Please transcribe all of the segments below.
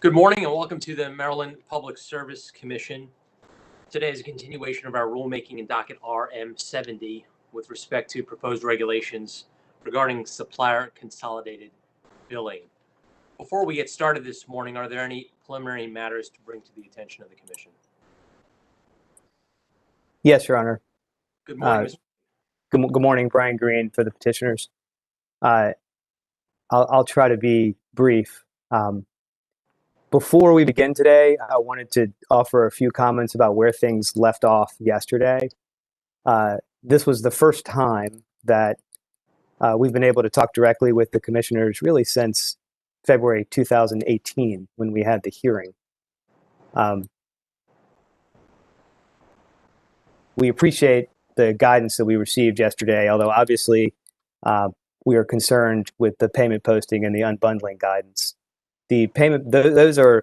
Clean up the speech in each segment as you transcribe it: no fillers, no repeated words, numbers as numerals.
Good morning and welcome to the Maryland Public Service Commission. Today is a continuation of our rulemaking in docket RM70 with respect to proposed regulations regarding supplier consolidated billing. Before we get started this morning, are there any preliminary matters to bring to the attention of the Commission? Yes, Your Honor. Good morning, Mr. Good morning, Brian Green for the petitioners. I'll try to be brief. Before we begin today, I wanted to offer a few comments about where things left off yesterday. This was the first time that we've been able to talk directly with the commissioners really since February 2018 when we had the hearing. We appreciate the guidance that we received yesterday, although obviously we are concerned with the payment posting and the unbundling guidance. The payment, those are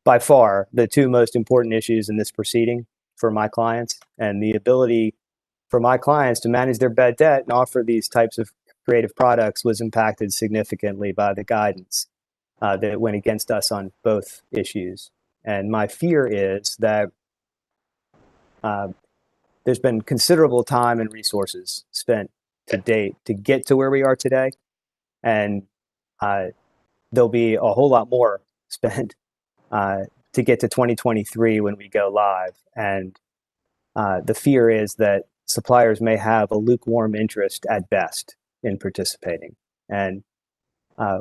by far the two most important issues in this proceeding for my clients, and the ability for my clients to manage their bad debt and offer these types of creative products was impacted significantly by the guidance that went against us on both issues. And my fear is that there's been considerable time and resources spent to date to get to where we are today, and there'll be a whole lot more spent to get to 2023 when we go live. And the fear is that suppliers may have a lukewarm interest at best in participating. And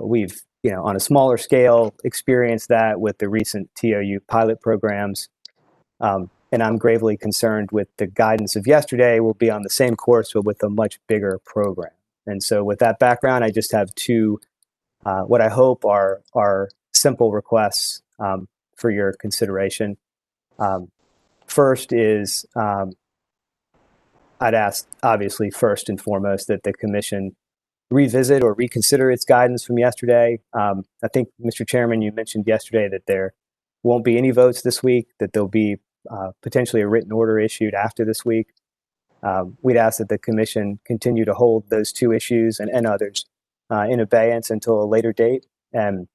we've, on a smaller scale, experienced that with the recent TOU pilot programs. And I'm gravely concerned with the guidance of yesterday will be on the same course, but with a much bigger program. And so with that background, I just have two what I hope are simple requests for your consideration. First is I'd ask, obviously, first and foremost, that the Commission revisit or reconsider its guidance from yesterday. I think, Mr. Chairman, you mentioned yesterday that there won't be any votes this week, that there'll be potentially a written order issued after this week. We'd ask that the Commission continue to hold those two issues and others in abeyance until a later date, and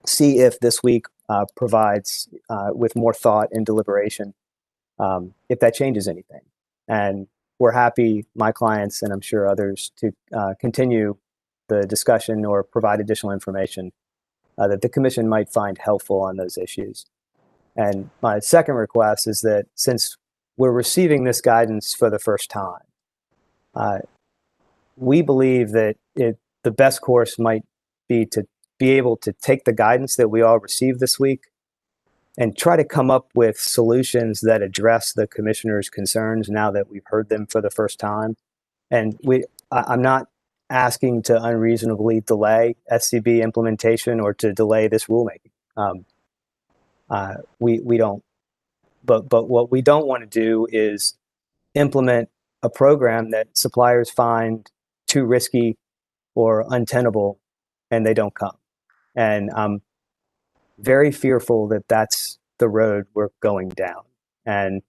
see if this week provides with more thought and deliberation, if that changes anything. And we're happy, my clients and I'm sure others, to continue the discussion or provide additional information that the Commission might find helpful on those issues. And my second request is that since we're receiving this guidance for the first time, we believe that the best course might be to be able to take the guidance that we all received this week and try to come up with solutions that address the Commissioner's concerns now that we've heard them for the first time. And I'm not asking to unreasonably delay SCB implementation or to delay this rulemaking. We don't. But what we don't want to do is implement a program that suppliers find too risky or untenable and they don't come. And I'm very fearful that that's the road we're going down. And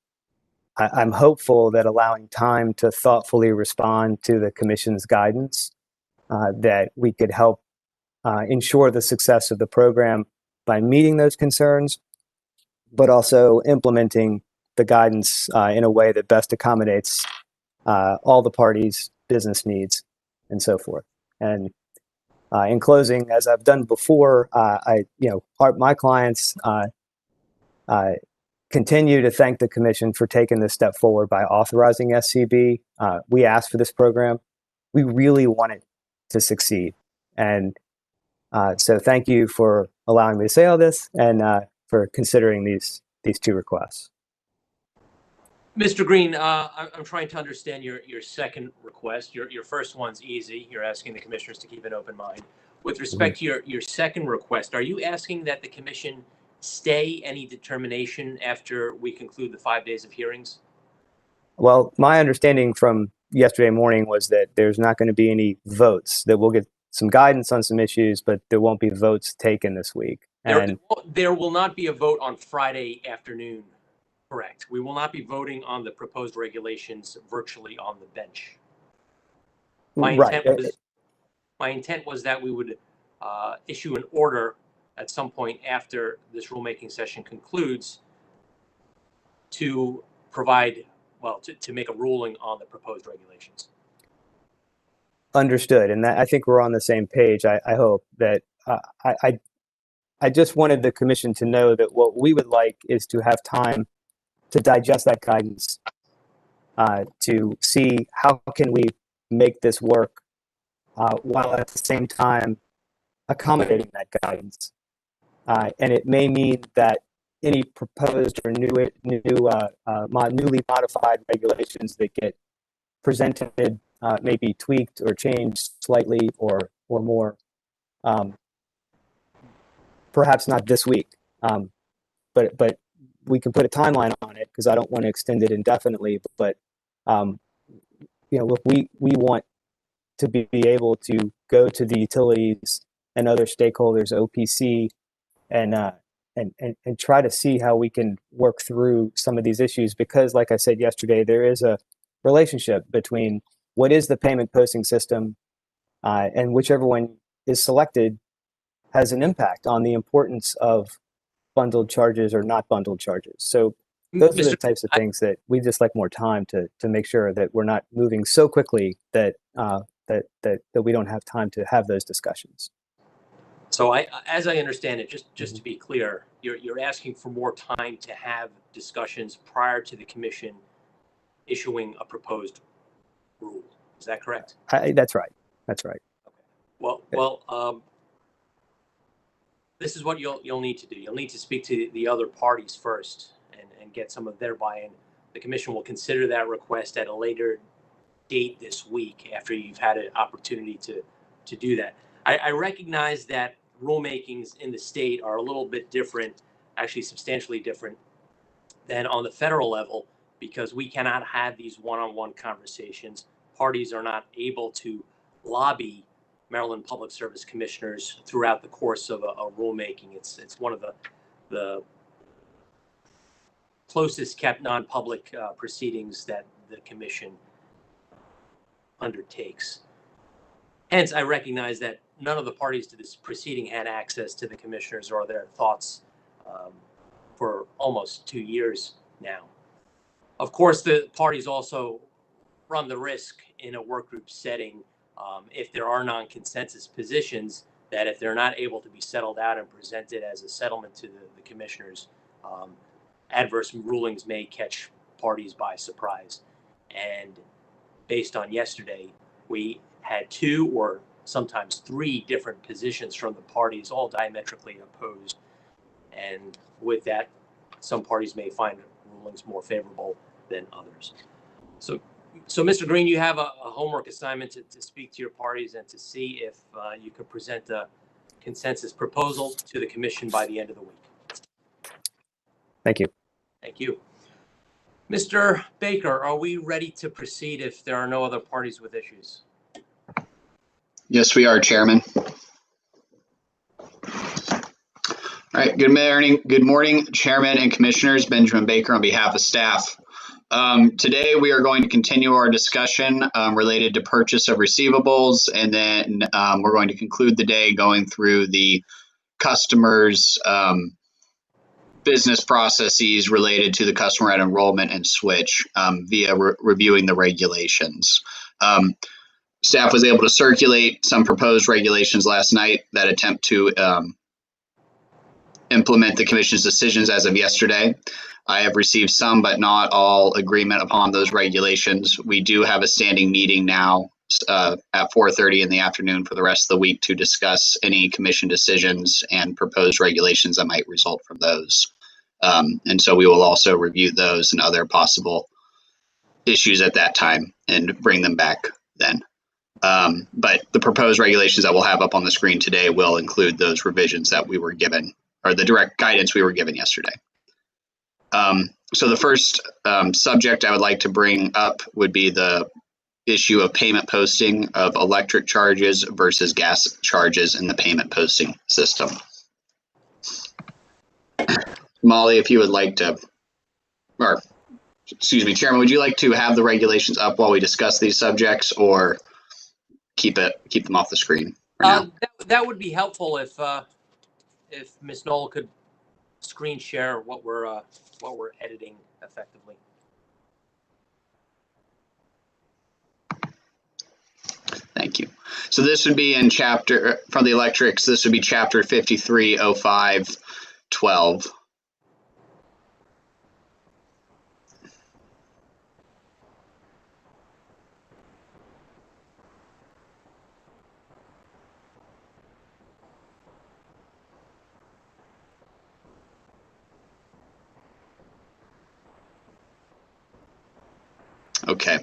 I'm hopeful that allowing time to thoughtfully respond to the Commission's guidance, that we could help ensure the success of the program by meeting those concerns, but also implementing the guidance in a way that best accommodates all the parties' business needs and so forth. And in closing, as I've done before, my clients continue to thank the Commission for taking this step forward by authorizing SCB. We asked for this program. We really want it to succeed. And so thank you for allowing me to say all this and for considering these two requests. Mr. Green, I'm trying to understand your second request. Your first one's easy. You're asking the commissioners to keep an open mind. With respect to your second request, are you asking that the Commission stay any determination after we conclude the 5 days of hearings? Well, my understanding from yesterday morning was that there's not going to be any votes, that we'll get some guidance on some issues, but there won't be votes taken this week. And there will not be a vote on Friday afternoon. Correct. We will not be voting on the proposed regulations virtually on the bench. My intent was that we would issue an order at some point after this rulemaking session concludes to provide, well, to make a ruling on the proposed regulations. Understood. And that, I think we're on the same page. I hope that I just wanted the commission to know that what we would like is to have time to digest that guidance, to see how can we make this work while at the same time accommodating that guidance. And it may mean that any proposed or newly modified regulations that get presented may be tweaked or changed slightly or more. Perhaps not this week, but we can put a timeline on it because I don't want to extend it indefinitely. But look, we want to be able to go to the utilities and other stakeholders, OPC, and try to see how we can work through some of these issues. Because, like I said yesterday, there is a relationship between what is the payment posting system and whichever one is selected has an impact on the importance of bundled charges or not bundled charges. So those are the types of things that we just like more time to make sure that we're not moving so quickly that we don't have time to have those discussions. So as I understand it, just to be clear, you're asking for more time to have discussions prior to the commission issuing a proposed rule. Is that correct? That's right. That's right. Okay. Well, this is what you'll need to do. You'll need to speak to the other parties first and get some of their buy-in. The commission will consider that request at a later date this week after you've had an opportunity to do that. I recognize that rulemakings in the state are a little bit different, actually substantially different than on the federal level, because we cannot have these one-on-one conversations. Parties are not able to lobby Maryland Public Service Commissioners throughout the course of a rulemaking. It's one of the closest kept non-public proceedings that the commission undertakes. Hence, I recognize that none of the parties to this proceeding had access to the commissioners or their thoughts for almost 2 years now. Of course, the parties also run the risk in a work group setting, if there are non-consensus positions, that if they're not able to be settled out and presented as a settlement to the commissioners, adverse rulings may catch parties by surprise. And based on yesterday, we had 2 or sometimes 3 different positions from the parties, all diametrically opposed. And with that, some parties may find rulings more favorable than others. So Mr. Green, you have a homework assignment to speak to your parties and to see if you could present a consensus proposal to the commission by the end of the week. Thank you. Thank you. Mr. Baker, are we ready to proceed if there are no other parties with issues? Yes, we are, Chairman. All right, good morning, Chairman and Commissioners. Benjamin Baker on behalf of staff. Today we are going to continue our discussion related to purchase of receivables, and then we're going to conclude the day going through the customers' business processes related to the customer at enrollment and switch via reviewing the regulations. Staff was able to circulate some proposed regulations last night that attempt to implement the Commission's decisions as of yesterday. I have received some, but not all, agreement upon those regulations. We do have a standing meeting now at 4:30 in the afternoon for the rest of the week to discuss any Commission decisions and proposed regulations that might result from those. And so we will also review those and other possible issues at that time and bring them back then. But the proposed regulations that we'll have up on the screen today will include those revisions that we were given, or the direct guidance we were given yesterday. So the first subject I would like to bring up would be the issue of payment posting of electric charges versus gas charges in the payment posting system. Molly, if you would like to, or excuse me, Chairman, would you like to have the regulations up while we discuss these subjects, or keep them off the screen for now? That would be helpful if if Ms. Knoll could screen share what we're editing effectively. Thank you. So this would be in chapter, from the electrics, this would be chapter 530512. Okay.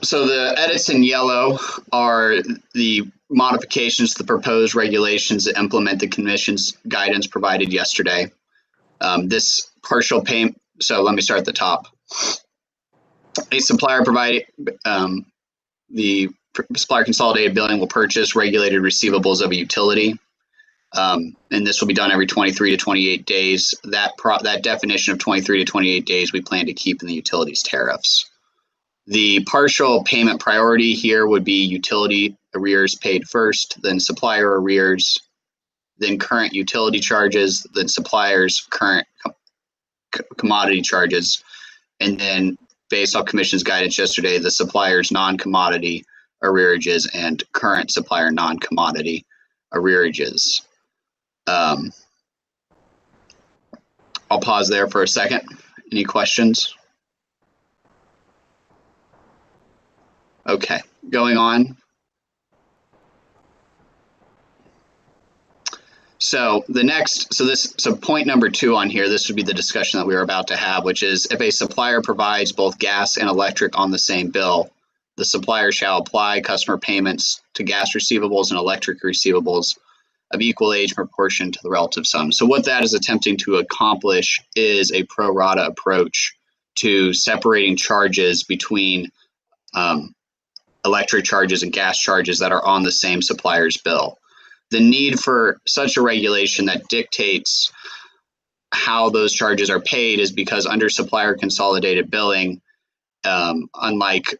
So the edits in yellow are the modifications to the proposed regulations that implement the commission's guidance provided yesterday. This partial payment, so let me start at the top. A supplier provided, the supplier consolidated billing will purchase regulated receivables of a utility. And this will be done every 23 to 28 days. That definition of 23 to 28 days we plan to keep in the utilities tariffs. The partial payment priority here would be utility arrears paid first, then supplier arrears, then current utility charges, then supplier's current commodity charges, and then based on commission's guidance yesterday, the supplier's non-commodity arrearages and current supplier non-commodity arrearages. I'll pause there for a second. Any questions? Okay, going on. So so point number 2 on here, this would be the discussion that we were about to have, which is if a supplier provides both gas and electric on the same bill, the supplier shall apply customer payments to gas receivables and electric receivables of equal age proportion to the relative sum. So what that is attempting to accomplish is a pro rata approach to separating charges between electric charges and gas charges that are on the same supplier's bill. The need for such a regulation that dictates how those charges are paid is because under supplier consolidated billing, unlike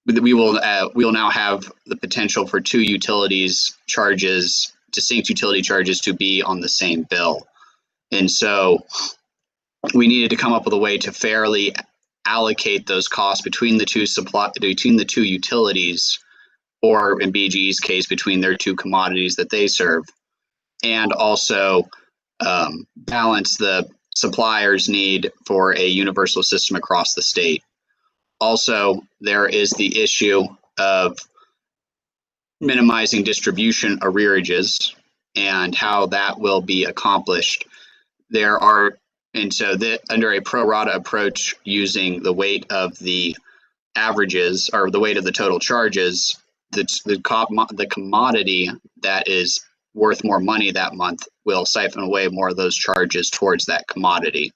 we will now have the potential for two utilities charges, distinct utility charges, to be on the same bill. And so we needed to come up with a way to fairly allocate those costs between the two utilities, or in BGE's case, between their two commodities that they serve, and also balance the supplier's need for a universal system across the state. Also, there is the issue of minimizing distribution arrearages and how that will be accomplished. Under a pro rata approach, using the weight of the averages or the weight of the total charges, the commodity that is worth more money that month will siphon away more of those charges towards that commodity.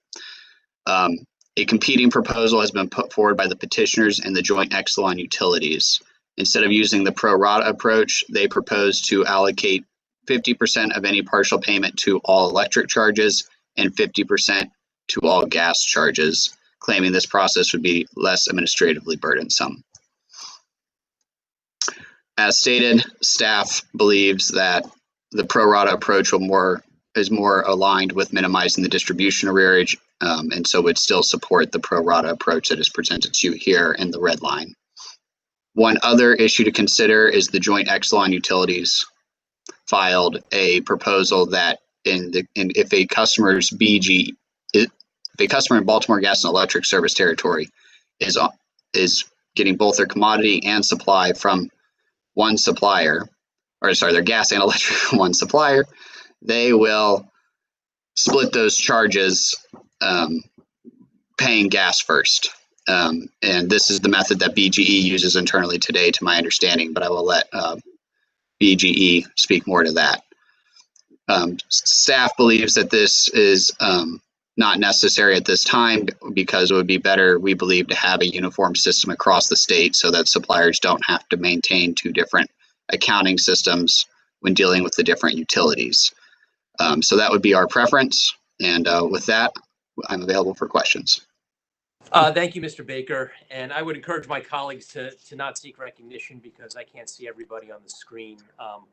A competing proposal has been put forward by the petitioners and the Joint Exelon Utilities. Instead of using the pro rata approach, they propose to allocate 50% of any partial payment to all electric charges and 50% to all gas charges, claiming this process would be less administratively burdensome. As stated, staff believes that the pro rata approach is more aligned with minimizing the distribution arrearage, and so would still support the pro rata approach that is presented to you here in the red line. One other issue to consider is the Joint Exelon Utilities filed a proposal that if a customer's if a customer in Baltimore Gas and Electric service territory is getting both their commodity and supply from one supplier, or sorry, their gas and electric from one supplier, they will split those charges, paying gas first. And this is the method that BGE uses internally today, to my understanding, but I will let BGE speak more to that. Staff believes that this is not necessary at this time, because it would be better, we believe, to have a uniform system across the state so that suppliers don't have to maintain two different accounting systems when dealing with the different utilities. So that would be our preference. And with that, I'm available for questions. Thank you, Mr. Baker. And I would encourage my colleagues to not seek recognition, because I can't see everybody on the screen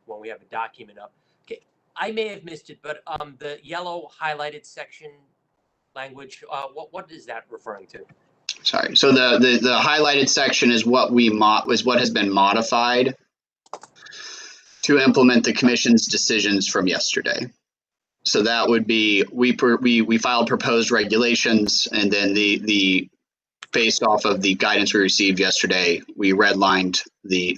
when we have a document up. Okay. I may have missed it, but the yellow highlighted section language, what is that referring to? Sorry. So the highlighted section is what what has been modified to implement the commission's decisions from yesterday. So that would be we filed proposed regulations, and then the based off of the guidance we received yesterday, we redlined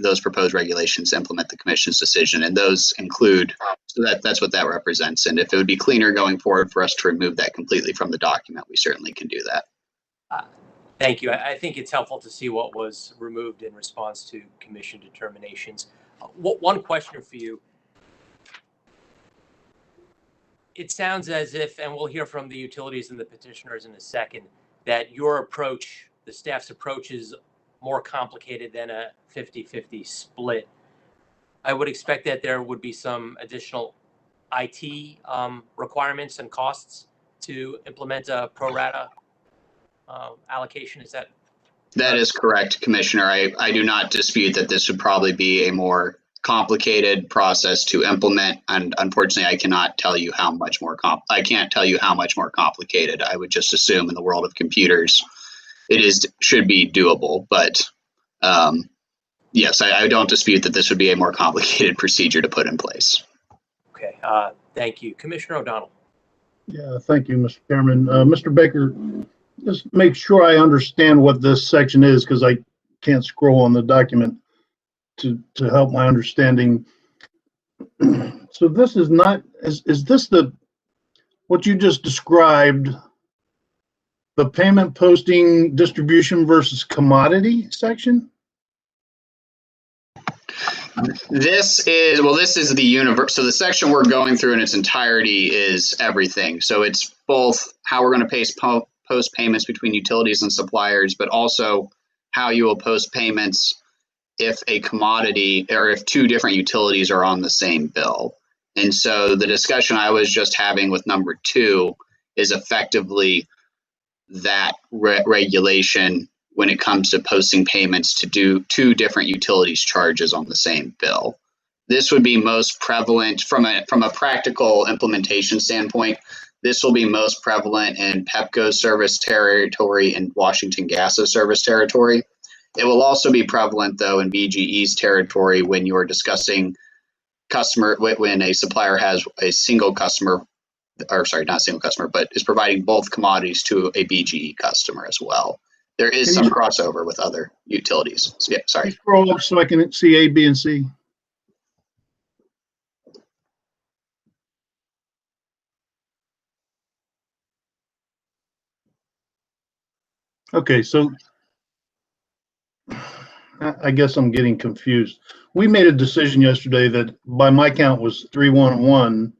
those proposed regulations to implement the commission's decision, and those include, so that's what that represents. And if it would be cleaner going forward for us to remove that completely from the document, we certainly can do that. Thank you. I think it's helpful to see what was removed in response to commission determinations. One question for you. It sounds as if, and we'll hear from the utilities and the petitioners in a second, that your approach, the staff's approach, is more complicated than a 50-50 split. I would expect that there would be some additional IT requirements and costs to implement a pro rata allocation. Is that? That is correct, Commissioner. I do not dispute that this would probably be a more complicated process to implement, and unfortunately, I cannot tell you how much more complicated. I would just assume in the world of computers, should be doable. But yes, I don't dispute that this would be a more complicated procedure to put in place. Okay, thank you, Commissioner O'Donnell. Yeah, thank you, Mr. Chairman. Mr. Baker, just make sure I understand what this section is, because I can't scroll on the document to help my understanding. So this is not, is this what you just described, the payment posting distribution versus commodity section? This is the universe. So the section we're going through in its entirety is everything. So it's both how we're going to post payments between utilities and suppliers, but also how you will post payments if a commodity or if two different utilities are on the same bill. And so the discussion I was just having with number 2 is effectively that regulation when it comes to posting payments to do two different utilities charges on the same bill. This would be most prevalent from a practical implementation standpoint. This will be most prevalent in PEPCO's service territory and Washington Gas's service territory. It will also be prevalent, though, in BGE's territory when you're discussing when a supplier has a single customer, or sorry, not a single customer, but is providing both commodities to a BGE customer as well. There is some crossover with other utilities. So, yeah, sorry. Can you scroll up so I can see A, B, and C? Okay, so I guess I'm getting confused. We made a decision yesterday that by my count was 311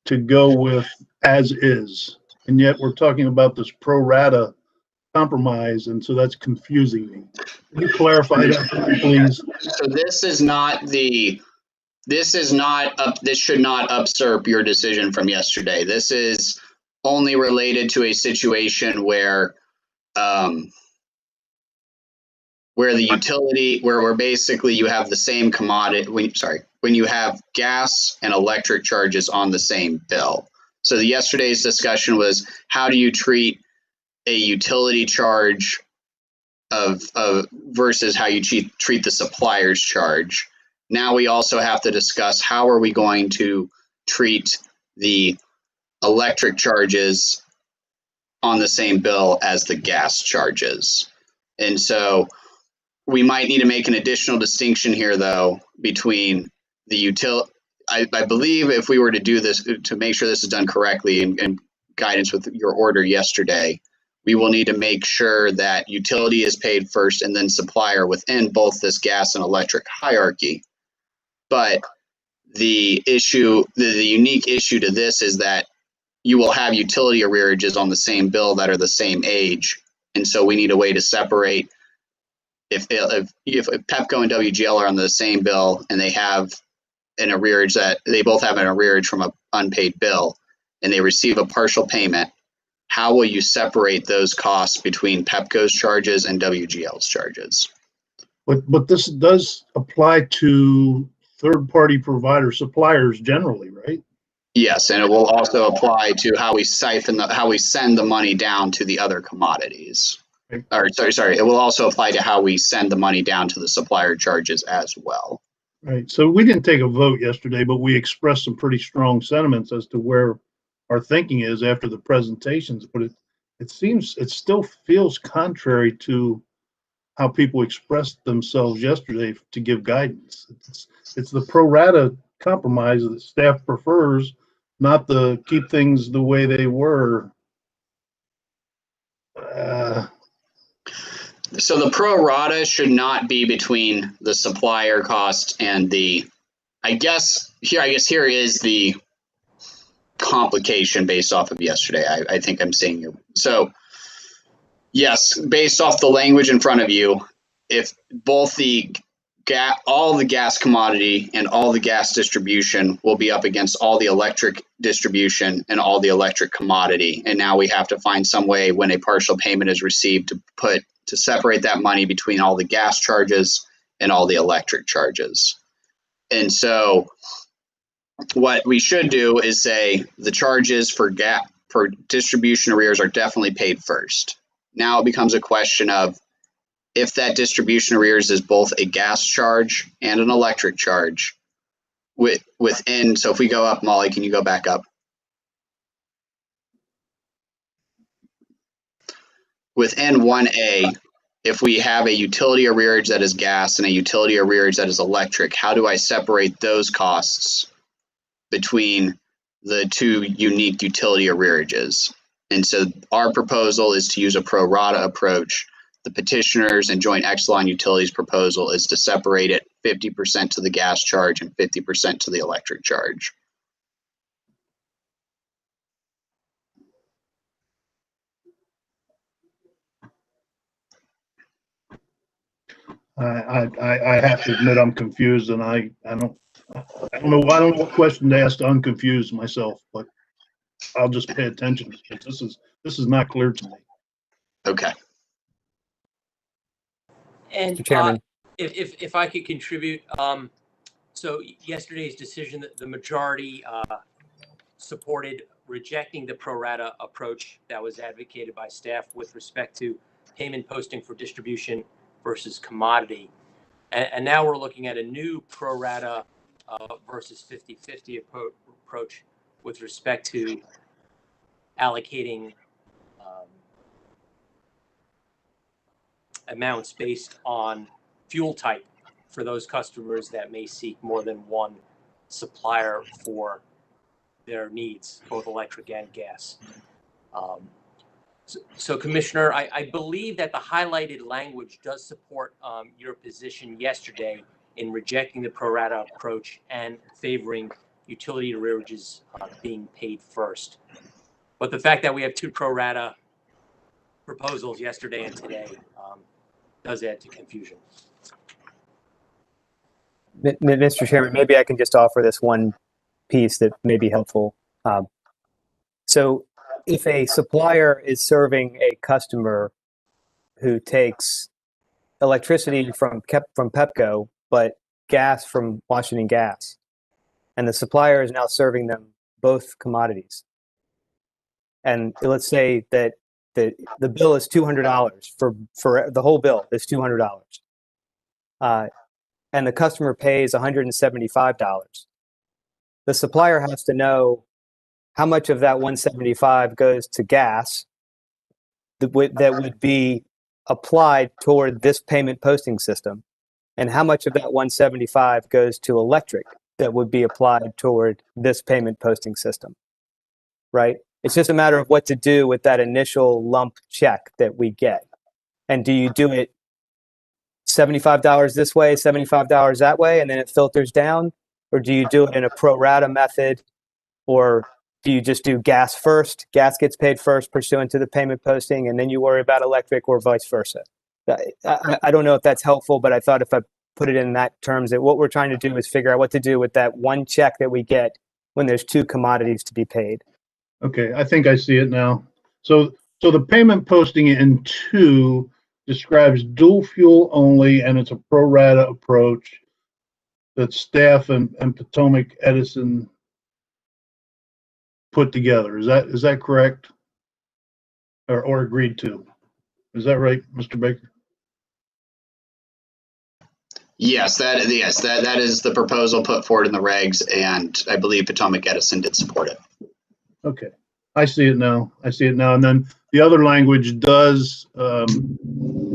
to go with as is. And yet we're talking about this pro rata compromise, and so that's confusing me. Can you clarify that for me, please? So this should not usurp your decision from yesterday. This is only related to a situation where the utility, where basically you have the same commodity, when you have gas and electric charges on the same bill. So yesterday's discussion was, how do you treat a utility charge versus how you treat the supplier's charge. Now we also have to discuss how are we going to treat the electric charges on the same bill as the gas charges. And so we might need to make an additional distinction here, though, between the utility. I believe if we were to do this, to make sure this is done correctly and guidance with your order yesterday, we will need to make sure that utility is paid first and then supplier within both this gas and electric hierarchy. But the unique issue to this is that you will have utility arrearages on the same bill that are the same age. And so we need a way to separate if PEPCO and WGL are on the same bill and they have an arrearage that they both have an arrearage from an unpaid bill and they receive a partial payment, how will you separate those costs between PEPCO's charges and WGL's charges? But this does apply to third-party provider suppliers generally, right? Yes, and it will also apply to how we how we send the money down to the other commodities. Okay. Or sorry. It will also apply to how we send the money down to the supplier charges as well. Right. So we didn't take a vote yesterday, but we expressed some pretty strong sentiments as to where our thinking is after the presentations. But it still feels contrary to how people expressed themselves yesterday to give guidance. It's the pro rata compromise that staff prefers, not the keep things the way they were. So the pro rata should not be between the supplier cost and the, I guess here is the complication based off of yesterday. I think I'm seeing you. So yes, based off the language in front of you, if both all the gas commodity and all the gas distribution will be up against all the electric distribution and all the electric commodity. And now we have to find some way when a partial payment is received to separate that money between all the gas charges and all the electric charges. And so what we should do is say the charges for distribution arrears are definitely paid first. Now it becomes a question of if that distribution arrears is both a gas charge and an electric charge within, so if we go up, Molly, can you go back up? Within 1A, if we have a utility arrearage that is gas and a utility arrearage that is electric, how do I separate those costs between the two unique utility arrearages? And so our proposal is to use a pro rata approach. The petitioners and Joint Exelon Utilities proposal is to separate it 50% to the gas charge and 50% to the electric charge. I have to admit I'm confused, and I don't know what question to ask to unconfuse myself, but I'll just pay attention because this is not clear to me. Okay. And Mr. Chairman. If I could contribute, so yesterday's decision, that the majority supported rejecting the pro rata approach that was advocated by staff with respect to payment posting for distribution versus commodity. And now we're looking at a new pro rata versus 50-50 approach with respect to allocating amounts based on fuel type for those customers that may seek more than one supplier for their needs, both electric and gas. So Commissioner, I believe that the highlighted language does support your position yesterday in rejecting the pro rata approach and favoring utility arrearages being paid first. But the fact that we have two pro rata proposals yesterday and today does add to confusion. Mr. Chairman, maybe I can just offer this one piece that may be helpful. So if a supplier is serving a customer who takes electricity from Pepco, but gas from Washington Gas, and the supplier is now serving them both commodities, and let's say that the bill is $200 for the whole bill is $200, and the customer pays $175. The supplier has to know how much of that 175 goes to gas that would be applied toward this payment posting system, and how much of that 175 goes to electric that would be applied toward this payment posting system, right? It's just a matter of what to do with that initial lump check that we get. And do you do it $75 this way, $75 that way, and then it filters down? Or do you do it in a pro rata method? Or do you just do gas first? Gas gets paid first pursuant to the payment posting, and then you worry about electric, or vice versa. I don't know if that's helpful, but I thought if I put it in that terms, that what we're trying to do is figure out what to do with that one check that we get when there's two commodities to be paid. Okay, I think I see it now. So the payment posting in 2 describes dual fuel only, and it's a pro rata approach that staff and Potomac Edison put together. Is that correct? Or agreed to? Is that right, Mr. Baker? Yes, that is the proposal put forward in the regs, and I believe Potomac Edison did support it. Okay, I see it now. And then the other language does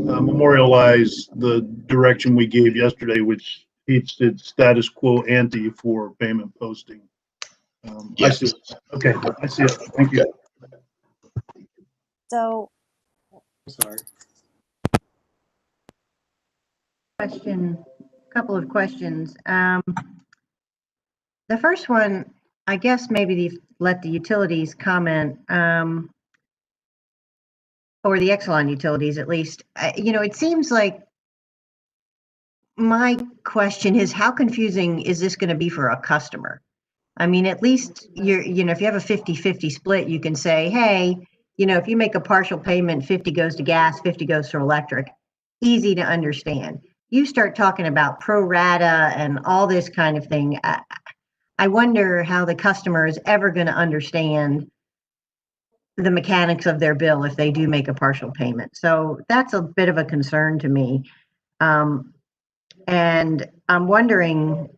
memorialize the direction we gave yesterday, which keeps it status quo ante for payment posting. I Yes. see it. Okay, I see it. Thank you. So, Sorry. Couple of questions. The first one, I guess maybe let the utilities comment, or the Exelon utilities at least. It seems like my question is, how confusing is this going to be for a customer? I mean, at least if you have a 50-50 split, you can say, hey, if you make a partial payment, 50 goes to gas, 50 goes to electric. Easy to understand. You start talking about pro rata and all this kind of thing. I wonder how the customer is ever going to understand the mechanics of their bill if they do make a partial payment. So that's a bit of a concern to me. And I'm wondering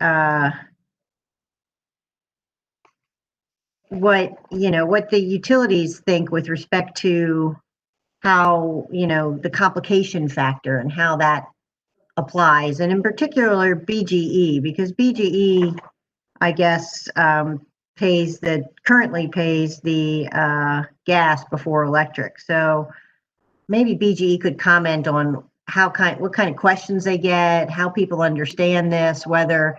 what the utilities think with respect to how, the complication factor and how that applies, and in particular BGE, because BGE, I guess, currently pays the gas before electric. So maybe BGE could comment on what kind of questions they get, how people understand this, whether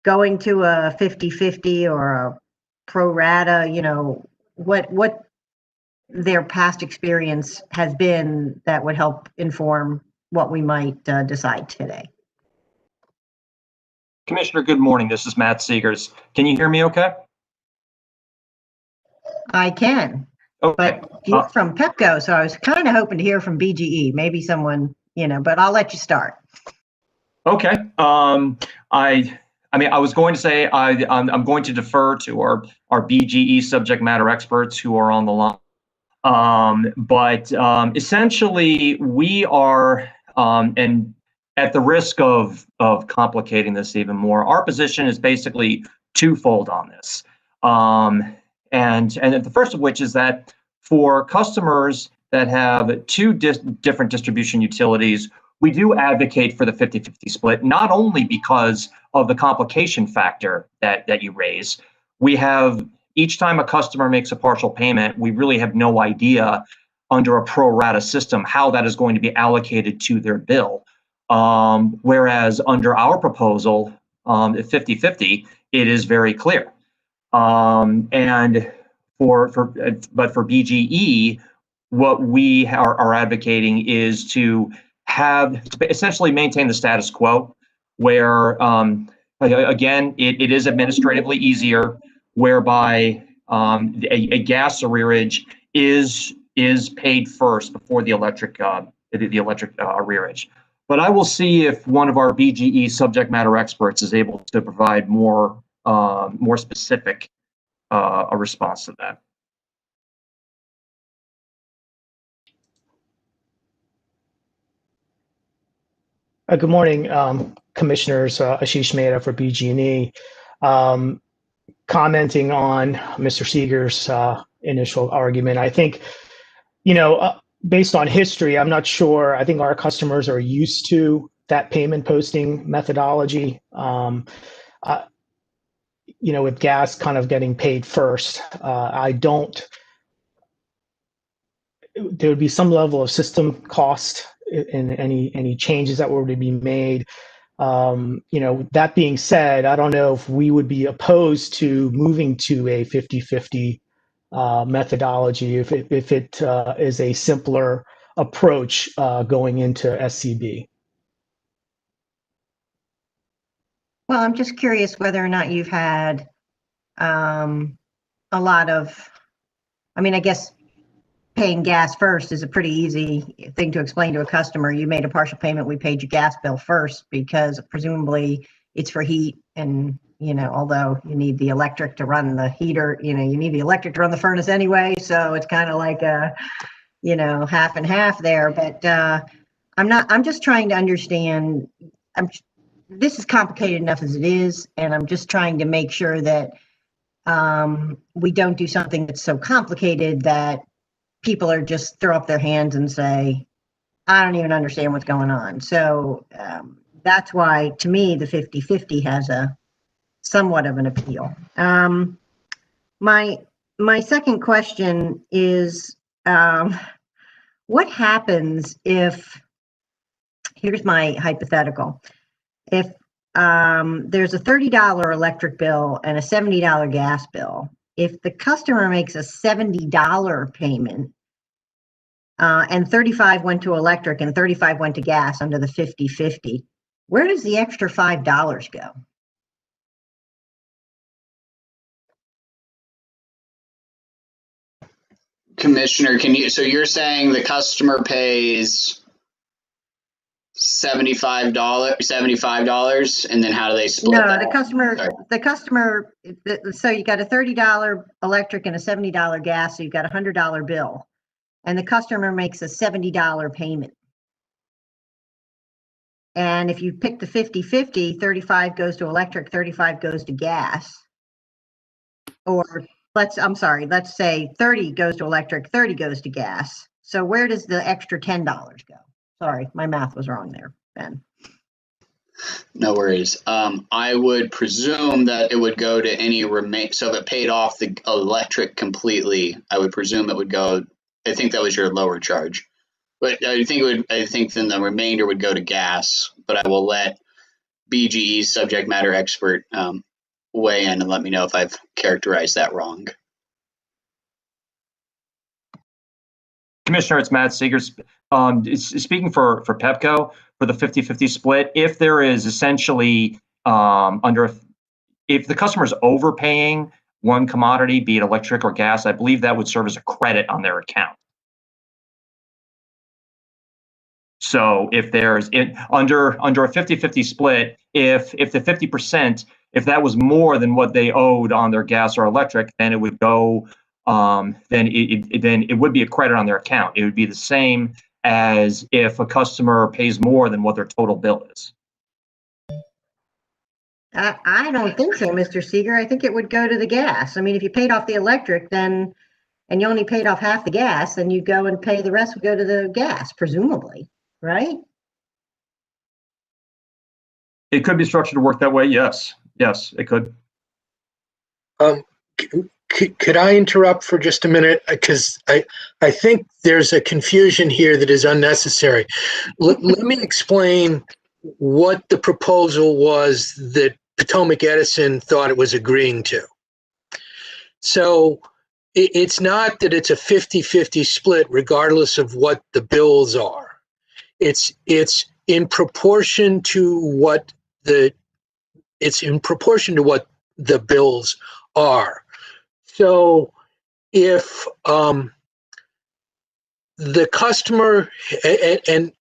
going to a 50-50 or a pro rata, what their past experience has been that would help inform what we might decide today. Commissioner, good morning. This is Matt Seegers. Can you hear me okay? I can, Okay. but you're from PEPCO, so I was kind of hoping to hear from BGE, maybe someone, but I'll let you start. Okay. I was going to say I'm going to defer to our BGE subject matter experts who are on the line. But essentially, we are, and at the risk of complicating this even more, our position is basically twofold on this. And the first of which is that for customers that have two different distribution utilities, we do advocate for the 50-50 split, not only because of the complication factor that you raise. We have, each time a customer makes a partial payment, we really have no idea under a pro rata system how that is going to be allocated to their bill. Whereas under our proposal, at 50-50, it is very clear. And for BGE, what we are advocating is to essentially maintain the status quo, where again it is administratively easier, whereby a gas arrearage is paid first before the electric arrearage. But I will see if one of our BGE subject matter experts is able to provide more specific a response to that. Good morning, Commissioners. Ashish Mehta for BG&E. Commenting on Mr. Seeger's initial argument, I think, based on history, I'm not sure. I think our customers are used to that payment posting methodology. With gas kind of getting paid first, there would be some level of system cost in any changes that were to be made. That being said, I don't know if we would be opposed to moving to a 50-50 methodology if it is a simpler approach going into SCB. Well, I'm just curious whether or not you've had a lot of, I guess paying gas first is a pretty easy thing to explain to a customer. You made a partial payment, we paid your gas bill first, because presumably it's for heat. And, you know, although you need the electric to run the heater, you know, you need the electric to run the furnace anyway. So it's kind of like a, you know, half and half there. But I'm just trying to understand. This is complicated enough as it is. And I'm just trying to make sure that we don't do something that's so complicated that people are just throw up their hands and say, I don't even understand what's going on. So that's why, to me, the 50-50 has a somewhat of an appeal. My second question is, what happens if, here's my hypothetical, if there's a $30 electric bill and a $70 gas bill, if the customer makes a $70 payment, and 35 went to electric and 35 went to gas under the 50-50, where does the extra $5 go? Commissioner, so you're saying the customer pays $75, and then how do they split No, that? the customer, so you got a $30 electric and a $70 gas, so you've got a $100 bill, and the customer makes a $70 payment. And if you pick the 50-50, 35 goes to electric, 35 goes to gas. Or let's say 30 goes to electric, 30 goes to gas. So where does the extra $10 go? Sorry, my math was wrong there, Ben. No worries. I would presume that it would go to any remain. So if it paid off the electric completely, I would presume it would go. I think that was your lower charge, but I think then the remainder would go to gas. But I will let BGE's subject matter expert weigh in and let me know if I've characterized that wrong. Commissioner, it's Matt Seeger. Speaking for Pepco, for the 50-50 split, if there is essentially if the customer is overpaying one commodity, be it electric or gas, I believe that would serve as a credit on their account. So if there's under a 50-50 split, if the 50%, if that was more than what they owed on their gas or electric, then it would go. Then it would be a credit on their account. It would be the same as if a customer pays more than what their total bill is. I don't think so, Mr. Seeger. I think it would go to the gas. I mean, if you paid off the electric, then, and you only paid off half the gas, then you go and pay the rest would go to the gas, presumably, right? It could be structured to work that way. Yes, it could. Could I interrupt for just a minute? Because I think there's a confusion here that is unnecessary. Let me explain what the proposal was that Potomac Edison thought it was agreeing to. So it's not that it's a 50-50 split regardless of what the bills are. It's in proportion to what the bills are. So if the customer, and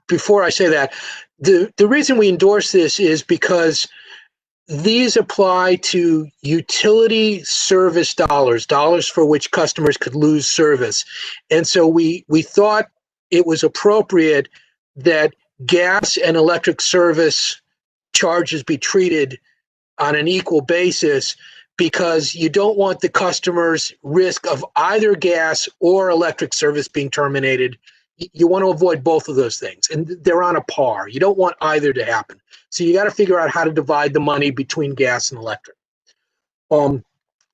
before I say that, the reason we endorse this is because these apply to utility service dollars for which customers could lose service. And so we thought it was appropriate that gas and electric service charges be treated on an equal basis, because you don't want the customer's risk of either gas or electric service being terminated. You want to avoid both of those things, and they're on a par. You don't want either to happen. So you got to figure out how to divide the money between gas and electric.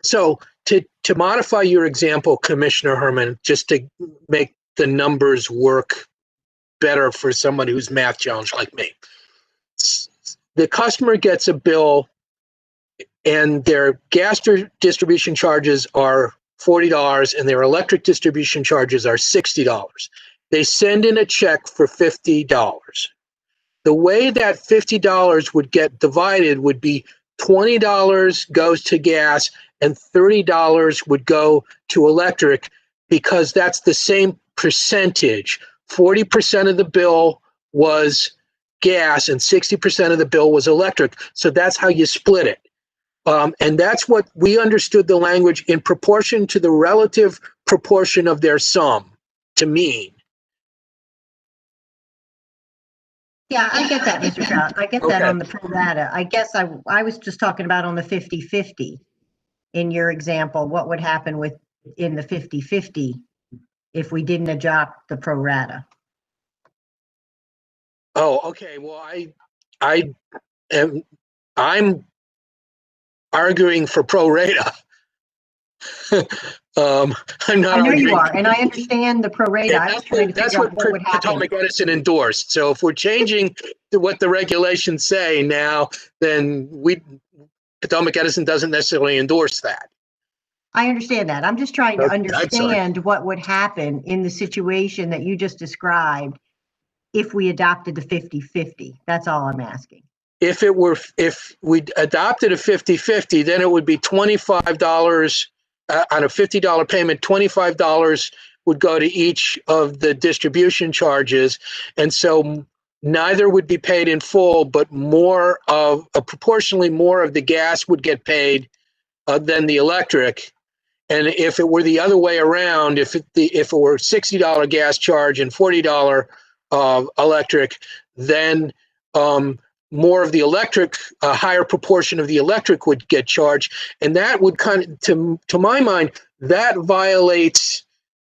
So to modify your example, Commissioner Herman, just to make the numbers work better for somebody who's math challenged like me, the customer gets a bill and their gas distribution charges are $40 and their electric distribution charges are $60. They send in a check for $50. The way that $50 would get divided would be $20 goes to gas and $30 would go to electric, because that's the same percentage. 40% of the bill was gas and 60% of the bill was electric. So that's how you split it. And that's what we understood the language in proportion to the relative proportion of their sum to mean. Yeah, I get that, Mr. Trout. I get that Okay. on the pro rata. I guess I was just talking about on the 50-50 in your example, what would happen with in the 50-50 if we didn't adopt the pro rata? Oh, okay. Well, I'm arguing for pro rata. I'm not I know arguing. you are, and I understand the pro rata. I was trying to That's figure out what what would happen. Potomac Edison endorsed. So if we're changing to what the regulations say now, then Potomac Edison doesn't necessarily endorse that. I understand that. I'm just trying to Okay, I'm sorry. understand what would happen in the situation that you just described if we adopted the 50-50. That's all I'm asking. If we adopted a 50-50, then it would be $25 on a $50 payment. $25 would go to each of the distribution charges, and so neither would be paid in full, but proportionally more of the gas would get paid than the electric. And if it were the other way around, if it were $60 gas charge and $40 electric, then more of the electric, a higher proportion of the electric would get charged, and that would kind of, to my mind, that violates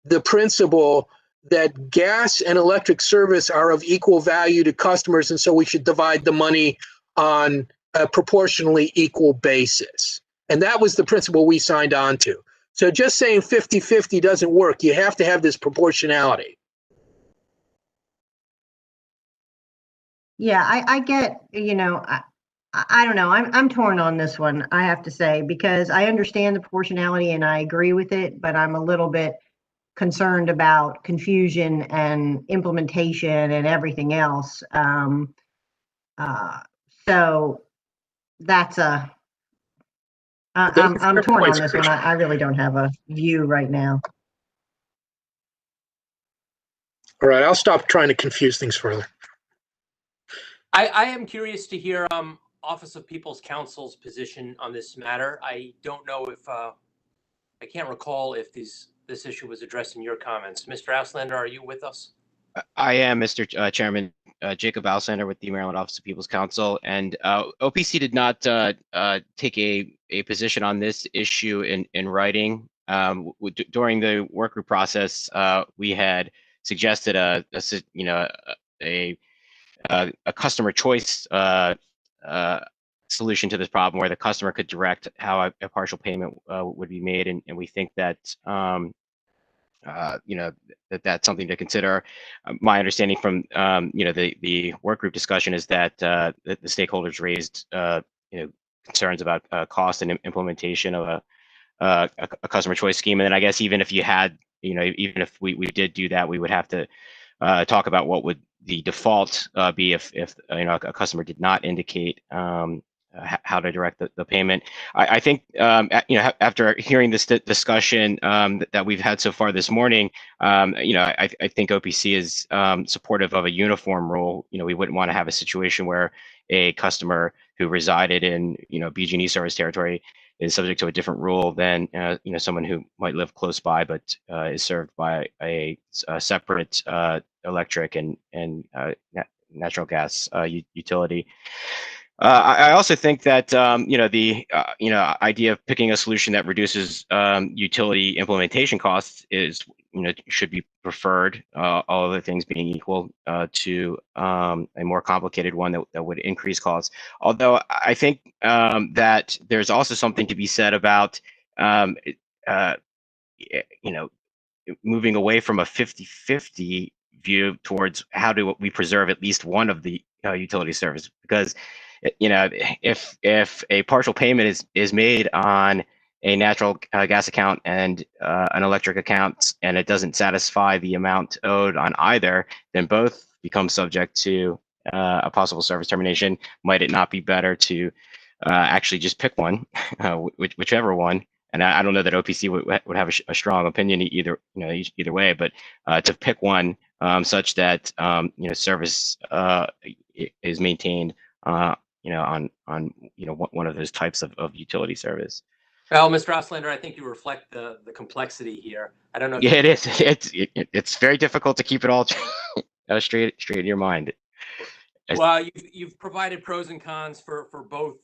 the principle that gas and electric service are of equal value to customers, and so we should divide the money on a proportionally equal basis. And that was the principle we signed on to. So just saying 50-50 doesn't work. You have to have this proportionality. Yeah, I get, I don't know. I'm torn on this one, I have to say, because I understand the proportionality and I agree with it, but I'm a little bit concerned about confusion and implementation and everything else. So that's I'm torn on this one. I really don't have a view right now. All right, I'll stop trying to confuse things further. I am curious to hear Office of People's Counsel's position on this matter. I don't know if I can't recall if this issue was addressed in your comments. Mr. Auslander, are you with us? I am, Mr. Chairman. Jacob Auslander with the Maryland Office of People's Counsel, and OPC did not take a position on this issue in writing. During the work group process, we had suggested a customer choice solution to this problem, where the customer could direct how a partial payment would be made, and we think that that's something to consider. My understanding from the work group discussion is that the stakeholders raised concerns about cost and implementation of a customer choice scheme, and then I guess even if you had even if we did do that, we would have to talk about what would the default be if a customer did not indicate how to direct the payment. I think after hearing this discussion that we've had so far this morning, I think OPC is supportive of a uniform rule. We wouldn't want to have a situation where a customer who resided in BG&E service territory is subject to a different rule than someone who might live close by but is served by a separate electric and natural gas utility. I also think that the idea of picking a solution that reduces utility implementation costs is should be preferred, all other things being equal, to a more complicated one that would increase costs. Although I think that there's also something to be said about moving away from a 50-50 view towards how do we preserve at least one of the utility service, because if a partial payment is made on a natural gas account and an electric account, and it doesn't satisfy the amount owed on either, then both become subject to a possible service termination. Might it not be better to actually just pick one, whichever one? And I don't know that OPC would have a strong opinion either way, but to pick one such that service is maintained on one of those types of utility service. Well, Mr. Oslander, I think you reflect the complexity here. I don't know. Yeah, it is. It's very difficult to keep it all straight in your mind. Well, you've provided pros and cons for both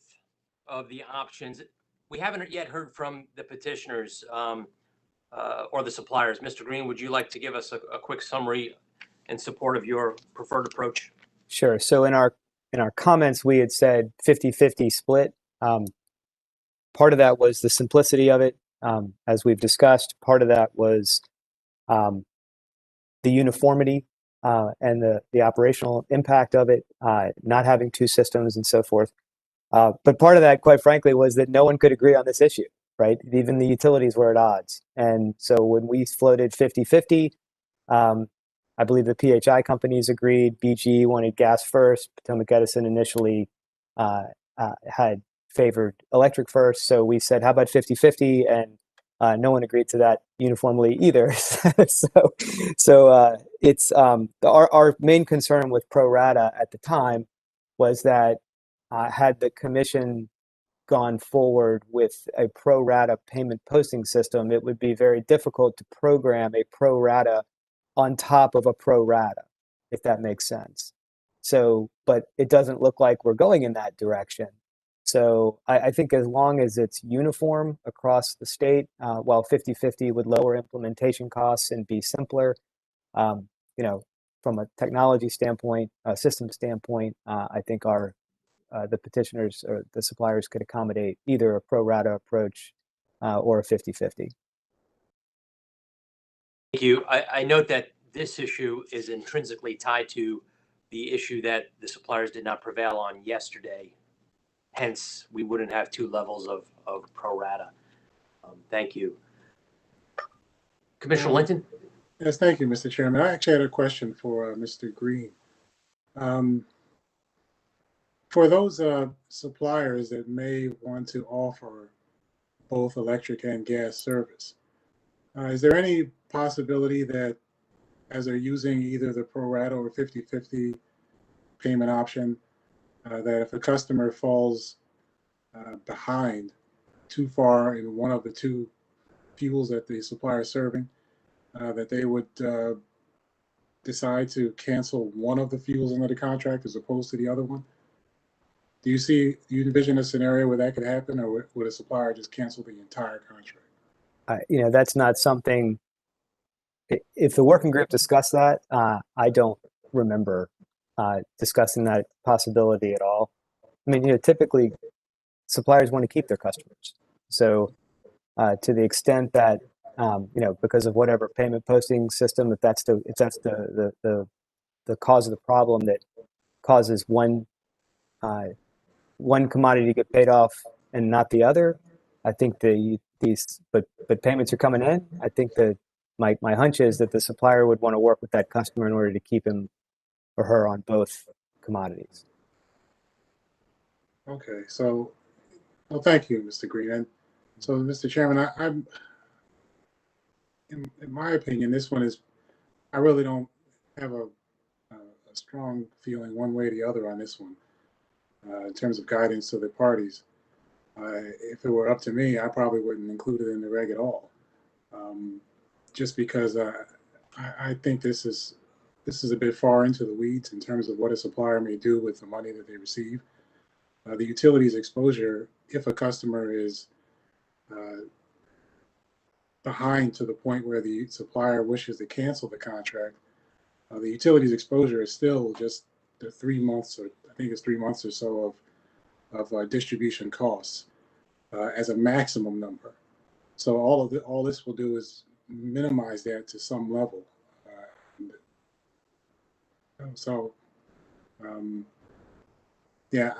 of the options. We haven't yet heard from the petitioners or the suppliers. Mr. Green, would you like to give us a quick summary in support of your preferred approach? Sure. So in our comments, we had said 50-50 split. Part of that was the simplicity of it, as we've discussed. Part of that was the uniformity and the operational impact of it, not having two systems and so forth. But part of that, quite frankly, was that no one could agree on this issue, right? Even the utilities were at odds. And so when we floated 50-50, I believe the PHI companies agreed. BGE wanted gas first. Potomac Edison initially had favored electric first. So we said, how about 50-50? And no one agreed to that uniformly either. So it's our main concern with pro rata at the time was that had the commission gone forward with a pro rata payment posting system, it would be very difficult to program a pro rata on top of a pro rata, if that makes sense. So, but it doesn't look like we're going in that direction. So I think as long as it's uniform across the state, while 50-50 would lower implementation costs and be simpler, from a technology standpoint, a system standpoint, I think the petitioners or the suppliers could accommodate either a pro rata approach or a 50-50. Thank you. I note that this issue is intrinsically tied to the issue that the suppliers did not prevail on yesterday. Hence, we wouldn't have two levels of pro rata. Thank you. Commissioner Linton? Yes, thank you, Mr. Chairman. I actually had a question for Mr. Green. For those suppliers that may want to offer both electric and gas service, is there any possibility that as they're using either the pro rata or 50-50 payment option, that if a customer falls behind too far in one of the two fuels that the supplier is serving, that they would decide to cancel one of the fuels under the contract as opposed to the other one? Do you envision a scenario where that could happen, or would a supplier just cancel the entire contract? That's not something. If the working group discussed that, I don't remember discussing that possibility at all. I mean, typically suppliers want to keep their customers. So to the extent that, because of whatever payment posting system, if that's the cause of the problem that causes one commodity to get paid off and not the other, I think but payments are coming in. I think that my hunch is that the supplier would want to work with that customer in order to keep him or her on both commodities. Okay, so, well, thank you, Mr. Green. And so, Mr. Chairman, I'm in my opinion, this one is, I really don't have a strong feeling one way or the other on this one in terms of guidance to the parties. If it were up to me, I probably wouldn't include it in the reg at all, just because I think this is a bit far into the weeds in terms of what a supplier may do with the money that they receive. The utilities exposure, if a customer is behind to the point where the supplier wishes to cancel the contract, the utilities exposure is still just the 3 months, or I think it's 3 months or so of distribution costs as a maximum number. So all this will do is minimize that to some level. Yeah,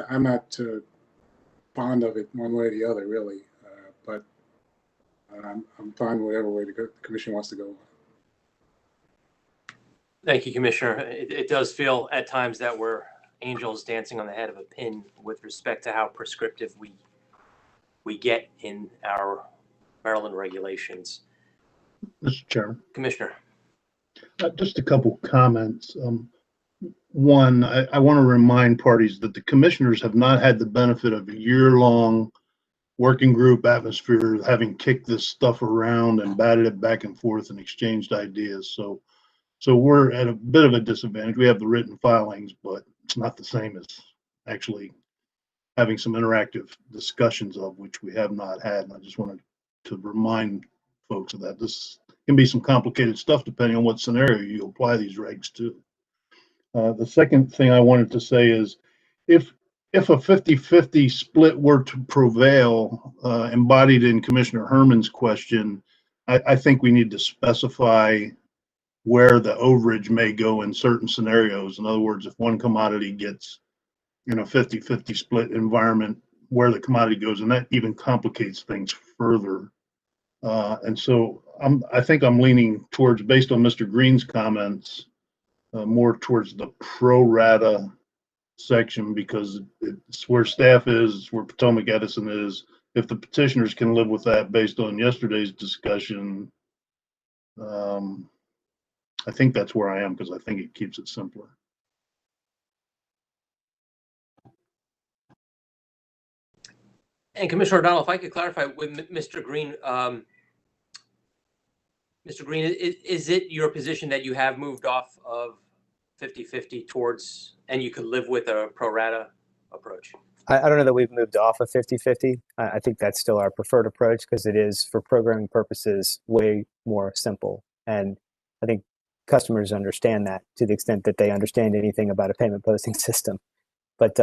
I'm not fond of it one way or the other, really, but I'm fine with whatever way the commission wants to go. Thank you, Commissioner. It does feel at times that we're angels dancing on the head of a pin with respect to how prescriptive we get in our Maryland regulations. Mr. Chairman. Commissioner. Just a couple comments. One, I want to remind parties that the commissioners have not had the benefit of a year-long working group atmosphere, having kicked this stuff around and batted it back and forth and exchanged ideas. So we're at a bit of a disadvantage. We have the written filings, but it's not the same as actually having some interactive discussions of which we have not had. And I just wanted to remind folks of that. This can be some complicated stuff depending on what scenario you apply these regs to. The second thing I wanted to say is if a 50-50 split were to prevail, embodied in Commissioner Herman's question, I think we need to specify where the overage may go in certain scenarios. In other words, if one commodity gets in a 50-50 split environment, where the commodity goes, and that even complicates things further. And so I think I'm leaning towards, based on Mr. Green's comments, more towards the pro rata section, because it's where staff is, it's where Potomac Edison is. If the petitioners can live with that based on yesterday's discussion, I think that's where I am, because I think it keeps it simpler. And Commissioner O'Donnell, if I could clarify with Mr. Green, Mr. Green, is it your position that you have moved off of 50-50 towards, and you could live with a pro rata approach? I don't know that we've moved off of 50-50. I think that's still our preferred approach because it is, for programming purposes, way more simple. And I think customers understand that to the extent that they understand anything about a payment posting system. But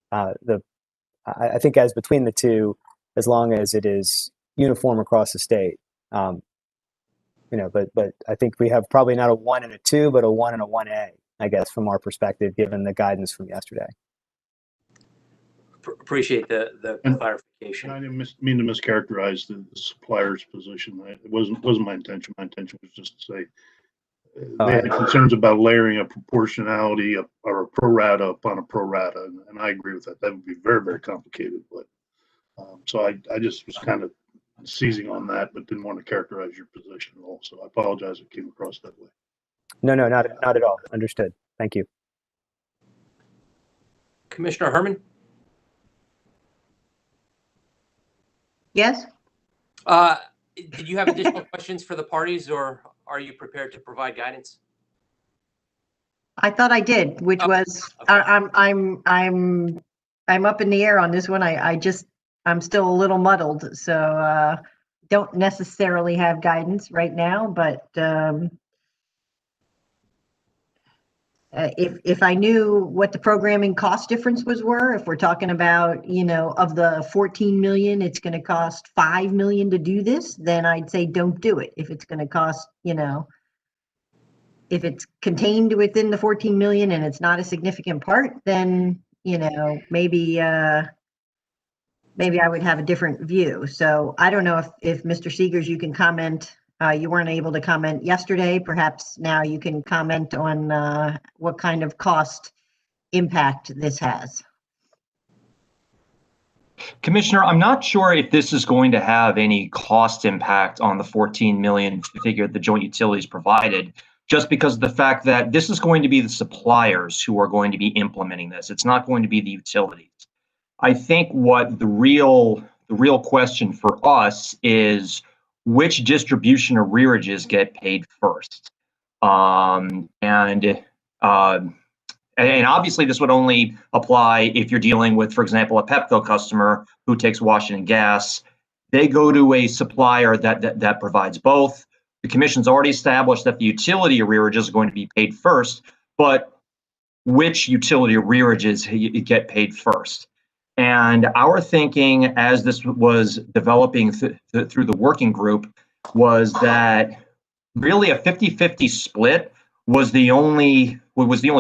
I think as between the two, as long as it is uniform across the state, but I think we have probably not a 1 and a 2, but a 1 and a 1A, I guess, from our perspective, given the guidance from yesterday. Appreciate the clarification. I didn't mean to mischaracterize the supplier's position. It wasn't my intention. My intention was just to say they had concerns about layering a proportionality or a pro rata upon a pro rata, and I agree with that. That would be very, very complicated. But so I just was kind of seizing on that, but didn't want to characterize your position at all. So I apologize if it came across that way. No, not at all. Understood. Thank you. Commissioner Herman? Yes? Did you have additional questions for the parties, or are you prepared to provide guidance? I thought I did, which was, okay. I'm up in the air on this one. I'm still a little muddled, so don't necessarily have guidance right now, but if I knew what the programming cost differences were, if we're talking about, of the 14 million, it's going to cost 5 million to do this, then I'd say don't do it. If it's going to cost, if it's contained within the 14 million and it's not a significant part, then, maybe I would have a different view. So I don't know if Mr. Seegers, you can comment. You weren't able to comment yesterday. Perhaps now you can comment on what kind of cost impact this has. Commissioner, I'm not sure if this is going to have any cost impact on the 14 million figure the joint utilities provided, just because of the fact that this is going to be the suppliers who are going to be implementing this. It's not going to be the utilities. I think what the real question for us is which distribution arrearages get paid first. And obviously this would only apply if you're dealing with, for example, a Pepco customer who takes Washington Gas. They go to a supplier that provides both. The commission's already established that the utility arrearages are going to be paid first, but which utility arrearages get paid first? And our thinking as this was developing through the working group was that really a 50-50 split was the only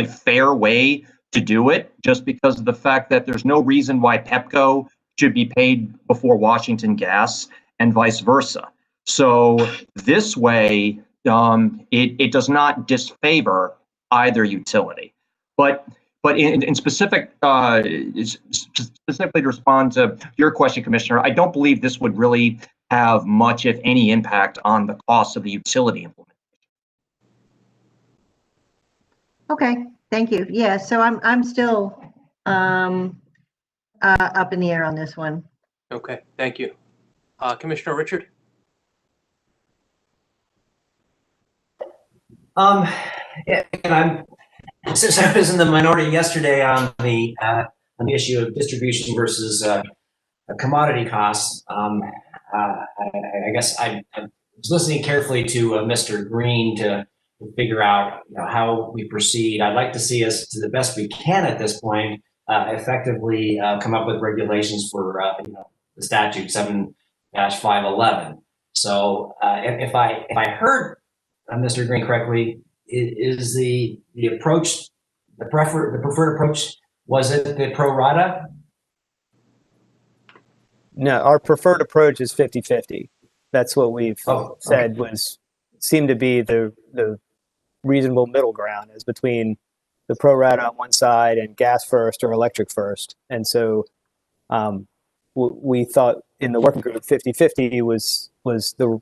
fair way to do it, just because of the fact that there's no reason why Pepco should be paid before Washington Gas and vice versa. So this way, it does not disfavor either utility. But in specific, specifically to respond to your question, Commissioner, I don't believe this would really have much, if any, impact on the cost of the utility implementation. Okay, thank you. Yeah, so I'm still up in the air on this one. Okay, thank you. Commissioner Richard? Yeah, and since I was in the minority yesterday on the issue of distribution versus commodity costs, I guess I was listening carefully to Mr. Green to figure out how we proceed. I'd like to see us, to the best we can at this point, effectively come up with regulations for the statute 7-511. So if I heard Mr. Green correctly, is the approach, the preferred approach, was it the pro rata? No, our preferred approach is 50-50. That's what we've said Okay. seemed to be the reasonable middle ground, is between the pro rata on one side and gas first or electric first. And so we thought in the working group 50-50 was the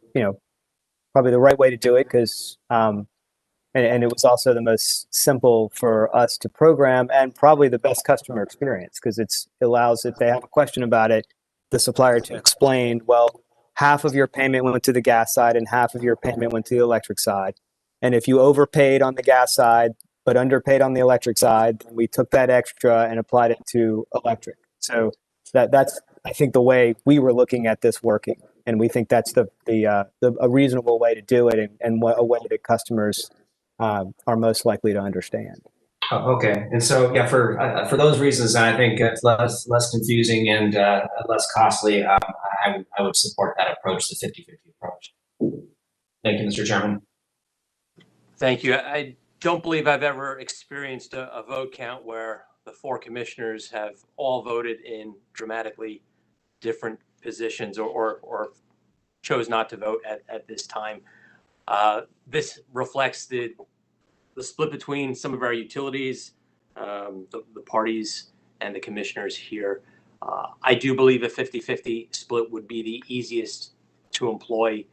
probably the right way to do it, because and it was also the most simple for us to program, and probably the best customer experience, because it allows, if they have a question about it, the supplier to explain, well, half of your payment went to the gas side and half of your payment went to the electric side. And if you overpaid on the gas side but underpaid on the electric side, then we took that extra and applied it to electric. So that's, I think, the way we were looking at this working, and we think that's a reasonable way to do it, and a way that customers are most likely to understand. Oh, okay. And so, yeah, for those reasons, I think it's less confusing and less costly. I would support that approach, the 50-50 approach. Thank you, Mr. Chairman. Thank you. I don't believe I've ever experienced a vote count where the four commissioners have all voted in dramatically different positions, or chose not to vote at this time. This reflects the split between some of our utilities, the parties, and the commissioners here. I do believe a 50-50 split would be the easiest to employ,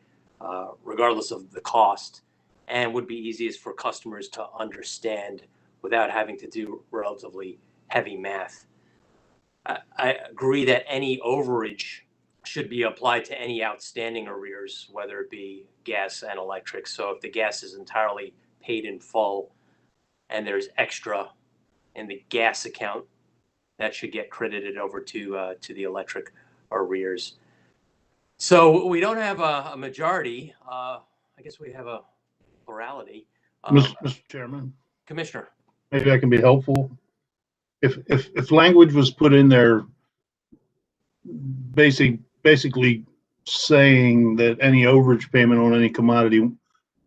regardless of the cost, and would be easiest for customers to understand without having to do relatively heavy math. I agree that any overage should be applied to any outstanding arrears, whether it be gas and electric. So if the gas is entirely paid in full and there's extra in the gas account, that should get credited over to the electric arrears. So we don't have a majority. I guess we have a plurality. Mr. Chairman, Commissioner. maybe I can be helpful. If language was put in there, basically saying that any overage payment on any commodity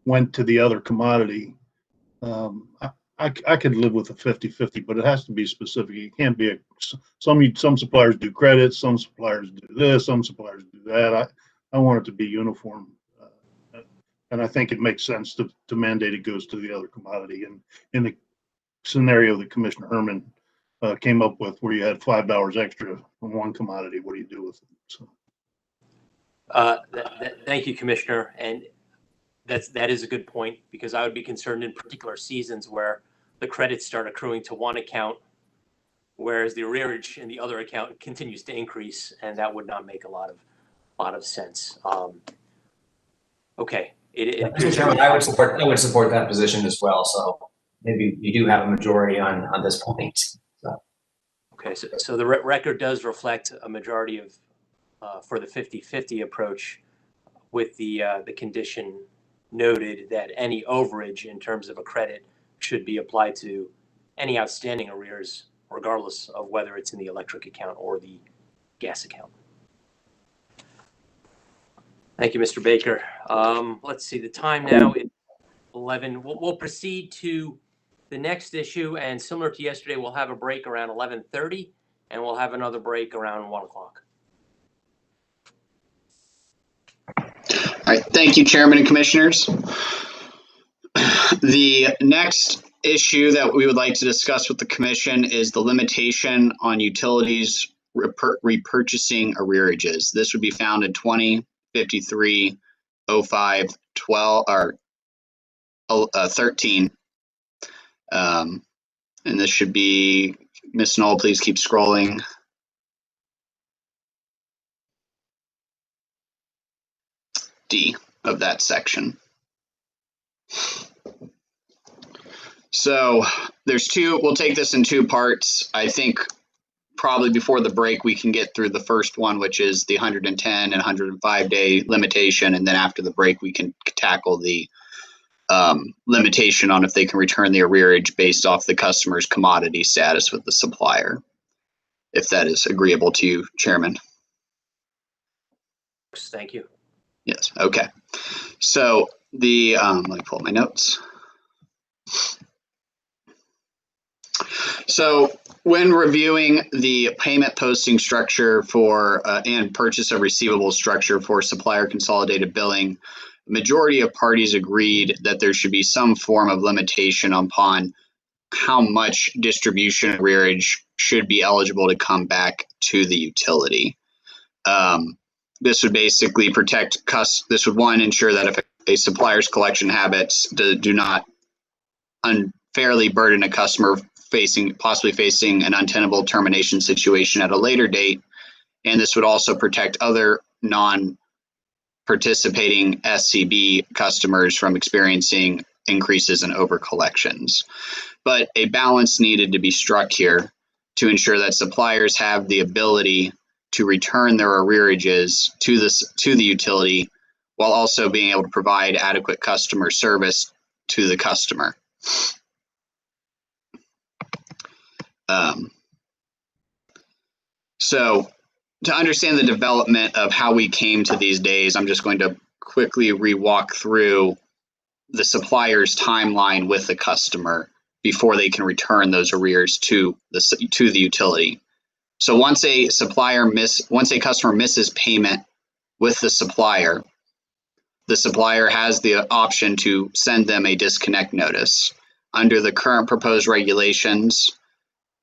went to the other commodity, I could live with a 50-50, but it has to be specific. It can't be some suppliers do credits, some suppliers do this, some suppliers do that. I want it to be uniform. And I think it makes sense to mandate it goes to the other commodity. And in the scenario that Commissioner Herman came up with, where you had $5 extra on one commodity, what do you do with it? So. Thank you, Commissioner. And that is a good point, because I would be concerned in particular seasons where the credits start accruing to one account, whereas the arrearage in the other account continues to increase, and that would not make a lot of sense. Okay. Mr. Chairman, I would support that position as well. So maybe you do have a majority on this point. So. Okay, so the record does reflect a majority of for the 50-50 approach, with the condition noted that any overage in terms of a credit should be applied to any outstanding arrears, regardless of whether it's in the electric account or the gas account. Thank you, Mr. Baker. Let's see, the time now is 11. We'll proceed to the next issue, and similar to yesterday, we'll have a break around 11:30, and we'll have another break around 1 o'clock. All right, thank you, Chairman and Commissioners. The next issue that we would like to discuss with the Commission is the limitation on utilities repurchasing arrearages. This would be found in 2053-05-12 or 13. And this should be, Ms. Knoll, please keep scrolling. D of that section. So there's two, we'll take this in two parts. I think probably before the break, we can get through the first one, which is the 110 and 105 day limitation. And then after the break, we can tackle the limitation on if they can return the arrearage based off the customer's commodity status with the supplier, if that is agreeable to you, Chairman. Thank you. Yes, okay. So the, let me pull up my notes. So when reviewing the payment posting structure for and purchase of receivables structure for supplier consolidated billing, majority of parties agreed that there should be some form of limitation upon how much distribution arrearage should be eligible to come back to the utility. This would basically protect this would, one, ensure that if a supplier's collection habits do not unfairly burden a customer possibly facing an untenable termination situation at a later date. And this would also protect other non-participating SCB customers from experiencing increases in over-collections. But a balance needed to be struck here to ensure that suppliers have the ability to return their arrearages to the utility while also being able to provide adequate customer service to the customer. So to understand the development of how we came to these days, I'm just going to quickly re-walk through the supplier's timeline with the customer before they can return those arrears to the utility. So once a customer misses payment with the supplier has the option to send them a disconnect notice. Under the current proposed regulations,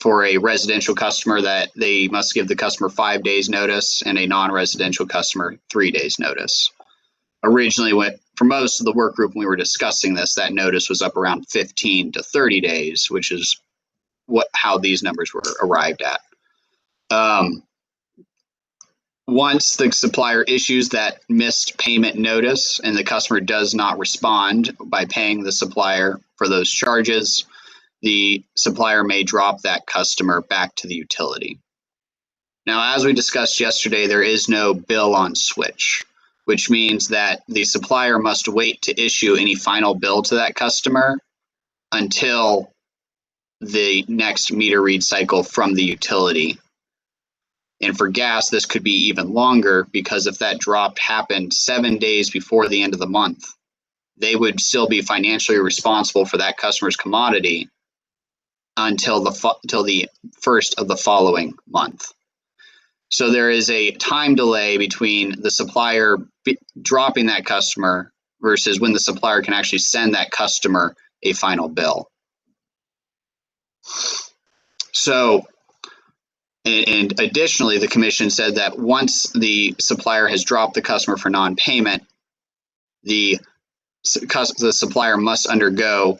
for a residential customer, that they must give the customer 5 days notice, and a non-residential customer 3 days notice. Originally, for most of the work group when we were discussing this, that notice was up around 15 to 30 days, which is how these numbers were arrived at. Once the supplier issues that missed payment notice and the customer does not respond by paying the supplier for those charges, the supplier may drop that customer back to the utility. Now, as we discussed yesterday, there is no bill on switch, which means that the supplier must wait to issue any final bill to that customer until the next meter read cycle from the utility. And for gas, this could be even longer, because if that drop happened 7 days before the end of the month, they would still be financially responsible for that customer's commodity until the first of the following month. So there is a time delay between the supplier dropping that customer versus when the supplier can actually send that customer a final bill. So, and additionally, the commission said that once the supplier has dropped the customer for non-payment, the supplier must undergo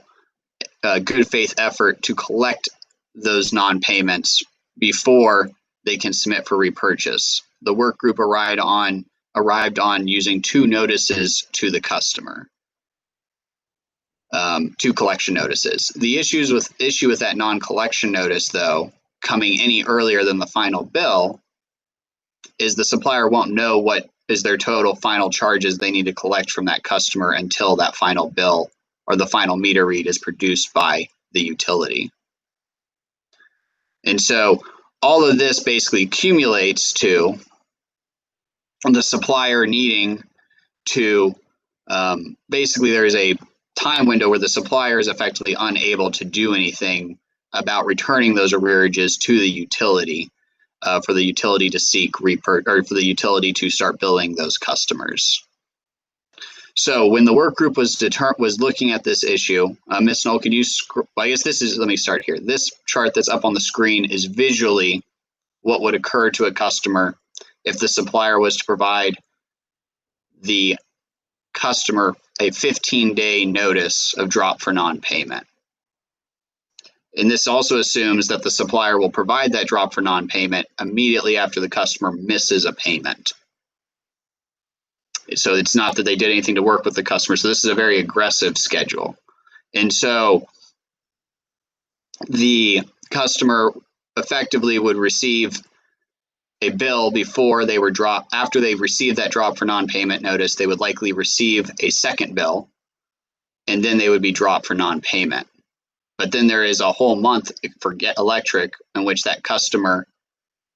a good faith effort to collect those non-payments before they can submit for repurchase. The work group arrived on using 2 notices to the customer, 2 collection notices. The issue with that non-collection notice, though, coming any earlier than the final bill, is the supplier won't know what is their total final charges they need to collect from that customer until that final bill or the final meter read is produced by the utility. And so all of this basically accumulates to the supplier needing to, basically there's a time window where the supplier is effectively unable to do anything about returning those arrearages to the utility, for the utility to seek or for the utility to start billing those customers. So when the work group was looking at this issue, Ms. Knoll, can you, I guess let me start here. This chart that's up on the screen is visually what would occur to a customer if the supplier was to provide the customer a 15-day notice of drop for non-payment. And this also assumes that the supplier will provide that drop for non-payment immediately after the customer misses a payment. So it's not that they did anything to work with the customer. So this is a very aggressive schedule. And so the customer effectively would receive a bill before they were dropped. After they received that drop for non-payment notice, they would likely receive a second bill, and then they would be dropped for non-payment. But then there is a whole month for Get Electric in which that customer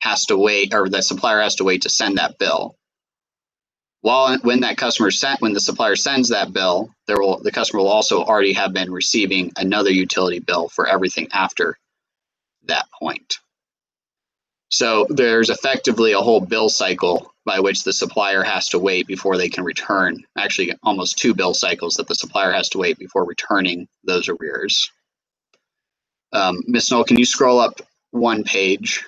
has to wait, or that supplier has to wait to send that bill. When the supplier sends that bill, the customer will also already have been receiving another utility bill for everything after that point. So there's effectively a whole bill cycle by which the supplier has to wait before they can return. Actually, almost 2 bill cycles that the supplier has to wait before returning those arrears. Ms. Knoll, can you scroll up one page?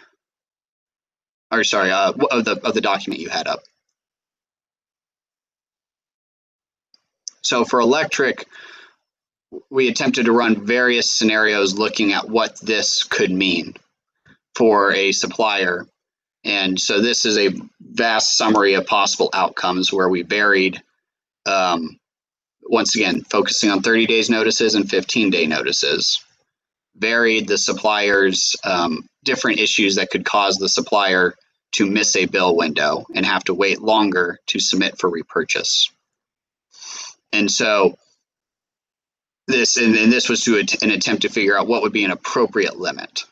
Or sorry, of the document you had up. So for electric, we attempted to run various scenarios looking at what this could mean for a supplier. And so this is a vast summary of possible outcomes where we varied, once again, focusing on 30 days notices and 15-day notices. Varied the supplier's different issues that could cause the supplier to miss a bill window and have to wait longer to submit for repurchase. And so this was to an attempt to figure out what would be an appropriate limit.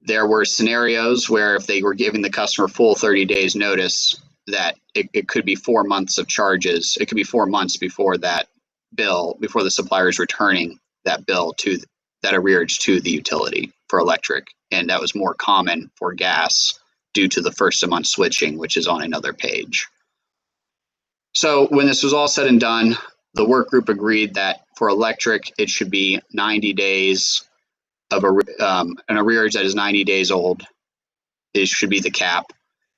There were scenarios where if they were giving the customer full 30 days notice, that it could be 4 months of charges. It could be 4 months before that bill, before the supplier is returning that bill to that arrearage to the utility for electric. And that was more common for gas due to the first of month switching, which is on another page. So when this was all said and done, the work group agreed that for electric, it should be 90 days of an arrearage that is 90 days old. It should be the cap.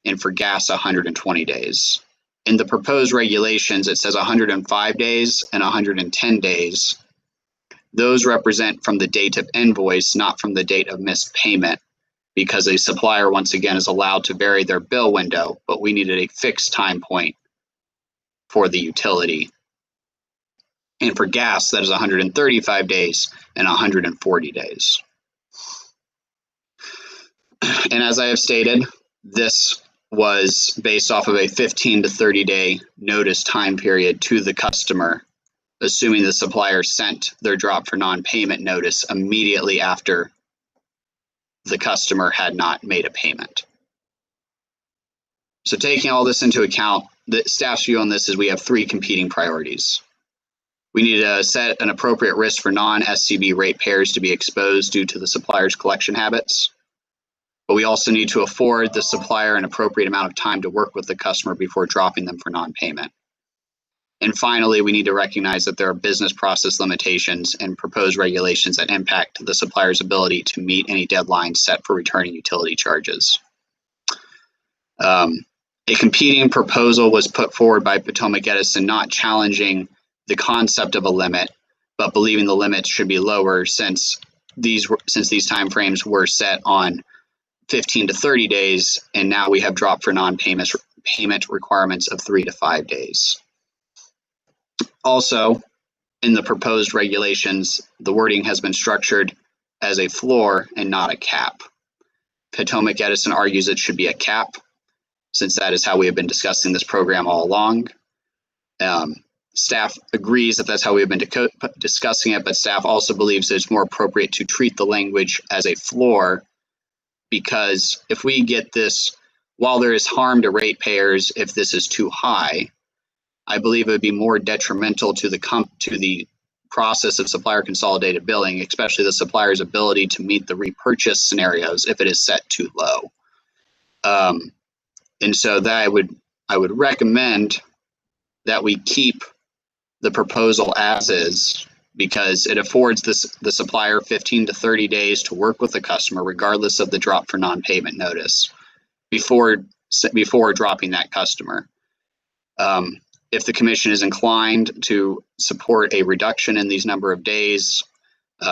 And for gas, 120 days. In the proposed regulations, it says 105 days and 110 days. Those represent from the date of invoice, not from the date of missed payment, because a supplier, once again, is allowed to vary their bill window, but we needed a fixed time point for the utility. And for gas, that is 135 days and 140 days. And as I have stated, this was based off of a 15 to 30 day notice time period to the customer, assuming the supplier sent their drop for non-payment notice immediately after the customer had not made a payment. So taking all this into account, the staff's view on this is we have 3 competing priorities. We need to set an appropriate risk for non-SCB ratepayers to be exposed due to the supplier's collection habits. But we also need to afford the supplier an appropriate amount of time to work with the customer before dropping them for non-payment. And finally, we need to recognize that there are business process limitations and proposed regulations that impact the supplier's ability to meet any deadlines set for returning utility charges. A competing proposal was put forward by Potomac Edison, not challenging the concept of a limit, but believing the limits should be lower since these timeframes were set on 15 to 30 days, and now we have dropped for non-payment requirements of 3 to 5 days. Also, in the proposed regulations, the wording has been structured as a floor and not a cap. Potomac Edison argues it should be a cap, since that is how we have been discussing this program all along. Staff agrees that that's how we have been discussing it, but staff also believes that it's more appropriate to treat the language as a floor, because if we get this, while there is harm to ratepayers if this is too high, I believe it would be more detrimental to the process of supplier consolidated billing, especially the supplier's ability to meet the repurchase scenarios if it is set too low. And so that I would recommend that we keep the proposal as is, because it affords the supplier 15 to 30 days to work with the customer, regardless of the drop for non-payment notice, before dropping that customer. If the commission is inclined to support a reduction in these number of days,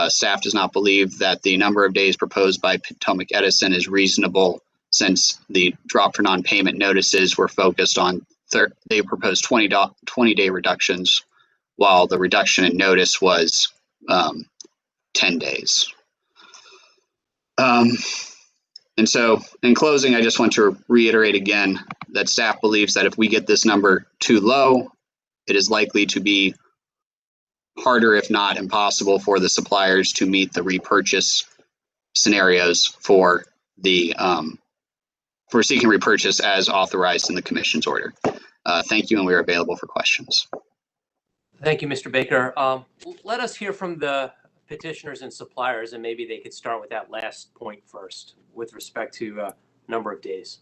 Staff does not believe that the number of days proposed by Potomac Edison is reasonable, since the drop for non-payment notices were focused on, they proposed 20-day reductions, while the reduction in notice was 10 days. And so in closing, I just want to reiterate again that staff believes that if we get this number too low, it is likely to be harder, if not impossible, for the suppliers to meet the repurchase scenarios for the for seeking repurchase as authorized in the commission's order. Thank you, and we are available for questions. Thank you, Mr. Baker. Let us hear from the petitioners and suppliers, and maybe they could start with that last point first with respect to number of days.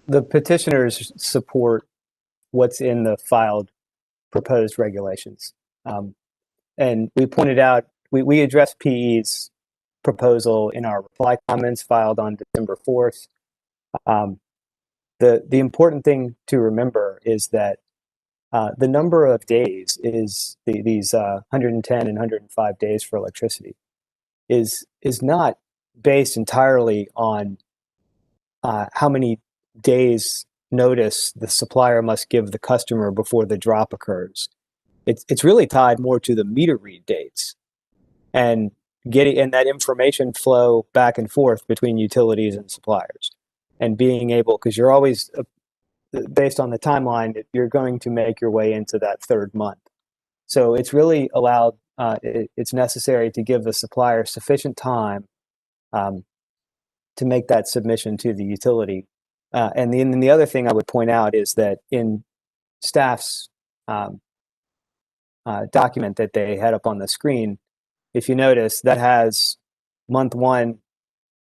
The petitioners support what's in the filed proposed regulations. And we pointed out, we addressed PE's proposal in our reply comments filed on December 4th. The important thing to remember is that the number of days is these 110 and 105 days for electricity is not based entirely on how many days notice the supplier must give the customer before the drop occurs. It's really tied more to the meter read dates and that information flow back and forth between utilities and suppliers, and being able, because you're always based on the timeline, you're going to make your way into that third month. So it's really allowed, it's necessary to give the supplier sufficient time to make that submission to the utility. And then the other thing I would point out is that in staff's document that they had up on the screen, if you notice, that has month one,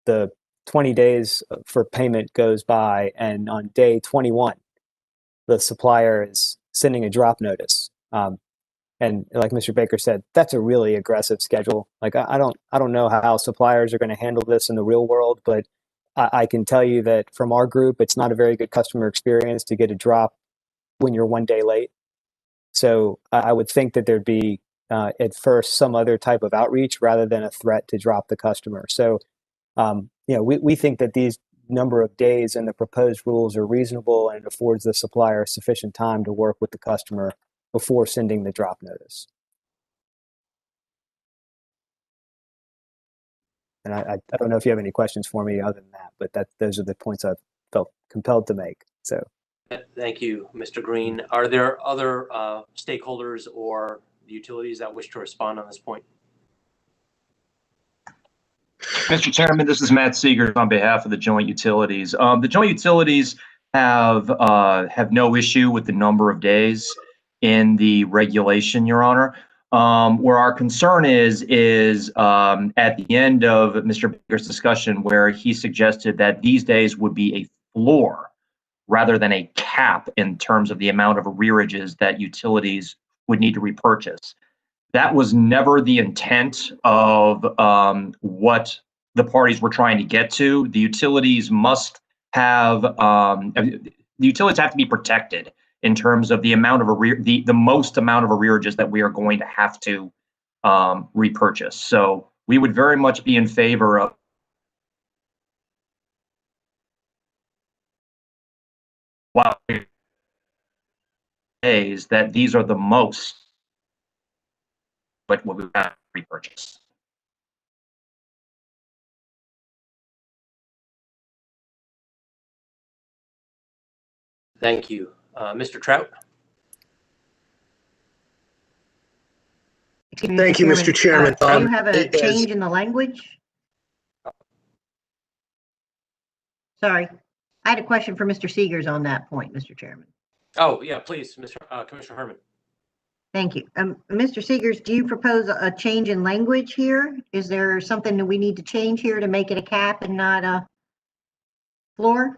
the 20 days for payment goes by, and on day 21, the supplier is sending a drop notice. And like Mr. Baker said, that's a really aggressive schedule. Like I don't know how suppliers are going to handle this in the real world, but I can tell you that from our group, it's not a very good customer experience to get a drop when you're 1 day late. So I would think that there'd be at first some other type of outreach rather than a threat to drop the customer. So we think that these number of days in the proposed rules are reasonable and affords the supplier sufficient time to work with the customer before sending the drop notice. And I don't know if you have any questions for me other than that, but those are the points I've felt compelled to make. So, thank you, Mr. Green. Are there other stakeholders or utilities that wish to respond on this point? Mr. Chairman, this is Matt Seegers on behalf of the joint utilities. The joint utilities have no issue with the number of days in the regulation, Your Honor. Where our concern is at the end of Mr. Baker's discussion, where he suggested that these days would be a floor rather than a cap in terms of the amount of arrearages that utilities would need to repurchase. That was never the intent of what the parties were trying to get to. The utilities must have, the utilities have to be protected in terms of the amount of the most amount of arrearages that we are going to have to repurchase. So we would very much be in favor of days that these are the most, but what we have to repurchase. Thank you. Mr. Trout? Thank you, Mr. Chairman. Do you have a change in the language? Sorry, I had a question for Mr. Seegers on that point, Mr. Chairman. Oh, yeah, please, Commissioner Herman. Thank you. Mr. Seegers, do you propose a change in language here? Is there something that we need to change here to make it a cap and not a floor?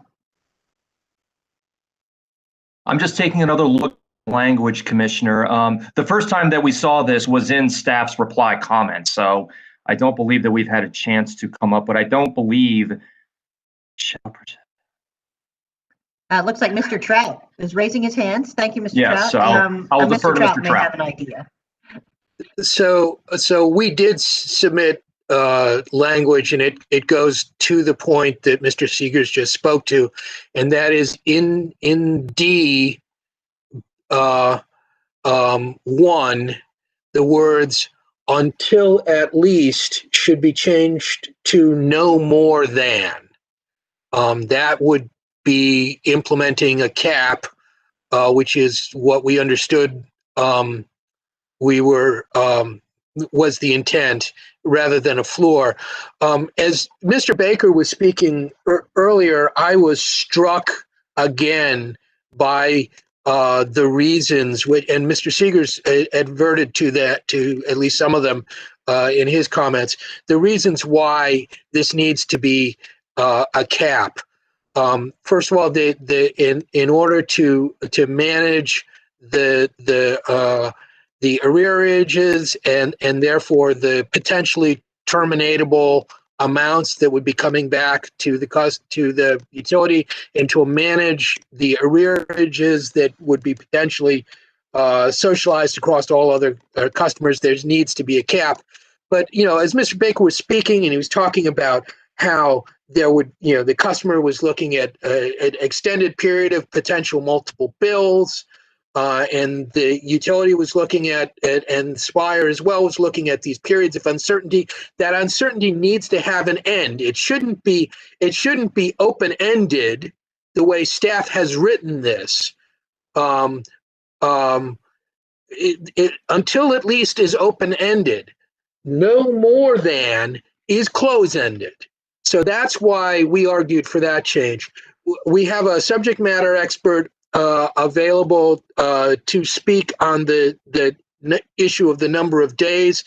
I'm just taking another look at language, Commissioner. The first time that we saw this was in staff's reply comment, so I don't believe that we've had a chance to come up, but I don't believe Looks like Mr. Trout is raising his hands. Thank you, Mr. Yes, Trout. so I'll defer to Mr. May Trout. have an idea. So we did submit language, and it goes to the point that Mr. Seegers just spoke to, and that is in D 1, the words "until at least" should be changed to "no more than." That would be implementing a cap, which is what we understood we were was the intent, rather than a floor. As Mr. Baker was speaking earlier, I was struck again by the reasons, and Mr. Seegers adverted to that, to at least some of them in his comments, the reasons why this needs to be a cap. First of all, in order to manage the arrearages and therefore the potentially terminatable amounts that would be coming back to the utility, and to manage the arrearages that would be potentially socialized across all other customers, there needs to be a cap. But, as Mr. Baker was speaking, and he was talking about how there would, the customer was looking at an extended period of potential multiple bills, and the utility was looking at, and Spire as well was looking at these periods of uncertainty. That uncertainty needs to have an end. It shouldn't be open-ended the way staff has written this. Until at least is open-ended. No more than is close-ended. So that's why we argued for that change. We have a subject matter expert available to speak on the issue of the number of days.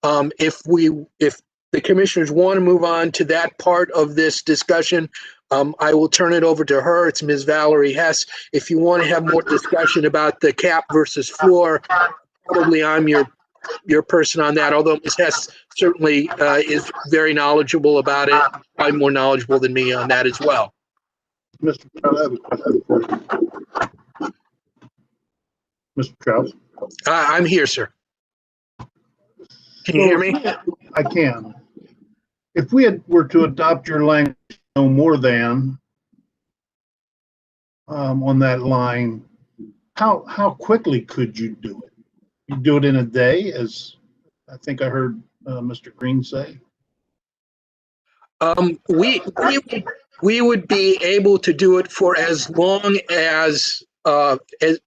If the commissioners want to move on to that part of this discussion, I will turn it over to her. It's Ms. Valerie Hess. If you want to have more discussion about the cap versus floor, probably I'm your person on that, although Ms. Hess certainly is very knowledgeable about it, probably more knowledgeable than me on that as well. Mr. Trout, I have a question for you. Mr. Trout? I'm here, sir. Can you hear me? I can. If we were to adopt your language, no more than, on that line, how quickly could you do it? You do it in a day, as I think I heard Mr. Green say? We would be able to do it for as long as it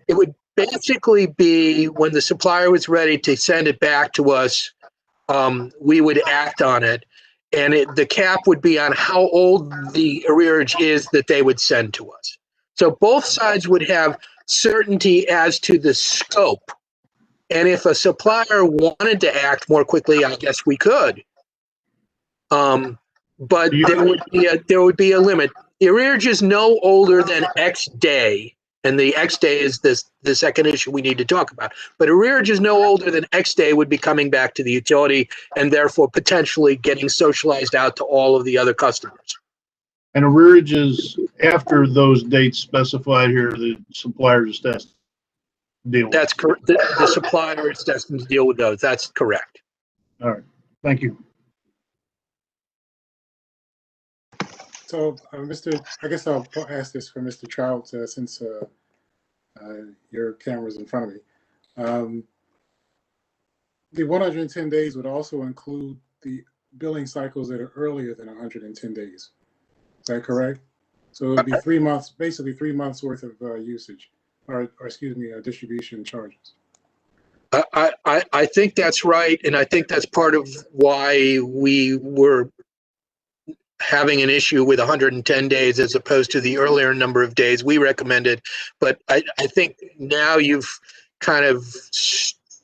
would basically be when the supplier was ready to send it back to us. We would act on it, and the cap would be on how old the arrearage is that they would send to us. So both sides would have certainty as to the scope. And if a supplier wanted to act more quickly, I guess we could. But there would be a limit. The arrearage is no older than X day, and the X day is the second issue we need to talk about. But arrearage is no older than X day would be coming back to the utility, and therefore potentially getting socialized out to all of the other customers. And arrearage is after those dates specified here, the supplier is destined to deal with. That's correct. The supplier is destined to deal with those. That's correct. All right. Thank you. So, I guess I'll ask this for Mr. Trout, since your camera's in front of me. The 110 days would also include the billing cycles that are earlier than 110 days. Is that correct? So it would be 3 months, basically 3 months worth of usage, or excuse me, distribution charges. I think that's right, and I think that's part of why we were having an issue with 110 days as opposed to the earlier number of days we recommended. But I think now you've kind of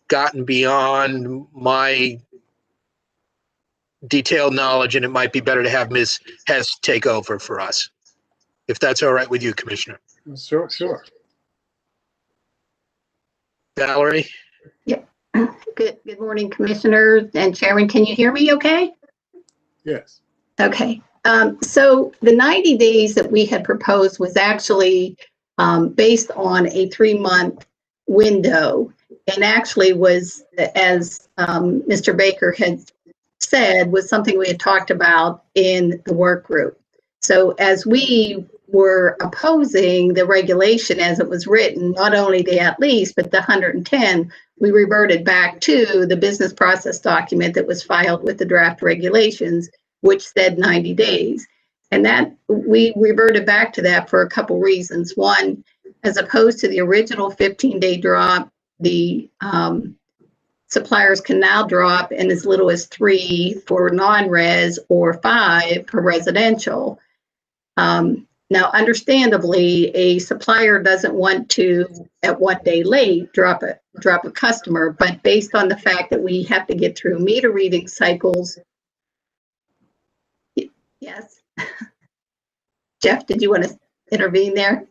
gotten beyond my detailed knowledge, and it might be better to have Ms. Hess take over for us, if that's all right with you, Commissioner. Sure. Valerie? Yep. Good morning, Commissioners and Chairman. Can you hear me okay? Yes. Okay. So the 90 days that we had proposed was actually based on a 3-month window, and actually was, as Mr. Baker had said, was something we had talked about in the work group. So as we were opposing the regulation as it was written, not only the at least, but the 110, we reverted back to the business process document that was filed with the draft regulations, which said 90 days. And that we reverted back to that for a couple reasons. One, as opposed to the original 15-day drop, the suppliers can now drop in as little as 3 for non-res or 5 for residential. Now, understandably, a supplier doesn't want to, at 1 day late, drop a customer, but based on the fact that we have to get through meter reading cycles. Yes. Jeff, did you want to intervene there?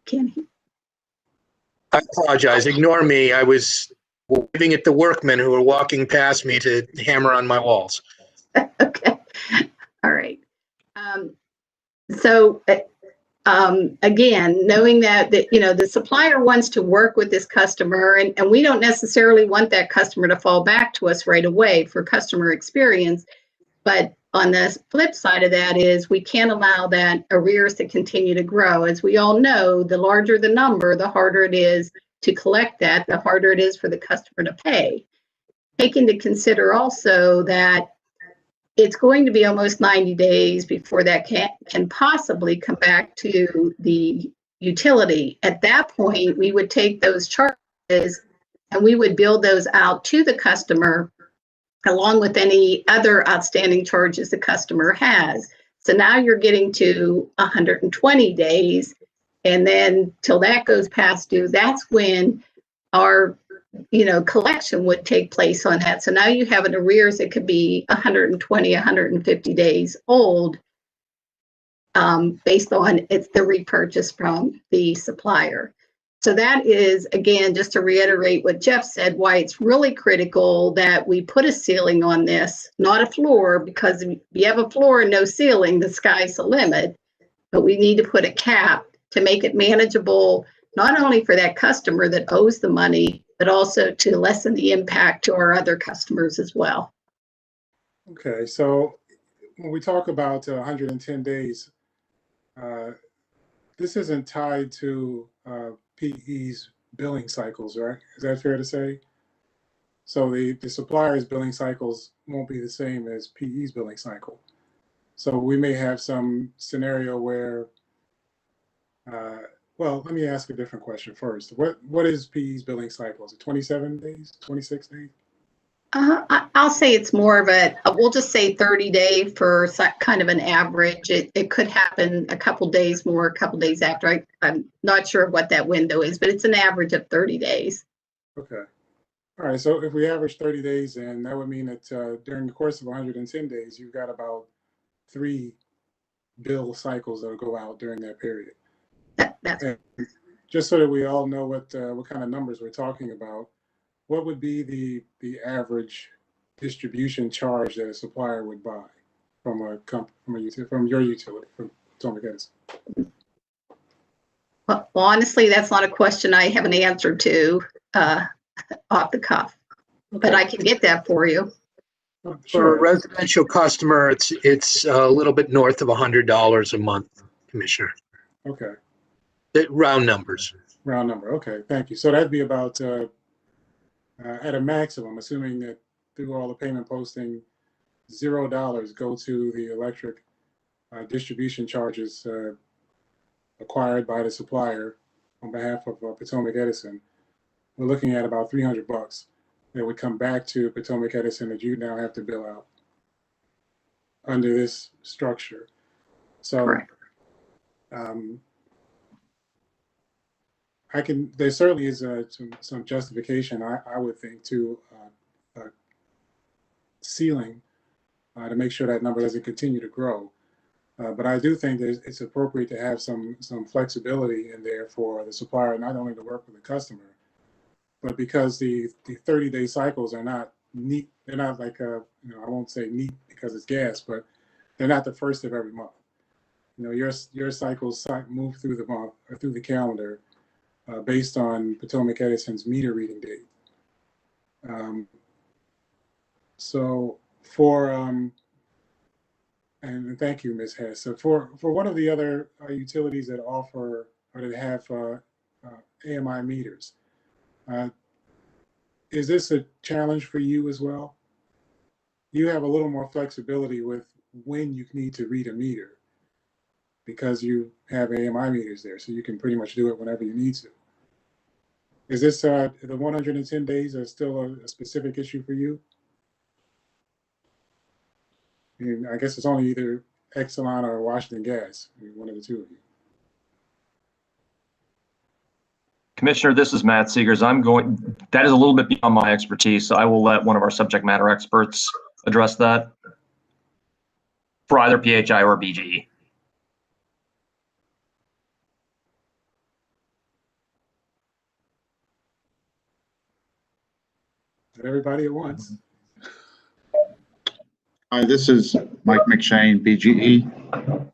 Can he? I apologize. Ignore me. I was waving at the workmen who were walking past me to hammer on my walls. Okay. All right. So again, knowing that the supplier wants to work with this customer, and we don't necessarily want that customer to fall back to us right away for customer experience. But on the flip side of that is we can't allow that arrears to continue to grow. As we all know, the larger the number, the harder it is to collect that, the harder it is for the customer to pay. Take into consider also that it's going to be almost 90 days before that can possibly come back to the utility. At that point, we would take those charges and we would bill those out to the customer along with any other outstanding charges the customer has. So now you're getting to 120 days, and then till that goes past due, that's when our collection would take place on that. So now you have an arrears that could be 120, 150 days old, based on it's the repurchase from the supplier. So that is, again, just to reiterate what Jeff said, why it's really critical that we put a ceiling on this, not a floor, because if you have a floor and no ceiling, the sky's the limit. But we need to put a cap to make it manageable, not only for that customer that owes the money, but also to lessen the impact to our other customers as well. Okay, so when we talk about 110 days, this isn't tied to PE's billing cycles, right? Is that fair to say? So the supplier's billing cycles won't be the same as PE's billing cycle. So we may have some scenario where, well, let me ask a different question first. What is PE's billing cycle? Is it 27 days, 26 days? I'll say it's more of we'll just say 30 day for kind of an average. It could happen a couple days more, a couple days after. I'm not sure what that window is, but it's an average of 30 days. Okay. All right. So if we average 30 days, then that would mean that during the course of 110 days, you've got about 3 bill cycles that'll go out during that period. And just so that we all know what kind of numbers we're talking about, what would be the average distribution charge that a supplier would buy from your utility, from Potomac Edison? Well, honestly, that's not a question I have an answer to off the cuff, but I can get that for you. Oh, For sure. a residential customer, it's a little bit north of $100 a month, Commissioner. Okay. Round numbers. Round number. Okay. Thank you. So that'd be about at a maximum, assuming that through all the payment posting, $0 go to the electric distribution charges acquired by the supplier on behalf of Potomac Edison. We're looking at about $300 that would come back to Potomac Edison that you now have to bill out under this structure. So there certainly is some justification, I would think, to ceiling to make sure that number doesn't continue to grow. But I do think that it's appropriate to have some flexibility in there for the supplier, not only to work with the customer, but because the 30-day cycles are not neat. They're not like I won't say neat because it's gas, but they're not the first of every month. Your cycles move through the month or through the calendar, based on Potomac Edison's meter reading date. So for, and thank you, Ms. Hess. So for one of the other utilities that offer or that have AMI meters, is this a challenge for you as well? You have a little more flexibility with when you need to read a meter because you have AMI meters there, so you can pretty much do it whenever you need to. Is this the 110 days is still a specific issue for you? I mean, I guess it's only either Exelon or Washington Gas, I mean, one of the two of you. Commissioner, this is Matt Seegers. That is a little bit beyond my expertise, so I will let one of our subject matter experts address that for either PHI or BGE. Everybody at once. Hi, this is Mike McShane, BGE.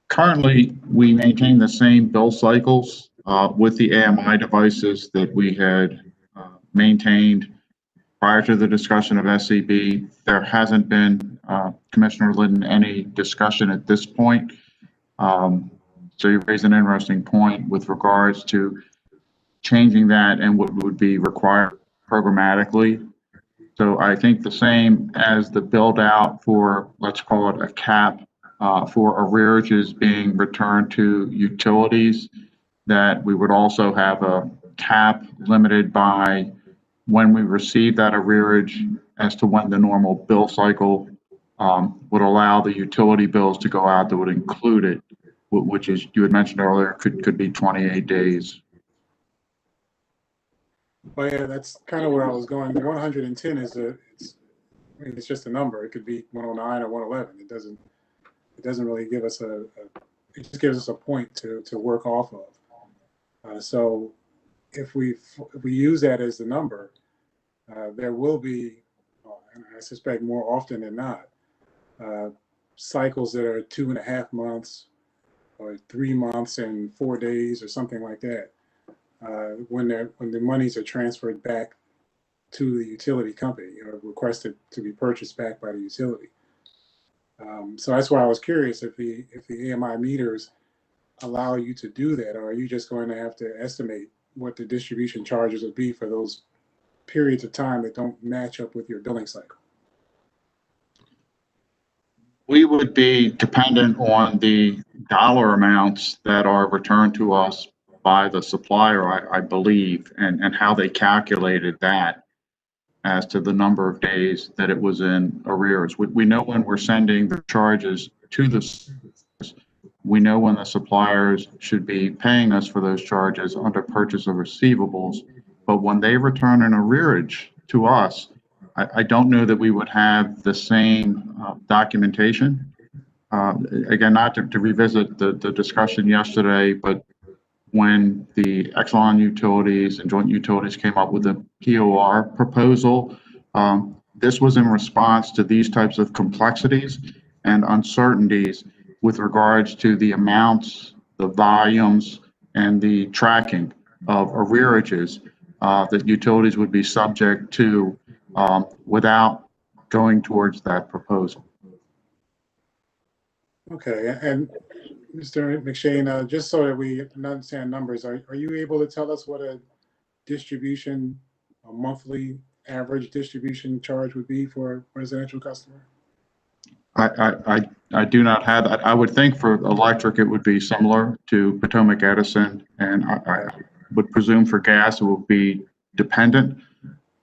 Currently, we maintain the same bill cycles with the AMI devices that we had maintained prior to the discussion of SCB. There hasn't been, Commissioner Linden, any discussion at this point. So you raise an interesting point with regards to changing that and what would be required programmatically. So I think the same as the build out for, let's call it a cap for arrearages being returned to utilities, that we would also have a cap limited by when we receive that arrearage as to when the normal bill cycle would allow the utility bills to go out that would include it, which is, you had mentioned earlier, could be 28 days. Well, yeah, that's kind of where I was going. The 110 is I mean, it's just a number. It could be 109 or 111. It doesn't really give us it just gives us a point to work off of. So if we use that as the number, there will be, and I suspect more often than not, cycles that are 2.5 months or 3 months and 4 days or something like that. When the monies are transferred back to the utility company or requested to be purchased back by the utility. So that's why I was curious if the AMI meters allow you to do that, or are you just going to have to estimate what the distribution charges would be for those periods of time that don't match up with your billing cycle? We would be dependent on the dollar amounts that are returned to us by the supplier, I believe, and how they calculated that as to the number of days that it was in arrears. We know when we're sending the charges to we know when the suppliers should be paying us for those charges under purchase of receivables, but when they return an arrearage to us, I don't know that we would have the same documentation. Again, not to revisit the discussion yesterday, but when the Exelon utilities and joint utilities came up with the POR proposal, this was in response to these types of complexities and uncertainties with regards to the amounts, the volumes, and the tracking of arrearages that utilities would be subject to without going towards that proposal. Okay, and Mr. McShane, just so that we understand numbers, are you able to tell us what a monthly average distribution charge would be for a residential customer? I do not have that. I would think for electric it would be similar to Potomac Edison, and I would presume for gas it will be dependent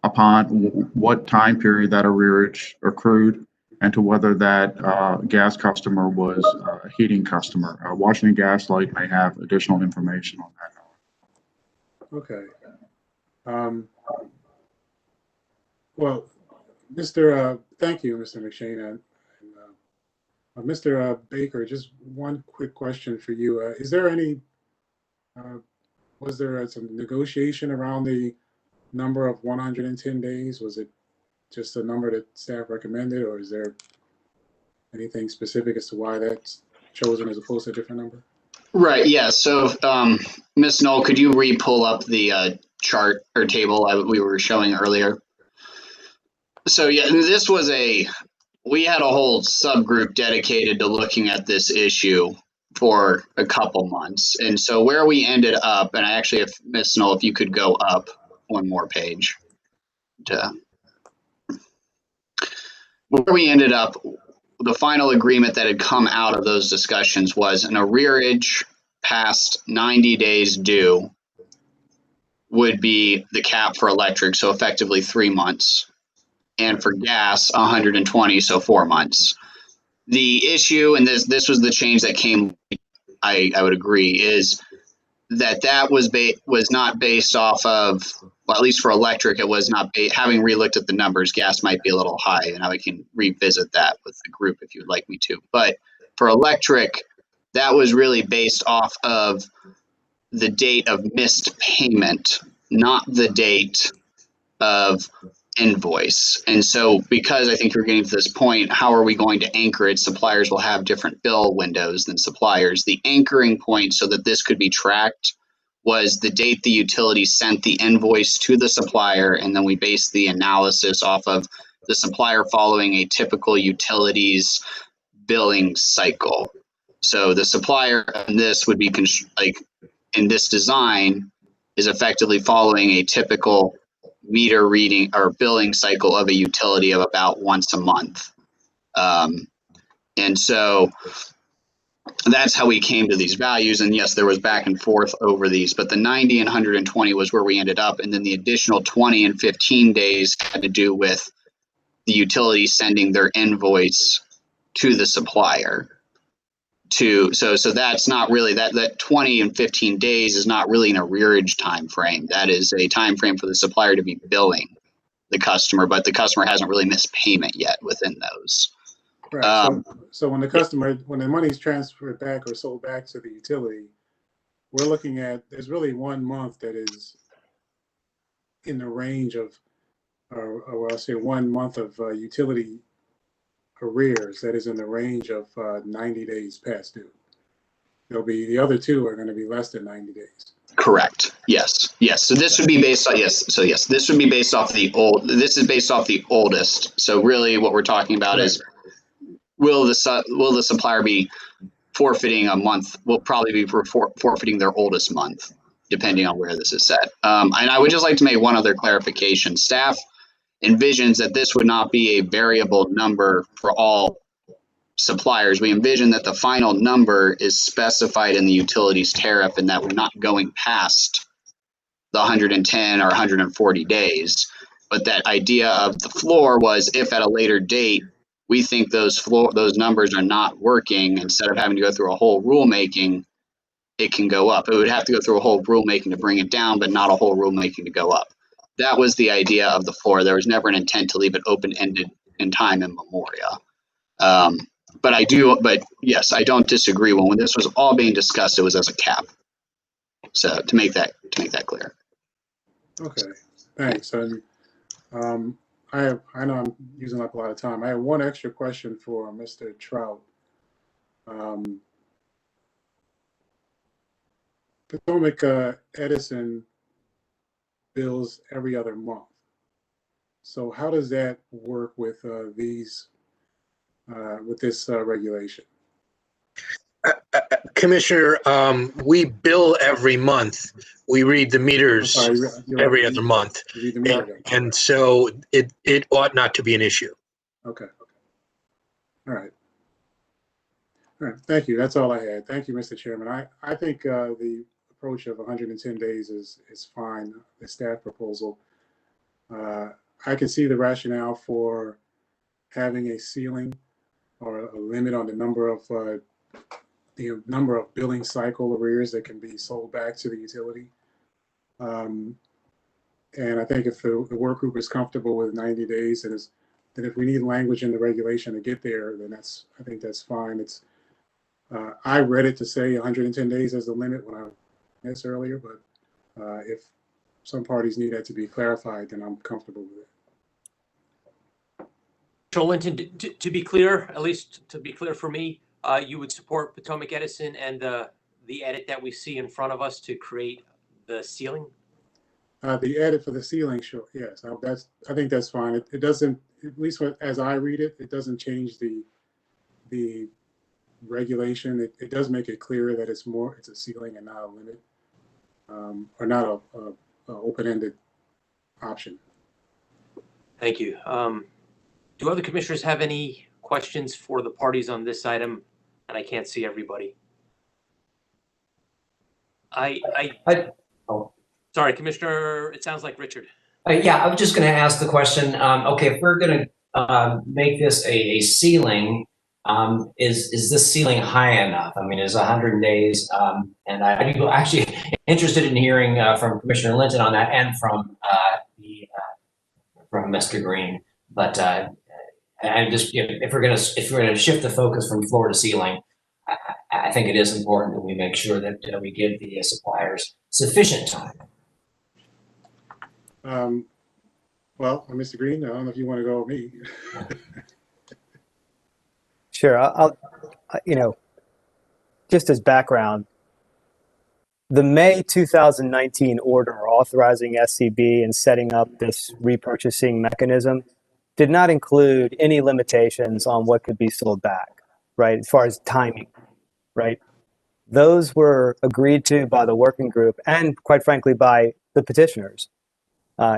upon what time period that arrearage accrued and to whether that gas customer was a heating customer. Washington Gas Light may have additional information on that. Okay. Well, thank you, Mr. McShane. Mr. Baker, just one quick question for you. Is there was there some negotiation around the number of 110 days? Was it just a number that staff recommended, or is there anything specific as to why that's chosen as opposed to a different number? Right, yeah, so, Ms. Knoll, could you re-pull up the chart or table we were showing earlier? So, yeah, we had a whole subgroup dedicated to looking at this issue for a couple months. And so where we ended up, and I actually, if Ms. Knoll, if you could go up one more page. Where we ended up, the final agreement that had come out of those discussions was an arrearage past 90 days due would be the cap for electric, so effectively 3 months, and for gas 120, so 4 months. The issue, and this was the change that came, I would agree, is that was not based off of, well, at least for electric, it was not having relooked at the numbers. Gas might be a little high, and I can revisit that with the group if you'd like me to. But for electric, that was really based off of the date of missed payment, not the date of invoice. And so because I think you're getting to this point, how are we going to anchor it? Suppliers will have different bill windows than suppliers. The anchoring point so that this could be tracked was the date the utility sent the invoice to the supplier, and then we based the analysis off of the supplier following a typical utilities billing cycle. So the supplier in this would be in this design is effectively following a typical meter reading or billing cycle of a utility of about once a month. And so that's how we came to these values. And yes, there was back and forth over these, but the 90 and 120 was where we ended up. And then the additional 20 and 15 days had to do with the utility sending their invoice to the supplier. So that's not really that 20 and 15 days is not really an arrearage time frame. That is a time frame for the supplier to be billing the customer, but the customer hasn't really missed payment yet within those. Right. So when the money is transferred back or sold back to the utility, we're looking at, there's really 1 month that is in the range of, or I'll say 1 month of utility arrears that is in the range of 90 days past due. There'll be, the other two are going to be less than 90 days. Correct. Yes. So this would be based on, this would be based off this is based off the oldest. So really what we're talking about is, will the supplier be forfeiting a month? Will probably be forfeiting their oldest month, depending on where this is set. And I would just like to make one other clarification. Staff envisions that this would not be a variable number for all suppliers. We envision that the final number is specified in the utilities tariff and that we're not going past the 110 or 140 days. But that idea of the floor was if at a later date we think those numbers are not working, instead of having to go through a whole rulemaking, it can go up. It would have to go through a whole rulemaking to bring it down, but not a whole rulemaking to go up. That was the idea of the floor. There was never an intent to leave it open-ended in time immemorial. But yes, I don't disagree. When this was all being discussed, it was as a cap. So to make that clear. Okay, thanks. And I know I'm using up a lot of time. I have one extra question for Mr. Trout. Potomac Edison bills every other month. So how does that work with this regulation? Commissioner, we bill every month. We read the meters every other month. And so it ought not to be an issue. Okay. All right. Thank you. That's all I had. Thank you, Mr. Chairman. I think the approach of 110 days is fine, the staff proposal. I can see the rationale for having a ceiling or a limit on the number of billing cycle arrears that can be sold back to the utility. And I think if the work group is comfortable with 90 days, then if we need language in the regulation to get there, then I think that's fine. I read it to say 110 days as the limit when I asked earlier, but if some parties need that to be clarified, then I'm comfortable with it. Commissioner Linton, to be clear, at least to be clear for me, you would support Potomac Edison and the the edit that we see in front of us to create the ceiling? The edit for the ceiling, sure, yes, I think that's fine. It doesn't, at least as I read it, it doesn't change the regulation. It does make it clearer that it's a ceiling and not a limit, or not a open-ended option. Thank you. Do other commissioners have any questions for the parties on this item? And I can't see everybody. Sorry, Commissioner, it sounds like Richard. Yeah, I was just going to ask the question. Okay, if we're going to make this a ceiling, is this ceiling high enough? I mean, is 100 days? And I'd be actually interested in hearing from Commissioner Linton on that, and from Mr. Green. But I'm just, if we're going to shift the focus from floor to ceiling, I think it is important that we make sure that we give the suppliers sufficient time. Well, Mr. Green, I don't know if you want to go with me. Sure. I'll just as background, the May 2019 order authorizing SCB and setting up this repurchasing mechanism did not include any limitations on what could be sold back, right? As far as timing, right? Those were agreed to by the working group and, quite frankly, by the petitioners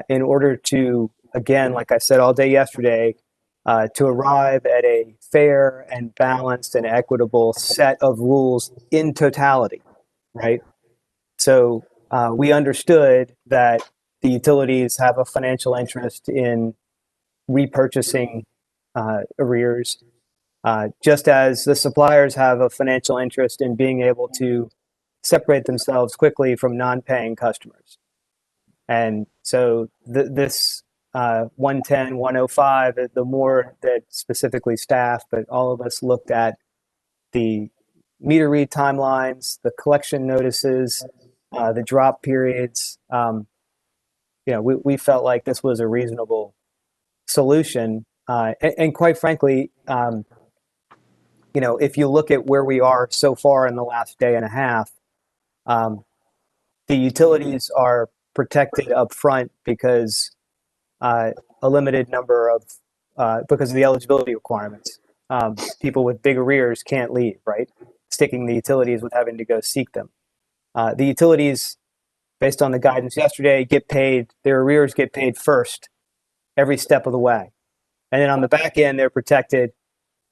in order to, again, like I said all day yesterday, to arrive at a fair and balanced and equitable set of rules in totality, right? So we understood that the utilities have a financial interest in repurchasing arrears, just as the suppliers have a financial interest in being able to separate themselves quickly from non-paying customers. And so this 110, 105, the more that specifically staff, but all of us looked at the meter read timelines, the collection notices, the drop periods. We felt like this was a reasonable solution. And quite frankly, if you look at where we are so far in the last day and a half, the utilities are protected up front because a limited number of, because of the eligibility requirements. People with big arrears can't leave, right? Sticking the utilities with having to go seek them. The utilities, based on the guidance yesterday, get paid, their arrears get paid first every step of the way. And then on the back end, they're protected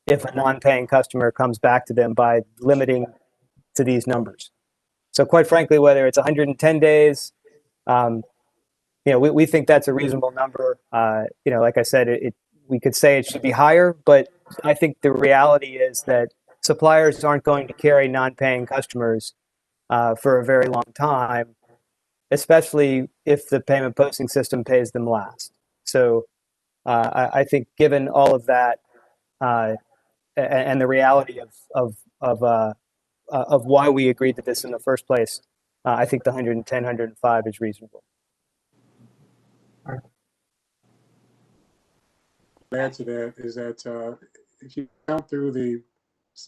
if a non-paying customer comes back to them by limiting to these numbers. So quite frankly, whether it's 110 days, we think that's a reasonable number. Like I said, we could say it should be higher, but I think the reality is that suppliers aren't going to carry non-paying customers for a very long time, especially if the payment posting system pays them last. So I think given all of that and the reality of why we agreed to this in the first place, I think the 110, 105 is reasonable. Add to that is that if you count through the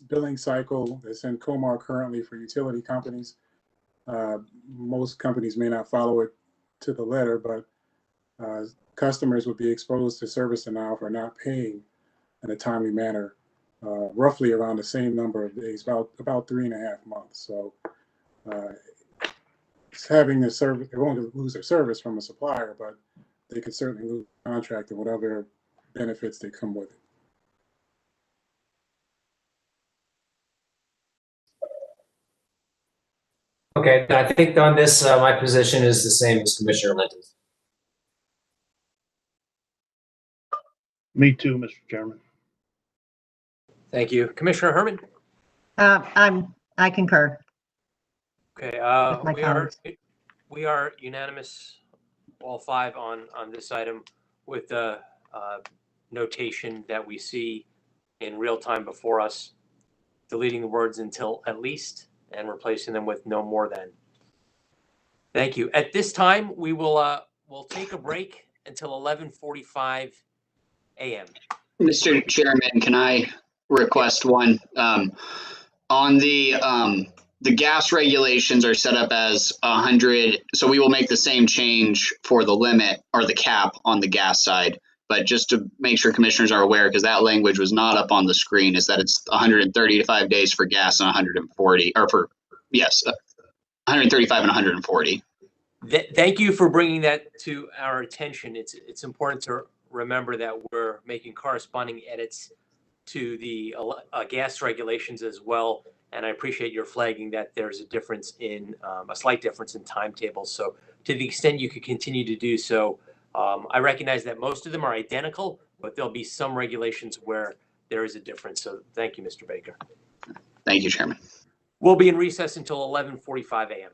billing cycle that's in COMAR currently for utility companies, most companies may not follow it to the letter, but customers would be exposed to service denial for not paying in a timely manner, roughly around the same number of days, about 3.5 months. So it's having the service, they won't lose their service from a supplier, but they could certainly lose the contract and whatever benefits that come with it. Okay, I think on this, my position is the same as Commissioner Linton's. Me too, Mr. Chairman. Thank you. Commissioner Herman? I concur. Okay, with my colleagues. we are unanimous, all five on this item, with the notation that we see in real time before us, deleting the words "until at least" and replacing them with "no more than." Thank you. At this time, we will we'll take a break until 11:45 a.m. Mr. Chairman, can I request one? On the the gas regulations are set up as 100. So we will make the same change for the limit or the cap on the gas side. But just to make sure commissioners are aware, because that language was not up on the screen, is that it's 135 days for gas and 140, or for, yes, 135 and 140. Thank you for bringing that to our attention. It's important to remember that we're making corresponding edits to the gas regulations as well. And I appreciate your flagging that there's a difference in a slight difference in timetables. So to the extent you could continue to do so, I recognize that most of them are identical, but there'll be some regulations where there is a difference. So thank you, Mr. Baker. Thank you, Chairman. We'll be in recess until 11:45 a.m.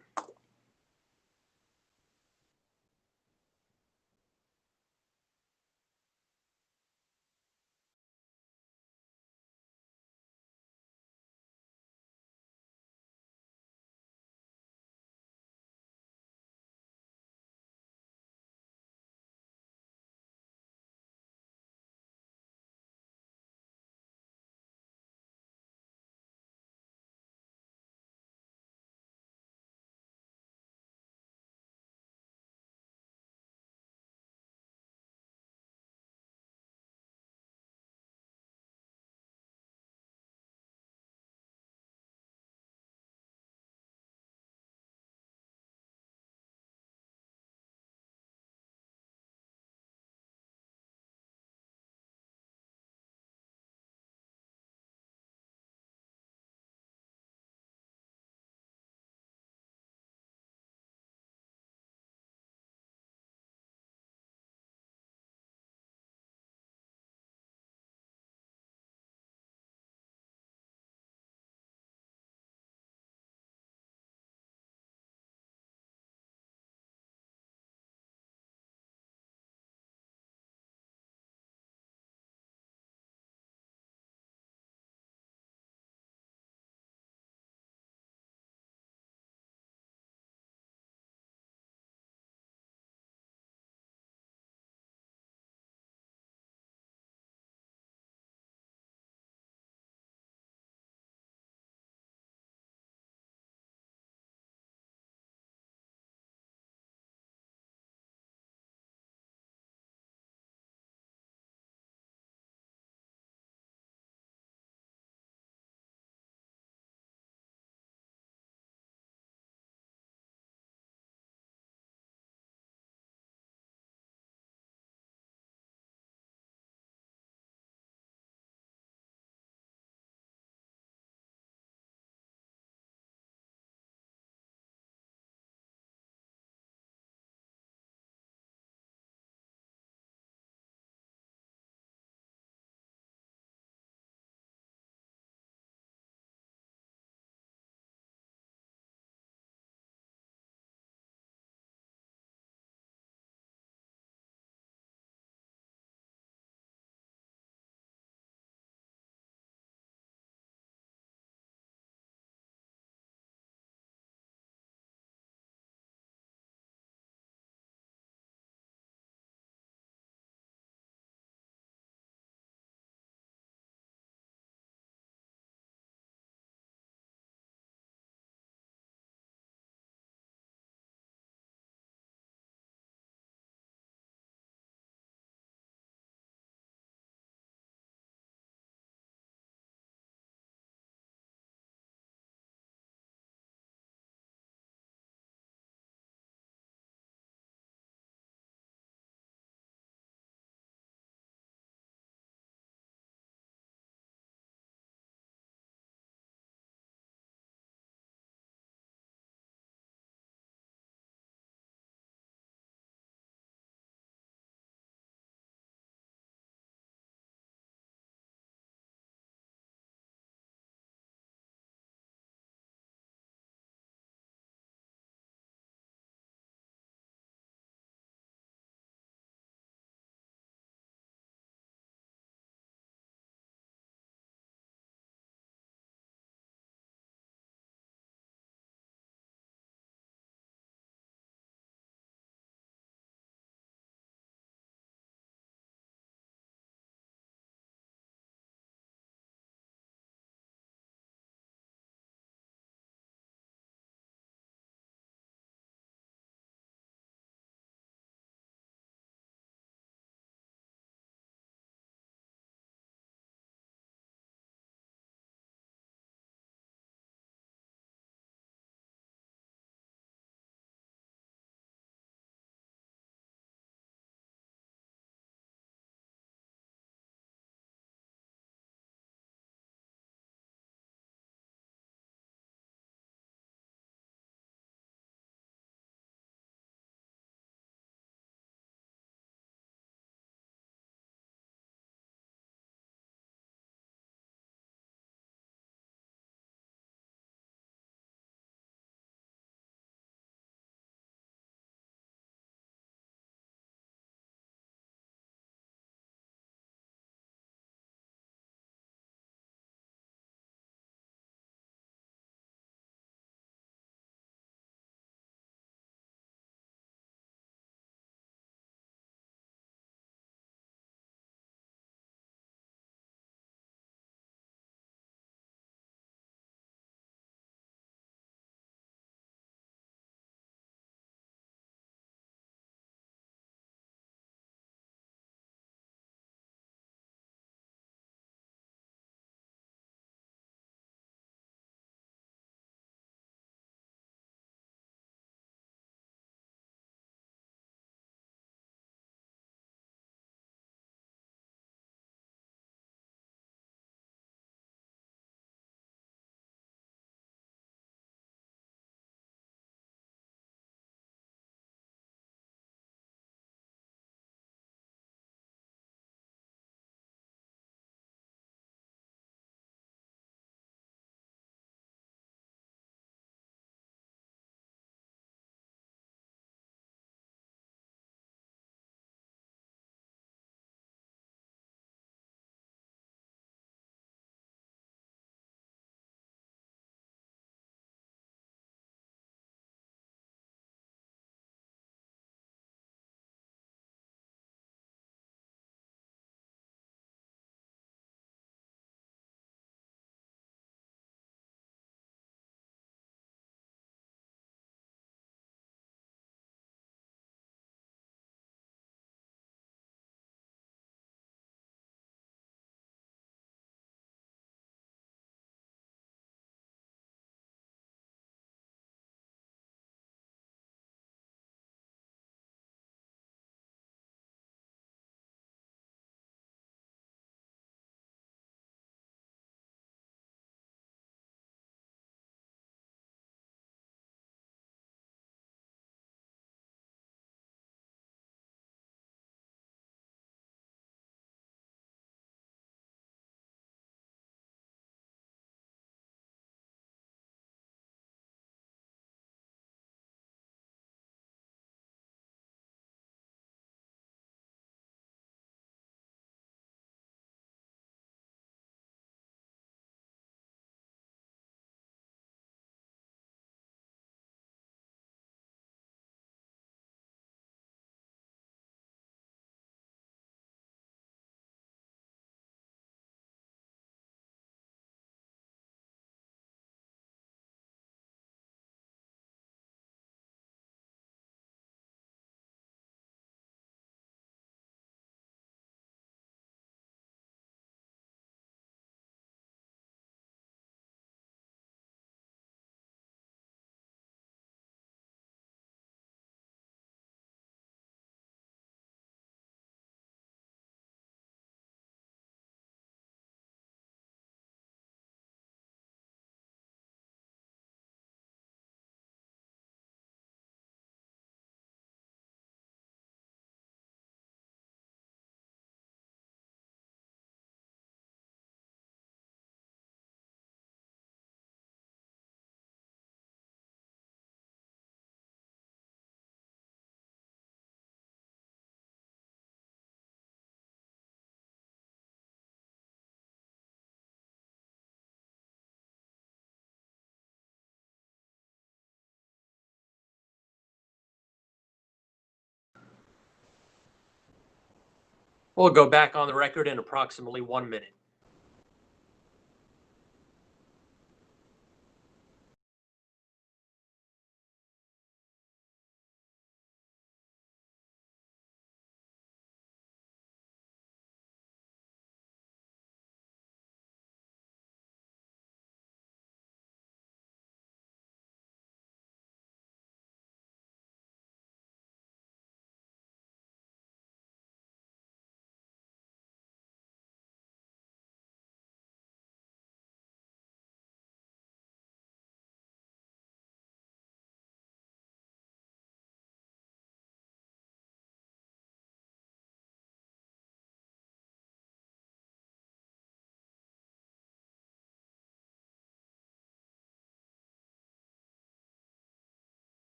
We'll go back on the record in approximately 1 minute.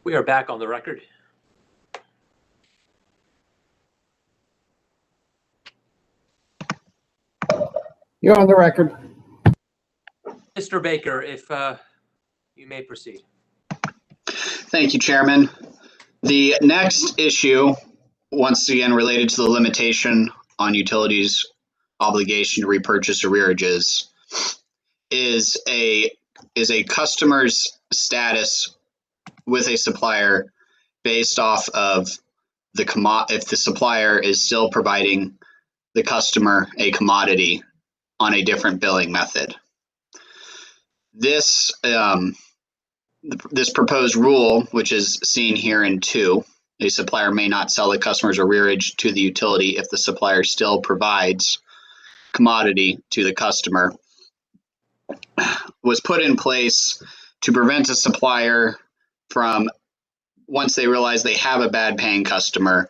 We are back on the record. You're on the record. Mr. Baker, if you may proceed. Thank you, Chairman. The next issue, once again related to the limitation on utilities obligation to repurchase arrearages, is a customer's status with a supplier based off of if the supplier is still providing the customer a commodity on a different billing method. This proposed rule, which is seen here in 2, a supplier may not sell the customer's arrearage to the utility if the supplier still provides commodity to the customer, was put in place to prevent a supplier from, once they realize they have a bad paying customer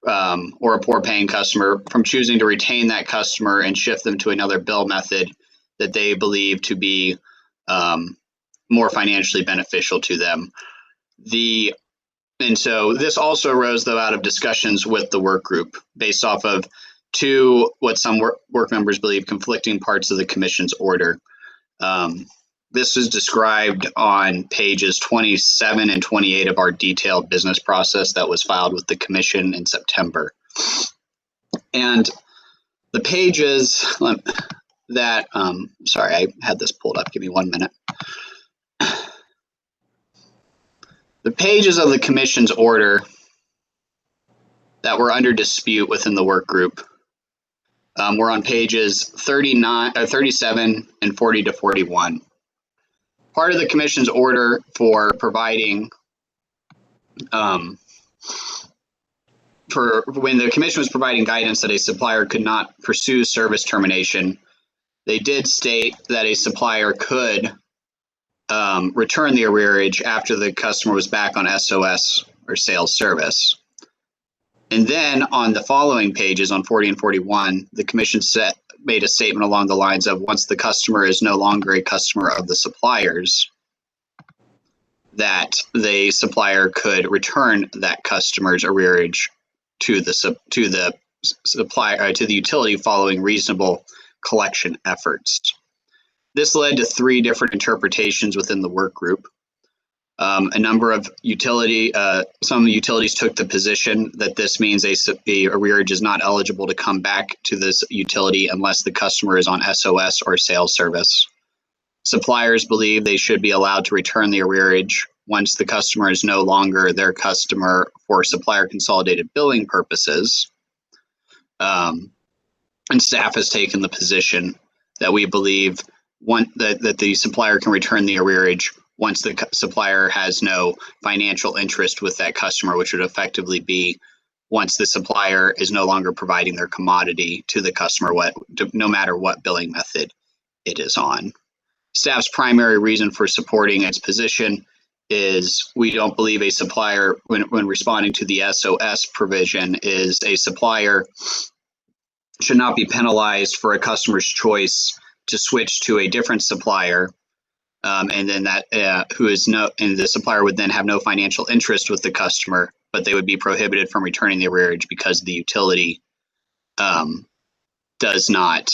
or a poor paying customer, from choosing to retain that customer and shift them to another bill method that they believe to be more financially beneficial to them. And so this also arose, though, out of discussions with the work group based off of 2, what some work members believe, conflicting parts of the commission's order. This is described on pages 27 and 28 of our detailed business process that was filed with the commission in September. And the pages that, sorry, I had this pulled up. Give me 1 minute. The pages of the commission's order that were under dispute within the work group were on pages 37 and 40 to 41. Part of the commission's order for providing, for when the commission was providing guidance that a supplier could not pursue service termination, they did state that a supplier could return the arrearage after the customer was back on SOS or sales service. And then on the following pages, on 40 and 41, the commission made a statement along the lines of, once the customer is no longer a customer of the suppliers, that the supplier could return that customer's arrearage to the supplier, to the utility, following reasonable collection efforts. This led to 3 different interpretations within the work group. A number of some utilities took the position that this means a arrearage is not eligible to come back to this utility unless the customer is on SOS or sales service. Suppliers believe they should be allowed to return the arrearage once the customer is no longer their customer for supplier consolidated billing purposes. And staff has taken the position that we believe that the supplier can return the arrearage once the supplier has no financial interest with that customer, which would effectively be once the supplier is no longer providing their commodity to the customer, no matter what billing method it is on. Staff's primary reason for supporting its position is we don't believe a supplier, when responding to the SOS provision, is a supplier should not be penalized for a customer's choice to switch to a different supplier, and then that and the supplier would then have no financial interest with the customer, but they would be prohibited from returning the arrearage because the utility does not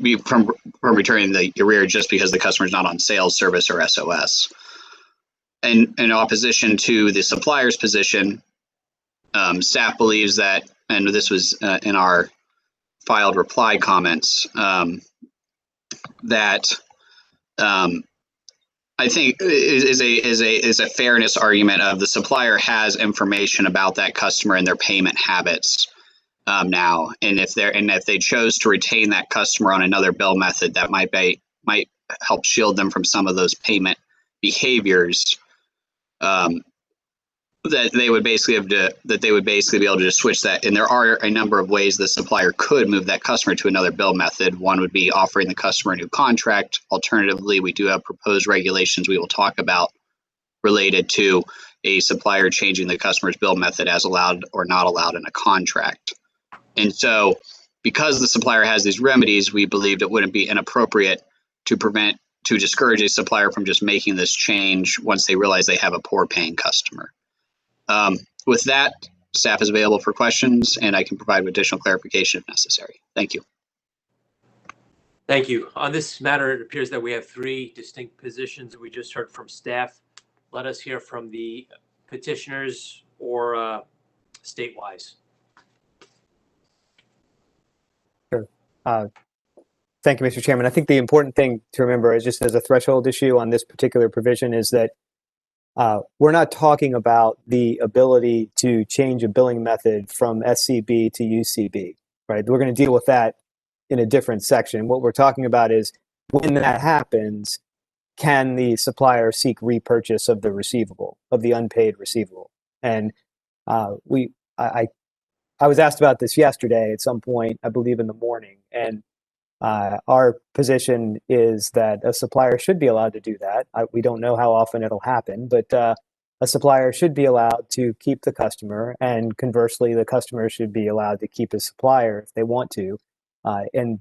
be from returning the arrearage just because the customer is not on sales service or SOS. in opposition to the supplier's position, staff believes that, and this was in our filed reply comments, that I think is a fairness argument of the supplier has information about that customer and their payment habits now, and if they chose to retain that customer on another bill method, that might help shield them from some of those payment behaviors. That they would basically be able to just switch that. And there are a number of ways the supplier could move that customer to another bill method. One would be offering the customer a new contract. Alternatively, we do have proposed regulations we will talk about related to a supplier changing the customer's bill method as allowed or not allowed in a contract. And so because the supplier has these remedies, we believed it wouldn't be inappropriate to discourage a supplier from just making this change once they realize they have a poor paying customer. With that, staff is available for questions, and I can provide additional clarification if necessary. Thank you. Thank you. On this matter, it appears that we have three distinct positions that we just heard from staff. Let us hear from the petitioners or state-wise. Sure. Thank you, Mr. Chairman. I think the important thing to remember is just as a threshold issue on this particular provision is that we're not talking about the ability to change a billing method from SCB to UCB, right? We're going to deal with that in a different section. What we're talking about is when that happens, can the supplier seek repurchase of the receivable, of the unpaid receivable? And I was asked about this yesterday at some point, I believe in the morning, and our position is that a supplier should be allowed to do that. We don't know how often it'll happen, but a supplier should be allowed to keep the customer, and conversely, the customer should be allowed to keep a supplier if they want to. And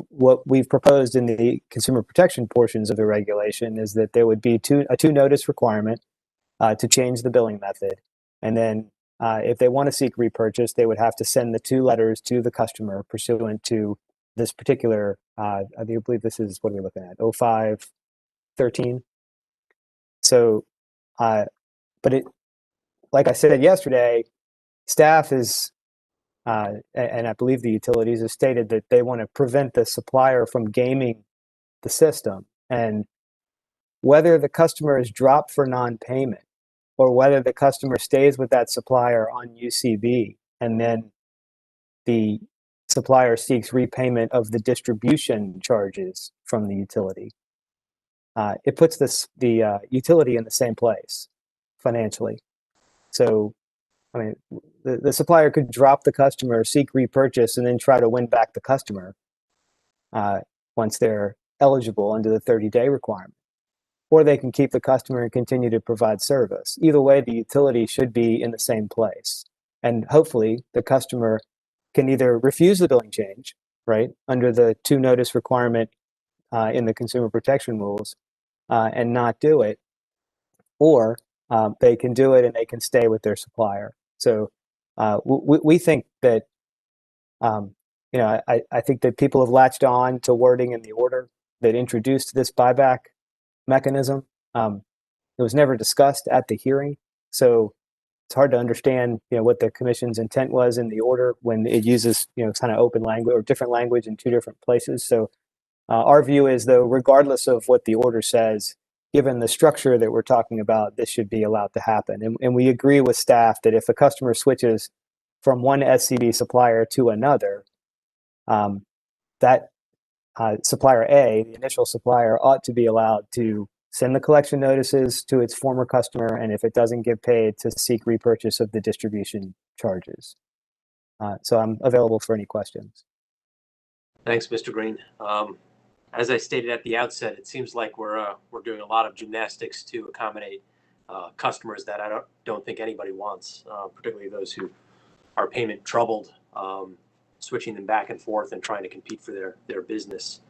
what we've proposed in the consumer protection portions of the regulation is that there would be a two-notice requirement to change the billing method. And then if they want to seek repurchase, they would have to send the 2 letters to the customer pursuant to this particular, I believe this is, what are we looking at, 0513. So, but it, like I said yesterday, staff is, and I believe the utilities have stated that they want to prevent the supplier from gaming the system. And whether the customer is dropped for non-payment or whether the customer stays with that supplier on UCB and then the supplier seeks repayment of the distribution charges from the utility, it puts the utility in the same place financially. So, I mean, the supplier could drop the customer, seek repurchase, and then try to win back the customer once they're eligible under the 30-day requirement. Or they can keep the customer and continue to provide service. Either way, the utility should be in the same place. And hopefully, the customer can either refuse the billing change, right, under the 2-notice requirement in the consumer protection rules and not do it, or they can do it and they can stay with their supplier. So we think that, I think that people have latched on to wording in the order that introduced this buyback mechanism. It was never discussed at the hearing, so it's hard to understand, what the commission's intent was in the order when it uses, kind of open language or different language in 2 different places. So our view is, though, regardless of what the order says, given the structure that we're talking about, this should be allowed to happen. And we agree with staff that if a customer switches from one SCB supplier to another, that supplier A, the initial supplier, ought to be allowed to send the collection notices to its former customer, and if it doesn't get paid, to seek repurchase of the distribution charges. So I'm available for any questions. Thanks, Mr. Green. As I stated at the outset, it seems like we're doing a lot of gymnastics to accommodate customers that I don't think anybody wants, particularly those who are payment troubled, switching them back and forth and trying to compete for their business.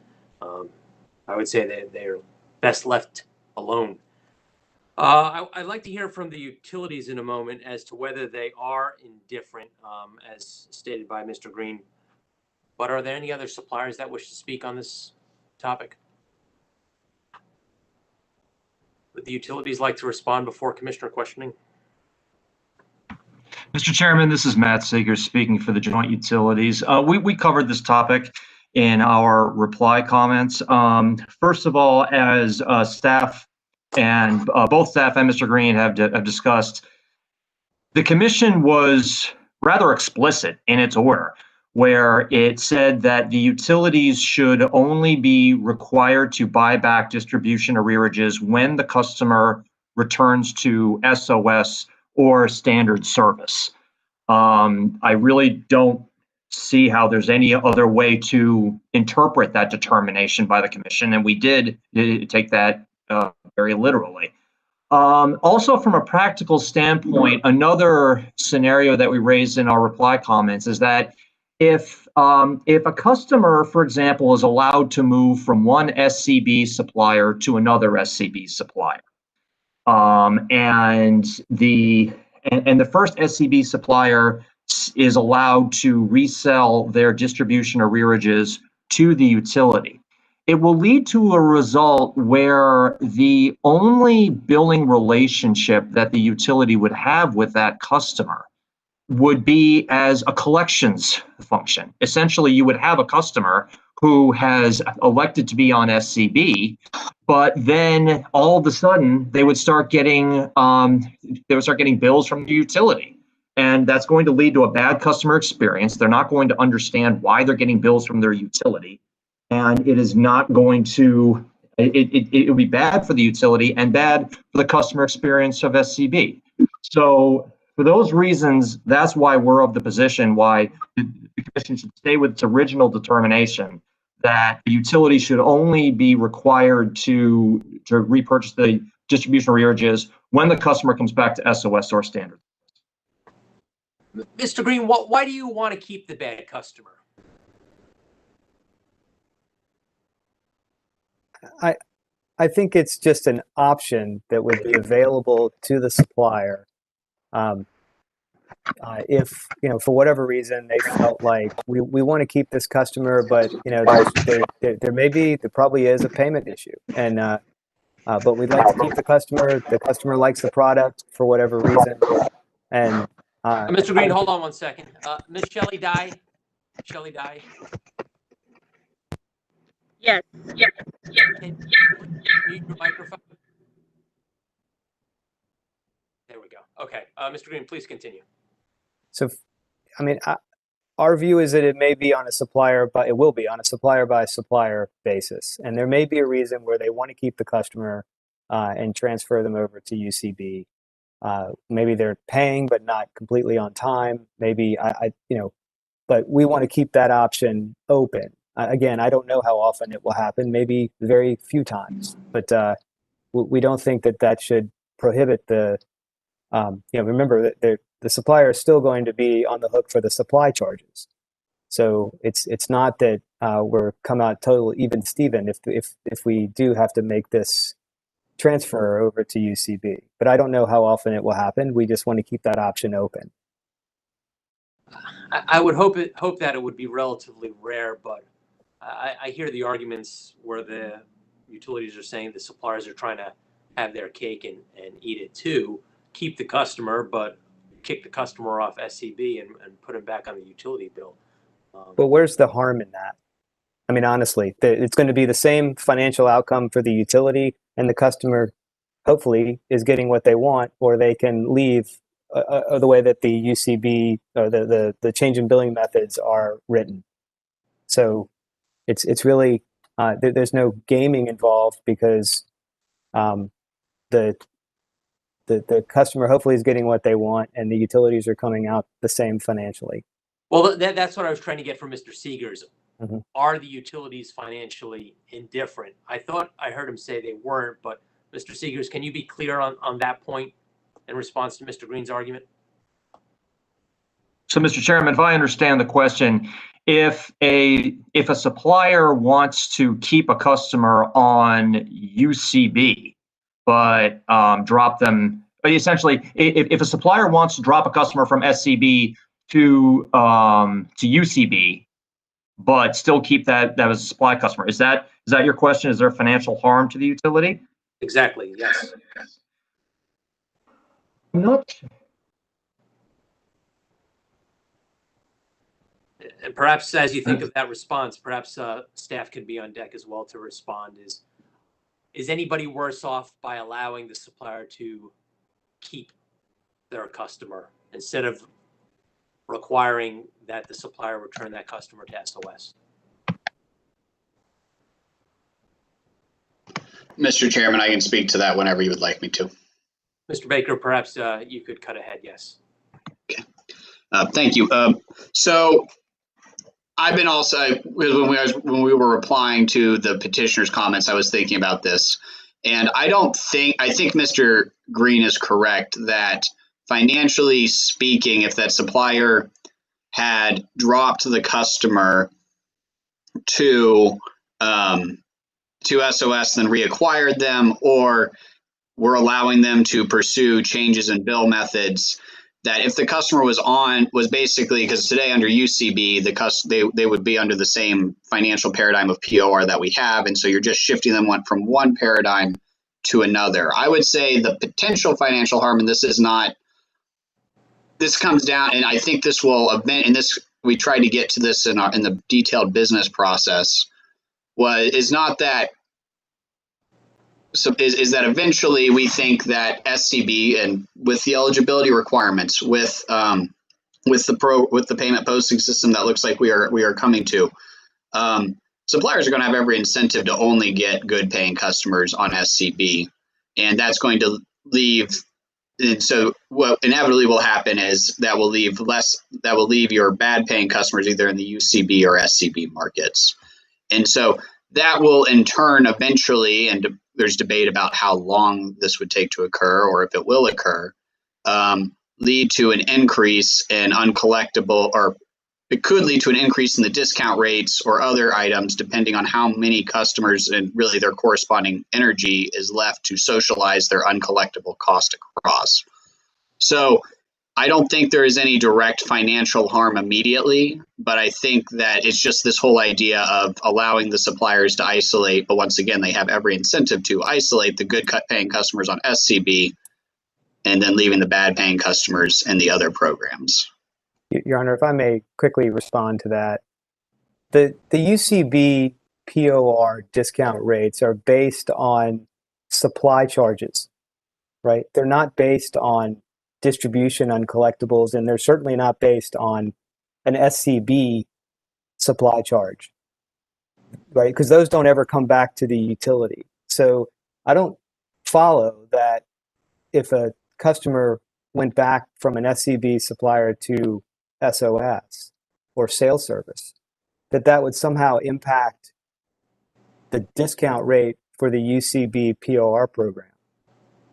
I would say they're best left alone. I'd like to hear from the utilities in a moment as to whether they are indifferent, as stated by Mr. Green. But are there any other suppliers that wish to speak on this topic? Would the utilities like to respond before commissioner questioning? Mr. Chairman, this is Matt Seegers speaking for the joint utilities. We covered this topic in our reply comments. First of all, as staff and both staff and Mr. Green have discussed, the commission was rather explicit in its order, where it said that the utilities should only be required to buy back distribution arrearages when the customer returns to SOS or standard service. I really don't see how there's any other way to interpret that determination by the commission, and we did take that very literally. Also, from a practical standpoint, another scenario that we raised in our reply comments is that if a customer, for example, is allowed to move from one SCB supplier to another SCB supplier, and the first SCB supplier is allowed to resell their distribution arrearages to the utility, it will lead to a result where the only billing relationship that the utility would have with that customer would be as a collections function. Essentially, you would have a customer who has elected to be on SCB, but then all of a sudden they would start getting bills from the utility. And that's going to lead to a bad customer experience. They're not going to understand why they're getting bills from their utility. And it is not going to, it would be bad for the utility and bad for the customer experience of SCB. So for those reasons, that's why we're of the position why the commission should stay with its original determination that the utility should only be required to repurchase the distribution arrearages when the customer comes back to SOS or standard. Mr. Green, why do you want to keep the bad customer? I think it's just an option that would be available to the supplier. If, for whatever reason they felt like we want to keep this customer, but there probably is a payment issue, and but we'd like to keep the customer. The customer likes the product for whatever reason, and Mr. Green, hold on one second. Ms. Shelley Dye. Shelley Dye. Yes. Can you mute your microphone? There we go. Okay, Mr. Green, please continue. So, I mean, our view is that it may be on a supplier, but it will be on a supplier by supplier basis, and there may be a reason where they want to keep the customer and transfer them over to UCB. Maybe they're paying but not completely on time. Maybe but we want to keep that option open. Again, I don't know how often it will happen. Maybe very few times, but we don't think that should prohibit the. Remember that the supplier is still going to be on the hook for the supply charges. So it's not that we're come out total even Steven if we do have to make this transfer over to UCB. But I don't know how often it will happen. We just want to keep that option open. I would hope that it would be relatively rare, but I hear the arguments where the utilities are saying the suppliers are trying to have their cake and eat it too, keep the customer, but kick the customer off SCB and put him back on the utility bill. But where's the harm in that? I mean, honestly, it's going to be the same financial outcome for the utility, and the customer hopefully is getting what they want, or they can leave the way that the UCB or the change in billing methods are written. So it's really there's no gaming involved because the customer hopefully is getting what they want, and the utilities are coming out the same financially. Well, that's what I was trying to get from Mr. Seegers. Mm-hmm. Are the utilities financially indifferent? I thought I heard him say they weren't, but Mr. Seegers, can you be clear on that point in response to Mr. Green's argument? So, Mr. Chairman, if I understand the question, if a supplier wants to keep a customer on UCB, but drop them, essentially, if a supplier wants to drop a customer from SCB to UCB, but still keep that as a supply customer, is that your question? Is there financial harm to the utility? Exactly, yes. Not. And perhaps as you think of that response, perhaps staff could be on deck as well to respond. Is anybody worse off by allowing the supplier to keep their customer instead of requiring that the supplier return that customer to SOS? Mr. Chairman, I can speak to that whenever you would like me to. Mr. Baker, perhaps you could cut ahead, yes. Okay. Thank you. So I've been also, when we were replying to the petitioner's comments, I was thinking about this. And I think Mr. Green is correct that financially speaking, if that supplier had dropped the customer to SOS, then reacquired them, or we're allowing them to pursue changes in bill methods, that if the customer was basically, because today under UCB, they would be under the same financial paradigm of POR that we have, and so you're just shifting them from one paradigm to another. I would say the potential financial harm, and this comes down, and I think this will event, and this we tried to get to this in the detailed business process, is that eventually we think that SCB, and with the eligibility requirements, with the payment posting system that looks like we are coming to, suppliers are going to have every incentive to only get good paying customers on SCB, and that's going to leave. And so what inevitably will happen is that will leave your bad paying customers either in the UCB or SCB markets. And so that will in turn eventually, and there's debate about how long this would take to occur or if it will occur, lead to an increase in uncollectible, or it could lead to an increase in the discount rates or other items depending on how many customers and really their corresponding energy is left to socialize their uncollectible cost across. So I don't think there is any direct financial harm immediately, but I think that it's just this whole idea of allowing the suppliers to isolate, but once again, they have every incentive to isolate the good paying customers on SCB and then leaving the bad paying customers in the other programs. Your Honor, if I may quickly respond to that. The UCB POR discount rates are based on supply charges, right? They're not based on distribution uncollectibles, and they're certainly not based on an SCB supply charge, right? Because those don't ever come back to the utility. So I don't follow that if a customer went back from an SCB supplier to SOS or sales service, that would somehow impact the discount rate for the UCB POR program.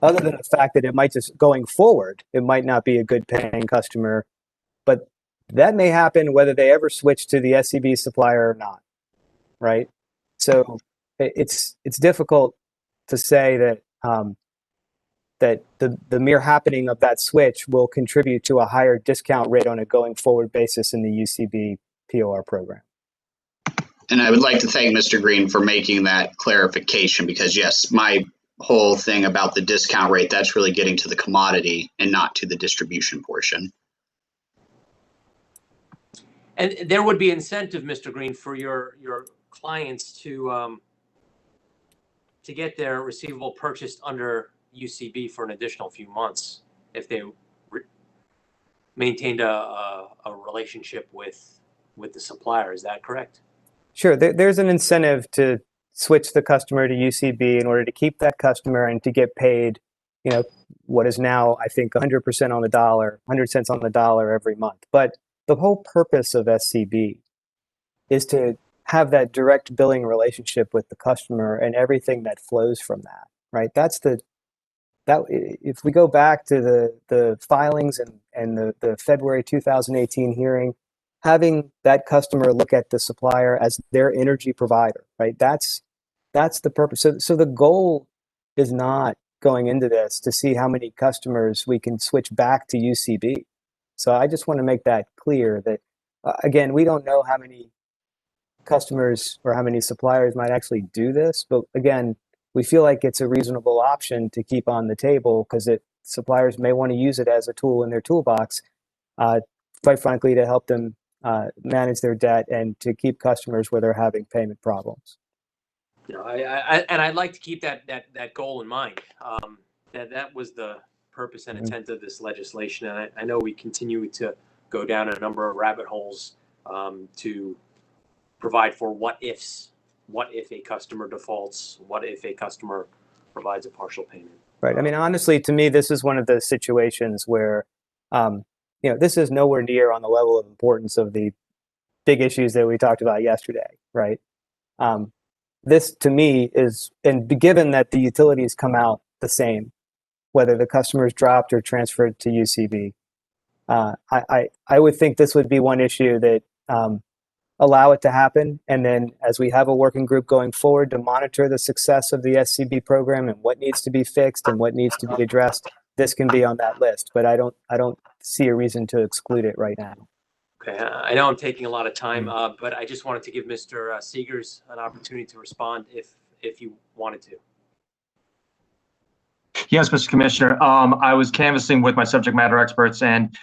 Other than the fact that it might just, going forward, it might not be a good paying customer, but that may happen whether they ever switch to the SCB supplier or not, right? So it's difficult to say that that the mere happening of that switch will contribute to a higher discount rate on a going forward basis in the UCB POR program. And I would like to thank Mr. Green for making that clarification, because yes, my whole thing about the discount rate, that's really getting to the commodity and not to the distribution portion. And there would be incentive, Mr. Green, for your clients to get their receivable purchased under UCB for an additional few months if they maintained a relationship with the supplier. Is that correct? Sure. There's an incentive to switch the customer to UCB in order to keep that customer and to get paid, what is now, I think, 100% on the dollar, 100 cents on the dollar every month. But the whole purpose of SCB is to have that direct billing relationship with the customer and everything that flows from that, right? If we go back to the filings and the February 2018 hearing, having that customer look at the supplier as their energy provider, right? That's the purpose. So the goal is not going into this to see how many customers we can switch back to UCB. So I just want to make that clear that, again, we don't know how many customers or how many suppliers might actually do this. But again, we feel like it's a reasonable option to keep on the table because suppliers may want to use it as a tool in their toolbox, quite frankly, to help them manage their debt and to keep customers where they're having payment problems. You know, I'd like to keep that goal in mind. That was the purpose and intent of this legislation, and I know we continue to go down a number of rabbit holes to provide for what ifs. What if a customer defaults? What if a customer provides a partial payment? Right. I mean, honestly, to me, this is one of those situations where, this is nowhere near on the level of importance of the big issues that we talked about yesterday, right? This, to me, is, and given that the utilities come out the same, whether the customer is dropped or transferred to UCB, I would think this would be one issue that allow it to happen. And then as we have a working group going forward to monitor the success of the SCB program and what needs to be fixed and what needs to be addressed, this can be on that list. But I don't see a reason to exclude it right now. Okay, I know I'm taking a lot of time, but I just wanted to give Mr. Seegers an opportunity to respond if you wanted to. Yes, Mr. Commissioner. I was canvassing with my subject matter experts, and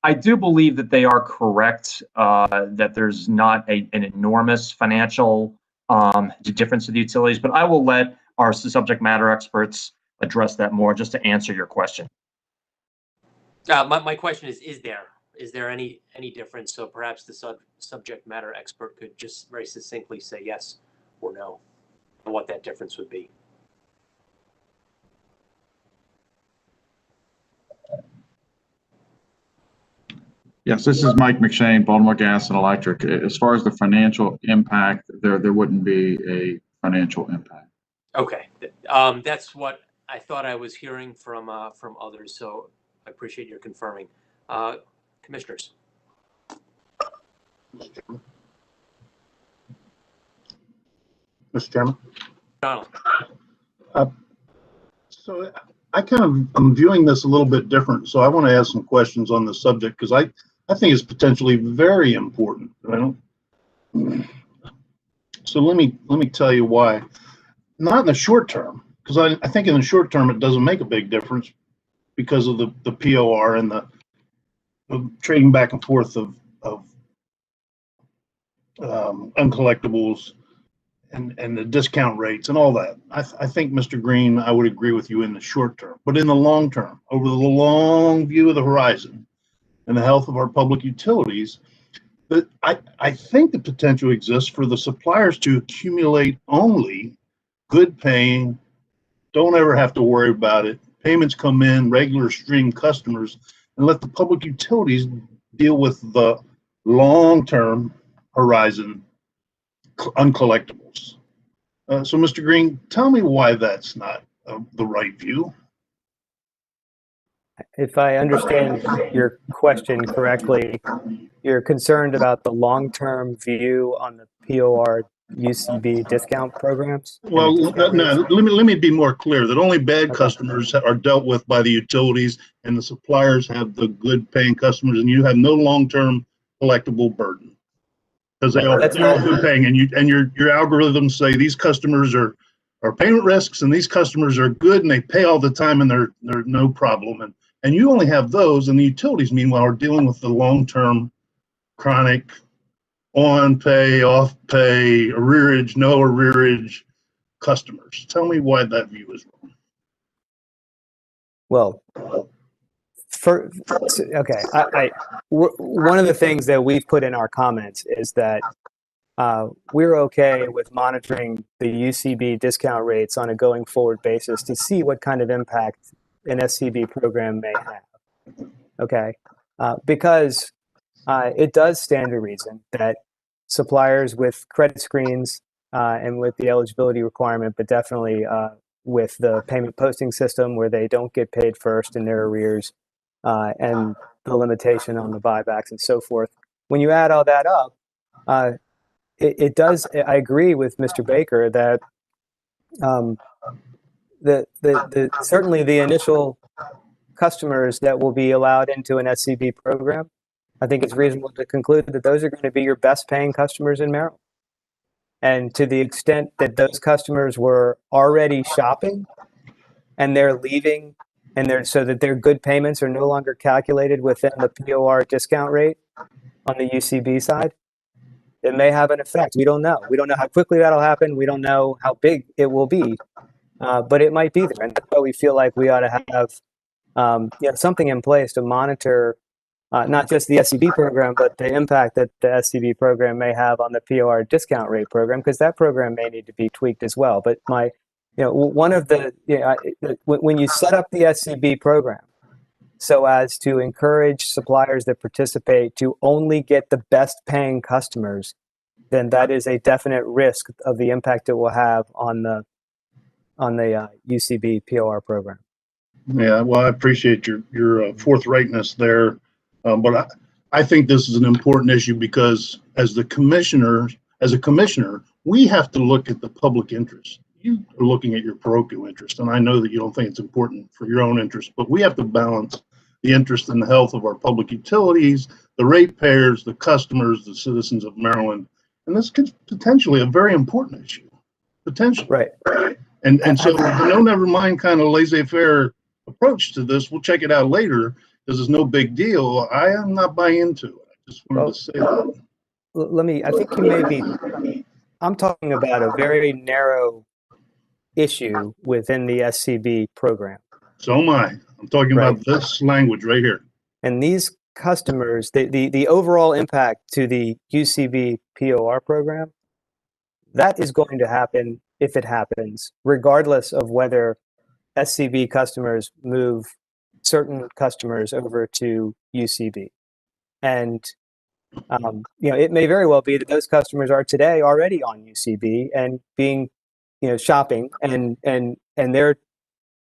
I do believe that they are correct, that there's not an enormous financial difference to the utilities, but I will let our subject matter experts address that more just to answer your question. My question is there any difference? So perhaps the subject matter expert could just very succinctly say yes or no, and what that difference would be. Yes, this is Mike McShane, Baltimore Gas and Electric. As far as the financial impact, there wouldn't be a financial impact. Okay, that's what I thought I was hearing from others. So I appreciate your confirming. Commissioners. Mr. Chairman. Donald. So I'm viewing this a little bit different. So I want to ask some questions on the subject because I think it's potentially very important. So let me tell you why. Not in the short term, because I think in the short term it doesn't make a big difference because of the POR and the trading back and forth of uncollectibles and the discount rates and all that. I think, Mr. Green, I would agree with you in the short term, but in the long term, over the long view of the horizon and the health of our public utilities, but I think the potential exists for the suppliers to accumulate only good paying, don't ever have to worry about it, payments come in, regular stream customers, and let the public utilities deal with the long-term horizon uncollectibles. So, Mr. Green, tell me why that's not the right view. If I understand your question correctly, you're concerned about the long-term view on the POR UCB discount programs? Well, no, let me be more clear that only bad customers are dealt with by the utilities and the suppliers have the good paying customers, and you have no long-term collectible burden because they are good paying, and your algorithms say these customers are payment risks and these customers are good and they pay all the time and they're no problem, and you only have those, and the utilities meanwhile are dealing with the long-term chronic on pay, off pay, arrearage, no arrearage customers. Tell me why that view is wrong. Well, one of the things that we've put in our comments is that we're okay with monitoring the UCB discount rates on a going forward basis to see what kind of impact an SCB program may have. Okay, because it does stand to reason that suppliers with credit screens and with the eligibility requirement, but definitely with the payment posting system where they don't get paid first in their arrears and the limitation on the buybacks and so forth. When you add all that up, it does. I agree with Mr. Baker that certainly the initial customers that will be allowed into an SCB program, I think it's reasonable to conclude that those are going to be your best paying customers in Maryland. And to the extent that those customers were already shopping and they're leaving, and so that their good payments are no longer calculated within the POR discount rate on the UCB side, it may have an effect. We don't know. We don't know how quickly that'll happen. We don't know how big it will be, but it might be there. And that's why we feel like we ought to have something in place to monitor not just the SCB program, but the impact that the SCB program may have on the POR discount rate program, because that program may need to be tweaked as well. But one of the, when you set up the SCB program so as to encourage suppliers that participate to only get the best paying customers, then that is a definite risk of the impact it will have on the UCB POR program. Yeah, well, I appreciate your forthrightness there, but I think this is an important issue because as a commissioner, we have to look at the public interest. You are looking at your parochial interest, and I know that you don't think it's important for your own interest, but we have to balance the interest in the health of our public utilities, the ratepayers, the customers, the citizens of Maryland, and this could potentially a very important issue, potentially. Right. And so, never mind kind of laissez-faire approach to this. We'll check it out later because it's no big deal. I am not buying into it. I just wanted to say that. I think you may be, I'm talking about a very narrow issue within the SCB program. So am I. I'm talking about this language right here. And these customers, the overall impact to the UCB POR program, that is going to happen if it happens, regardless of whether SCB customers move certain customers over to UCB. And it may very well be that those customers are today already on UCB and being, shopping, and their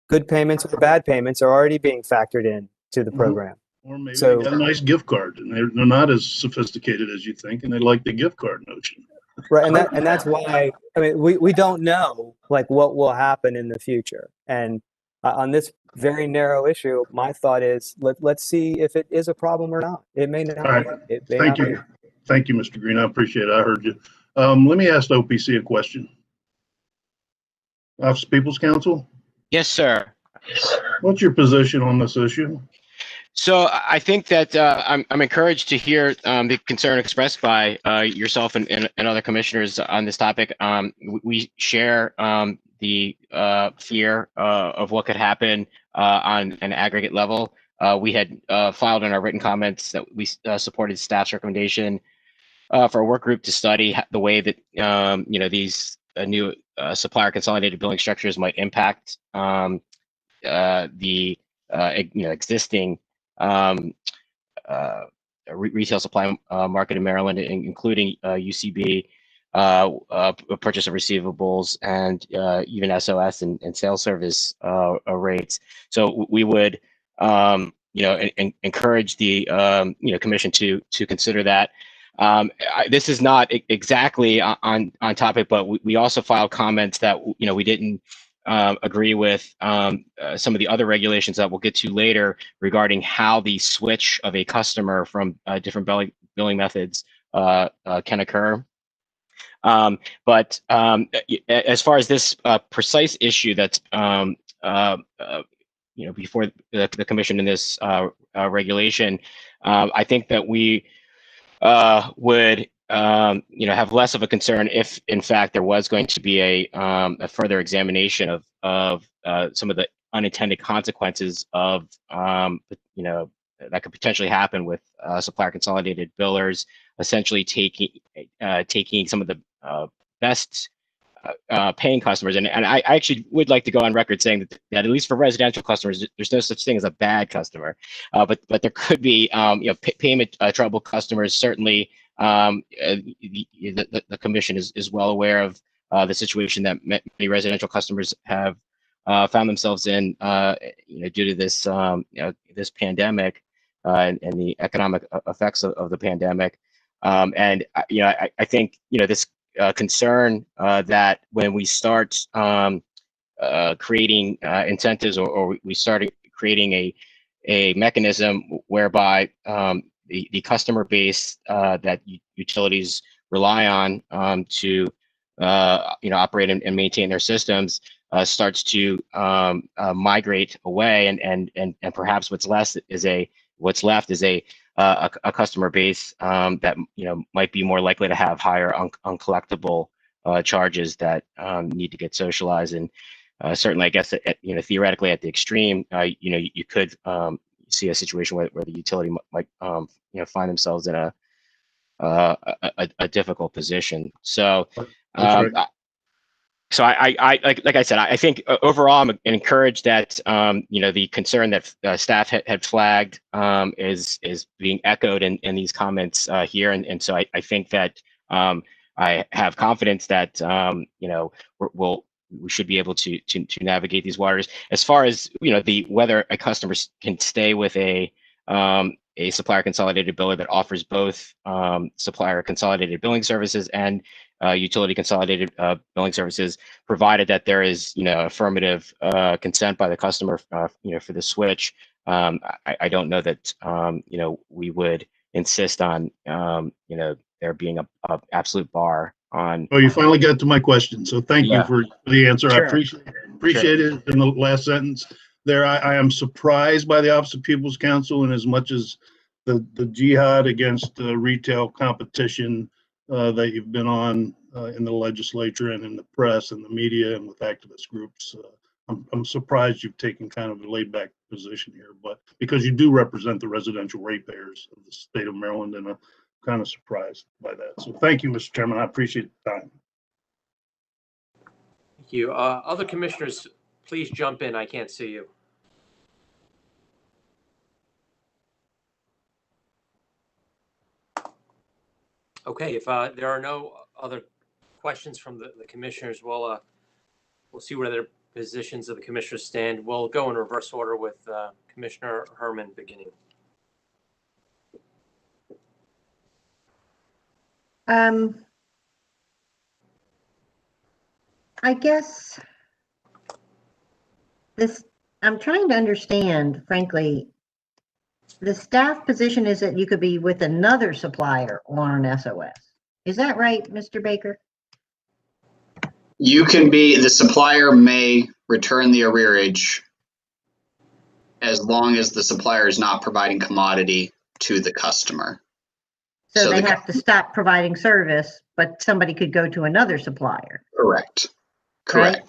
good payments or bad payments are already being factored in to the program. Or maybe they got a nice gift card and they're not as sophisticated as you think, and they like the gift card notion. Right, and that's why we don't know what will happen in the future. And on this very narrow issue, my thought is let's see if it is a problem or not. It may not. All right. Thank you. Thank you, Mr. Green. I appreciate it. I heard you. Let me ask the OPC a question. Office of People's Counsel? Yes, sir. What's your position on this issue? So I think that I'm encouraged to hear the concern expressed by yourself and other commissioners on this topic. We share the fear of what could happen on an aggregate level. We had filed in our written comments that we supported staff's recommendation for a work group to study the way that these new supplier consolidated billing structures might impact the existing retail supply market in Maryland, including UCB, purchase of receivables, and even SOS and sales service rates. So we would, encourage the commission to consider that. This is not exactly on topic, but we also filed comments that we didn't agree with some of the other regulations that we'll get to later regarding how the switch of a customer from different billing methods can occur. But as far as this precise issue that's before the commission in this regulation, I think that we would have less of a concern if, in fact, there was going to be a further examination of some of the unintended consequences of that could potentially happen with supplier consolidated billers essentially taking some of the best paying customers, and I actually would like to go on record saying that at least for residential customers, there's no such thing as a bad customer, but there could be payment trouble customers. Certainly, the commission is well aware of the situation that many residential customers have found themselves in due to this this pandemic and the economic effects of the pandemic. And I think this concern that when we start creating incentives or we started creating a mechanism whereby the customer base that utilities rely on to operate and maintain their systems starts to migrate away, and perhaps what's left is a customer base that might be more likely to have higher uncollectible charges that need to get socialized. And certainly, I guess theoretically at the extreme, you could see a situation where the utility might find themselves in a difficult position. So. That's right. So I like I said, I think overall I'm encouraged that the concern that staff had flagged is being echoed in these comments here, and so I think that I have confidence that we should be able to navigate these waters. As far as whether a customer can stay with a supplier consolidated biller that offers both supplier consolidated billing services and utility consolidated billing services, provided that there is affirmative consent by the customer for the switch. I don't know that we would insist on there being a absolute bar on. Oh, you finally got to my question, so thank you for the answer. Sure. I appreciate it. In the last sentence there, I am surprised by the Office of People's Counsel, in as much as the jihad against retail competition that you've been on in the legislature and in the press and the media and with activist groups. I'm surprised you've taken kind of a laid back position here, but because you do represent the residential ratepayers of the state of Maryland, and I'm kind of surprised by that. So thank you, Mr. Chairman. I appreciate the time. Thank you. Other commissioners, please jump in. I can't see you. Okay, if there are no other questions from the commissioners, we'll see where their positions of the commissioners stand. We'll go in reverse order with Commissioner Herman beginning. I guess I'm trying to understand, frankly, the staff position is that you could be with another supplier on an SOS. Is that right, Mr. Baker? The supplier may return the arrearage as long as the supplier is not providing commodity to the customer. So they have to stop providing service, but somebody could go to another supplier. Correct. Right?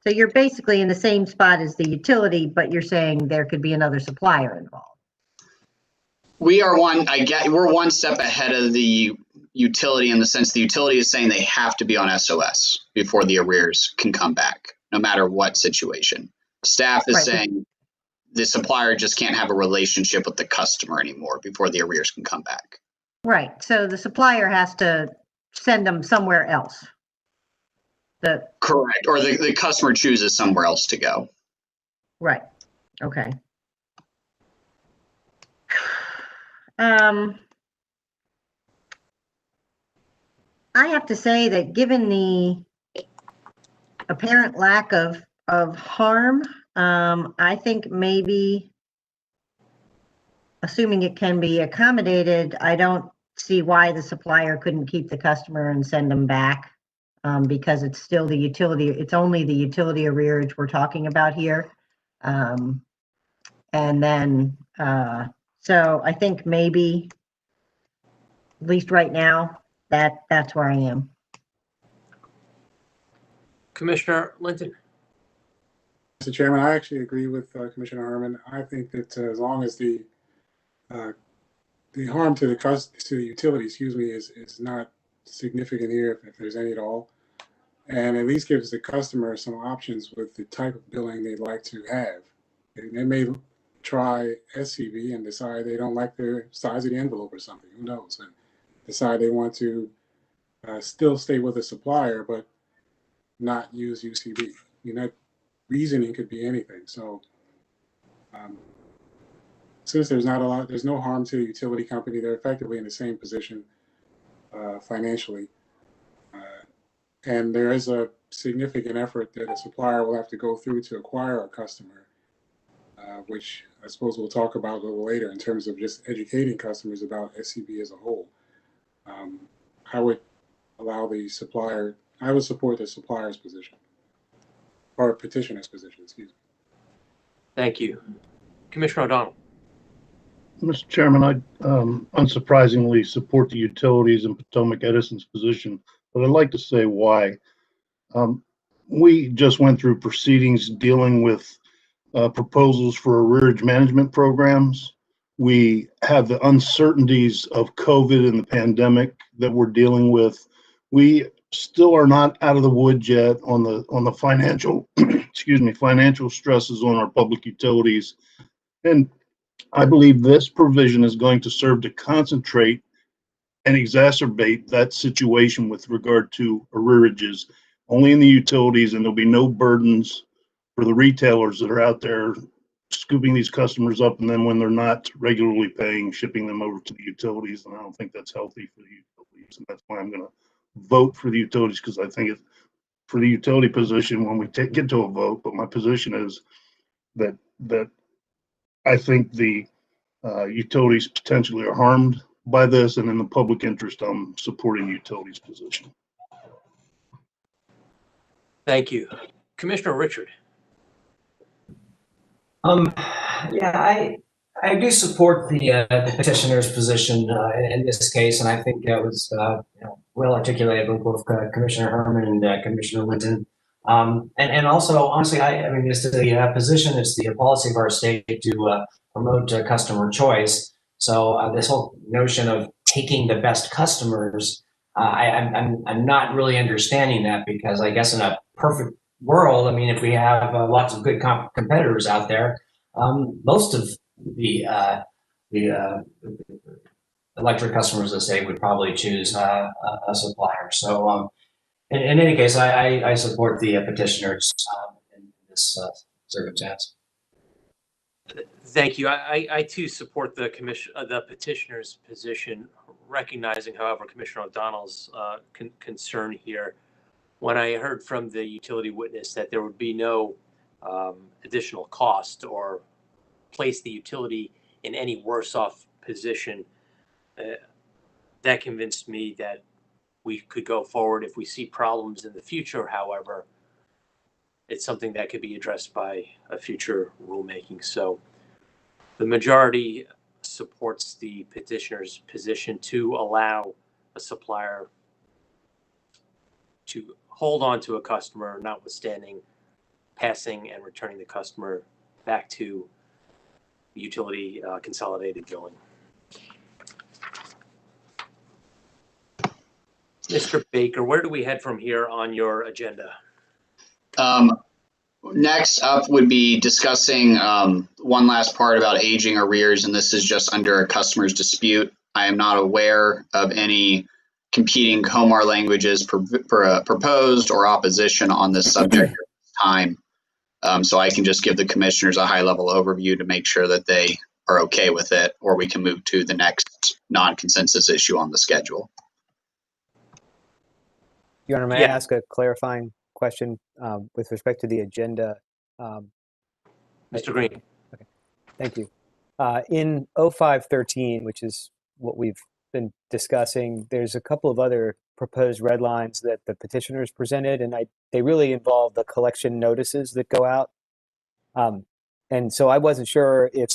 So you're basically in the same spot as the utility, but you're saying there could be another supplier involved. We're one step ahead of the utility, in the sense the utility is saying they have to be on SOS before the arrears can come back, no matter what situation. Staff is saying the supplier just can't have a relationship with the customer anymore before the arrears can come back. Right. So the supplier has to send them somewhere else. Correct. Or the customer chooses somewhere else to go. Right. Okay. I have to say that given the apparent lack of harm, I think maybe, assuming it can be accommodated, I don't see why the supplier couldn't keep the customer and send them back, because it's still the utility. It's only the utility arrearage we're talking about here. And then, so I think maybe, at least right now, that's where I am. Commissioner Linton. Mr. Chairman, I actually agree with Commissioner Herman. I think that as long as the harm to the utility, is not significant here, if there's any at all, and at least gives the customer some options with the type of billing they'd like to have. They may try SCB and decide they don't like the size of the envelope or something, who knows, and decide they want to still stay with a supplier but not use UCB. That reasoning could be anything. So since there's no harm to the utility company, they're effectively in the same position financially. And there is a significant effort that a supplier will have to go through to acquire a customer, which I suppose we'll talk about a little later in terms of just educating customers about SCB as a whole. I would allow the supplier I would support the supplier's position, or petitioner's position, excuse me. Thank you. Commissioner O'Donnell. Mr. Chairman, I unsurprisingly support the utilities and Potomac Edison's position, but I'd like to say why. We just went through proceedings dealing with proposals for arrearage management programs. We have the uncertainties of COVID and the pandemic that we're dealing with. We still are not out of the woods yet on the financial, excuse me, financial stresses on our public utilities. And I believe this provision is going to serve to concentrate and exacerbate that situation with regard to arrearages only in the utilities, and there'll be no burdens for the retailers that are out there scooping these customers up, and then when they're not regularly paying, shipping them over to the utilities. And I don't think that's healthy for the utilities, and that's why I'm going to vote for the utilities, because I think it's for the utility position when we get to a vote. But my position is that I think the utilities potentially are harmed by this, and in the public interest, I'm supporting utilities position. Thank you. Commissioner Richard. Yeah, I do support the petitioner's position in this case, and I think it was well articulated by both Commissioner Herman and Commissioner Linton. And also, honestly, I mean, it's the position, it's the policy of our state to promote customer choice. So this whole notion of taking the best customers, I'm not really understanding that, because I guess in a perfect world, I mean, if we have lots of good competitors out there, most of the electric customers, let's say, would probably choose a supplier. So in any case, I support the petitioners in this circumstance. Thank you. I too support the petitioner's position, recognizing, however, Commissioner O'Donnell's concern here. When I heard from the utility witness that there would be no additional cost or place the utility in any worse off position, that convinced me that we could go forward. If we see problems in the future, however, it's something that could be addressed by a future rulemaking. So the majority supports the petitioner's position to allow a supplier to hold on to a customer, notwithstanding passing and returning the customer back to utility consolidated billing. Mr. Baker, where do we head from here on your agenda? Next up would be discussing one last part about aging arrears, and this is just under a customer's dispute. I am not aware of any competing COMAR languages proposed or opposition on this subject at this time. So I can just give the commissioners a high-level overview to make sure that they are okay with it, or we can move to the next non-consensus issue on the schedule. Your Honor, may I ask a clarifying question with respect to the agenda? Mr. Green. Okay, thank you. In 0513, which is what we've been discussing, there's a couple of other proposed red lines that the petitioners presented, and they really involve the collection notices that go out. And so I wasn't sure if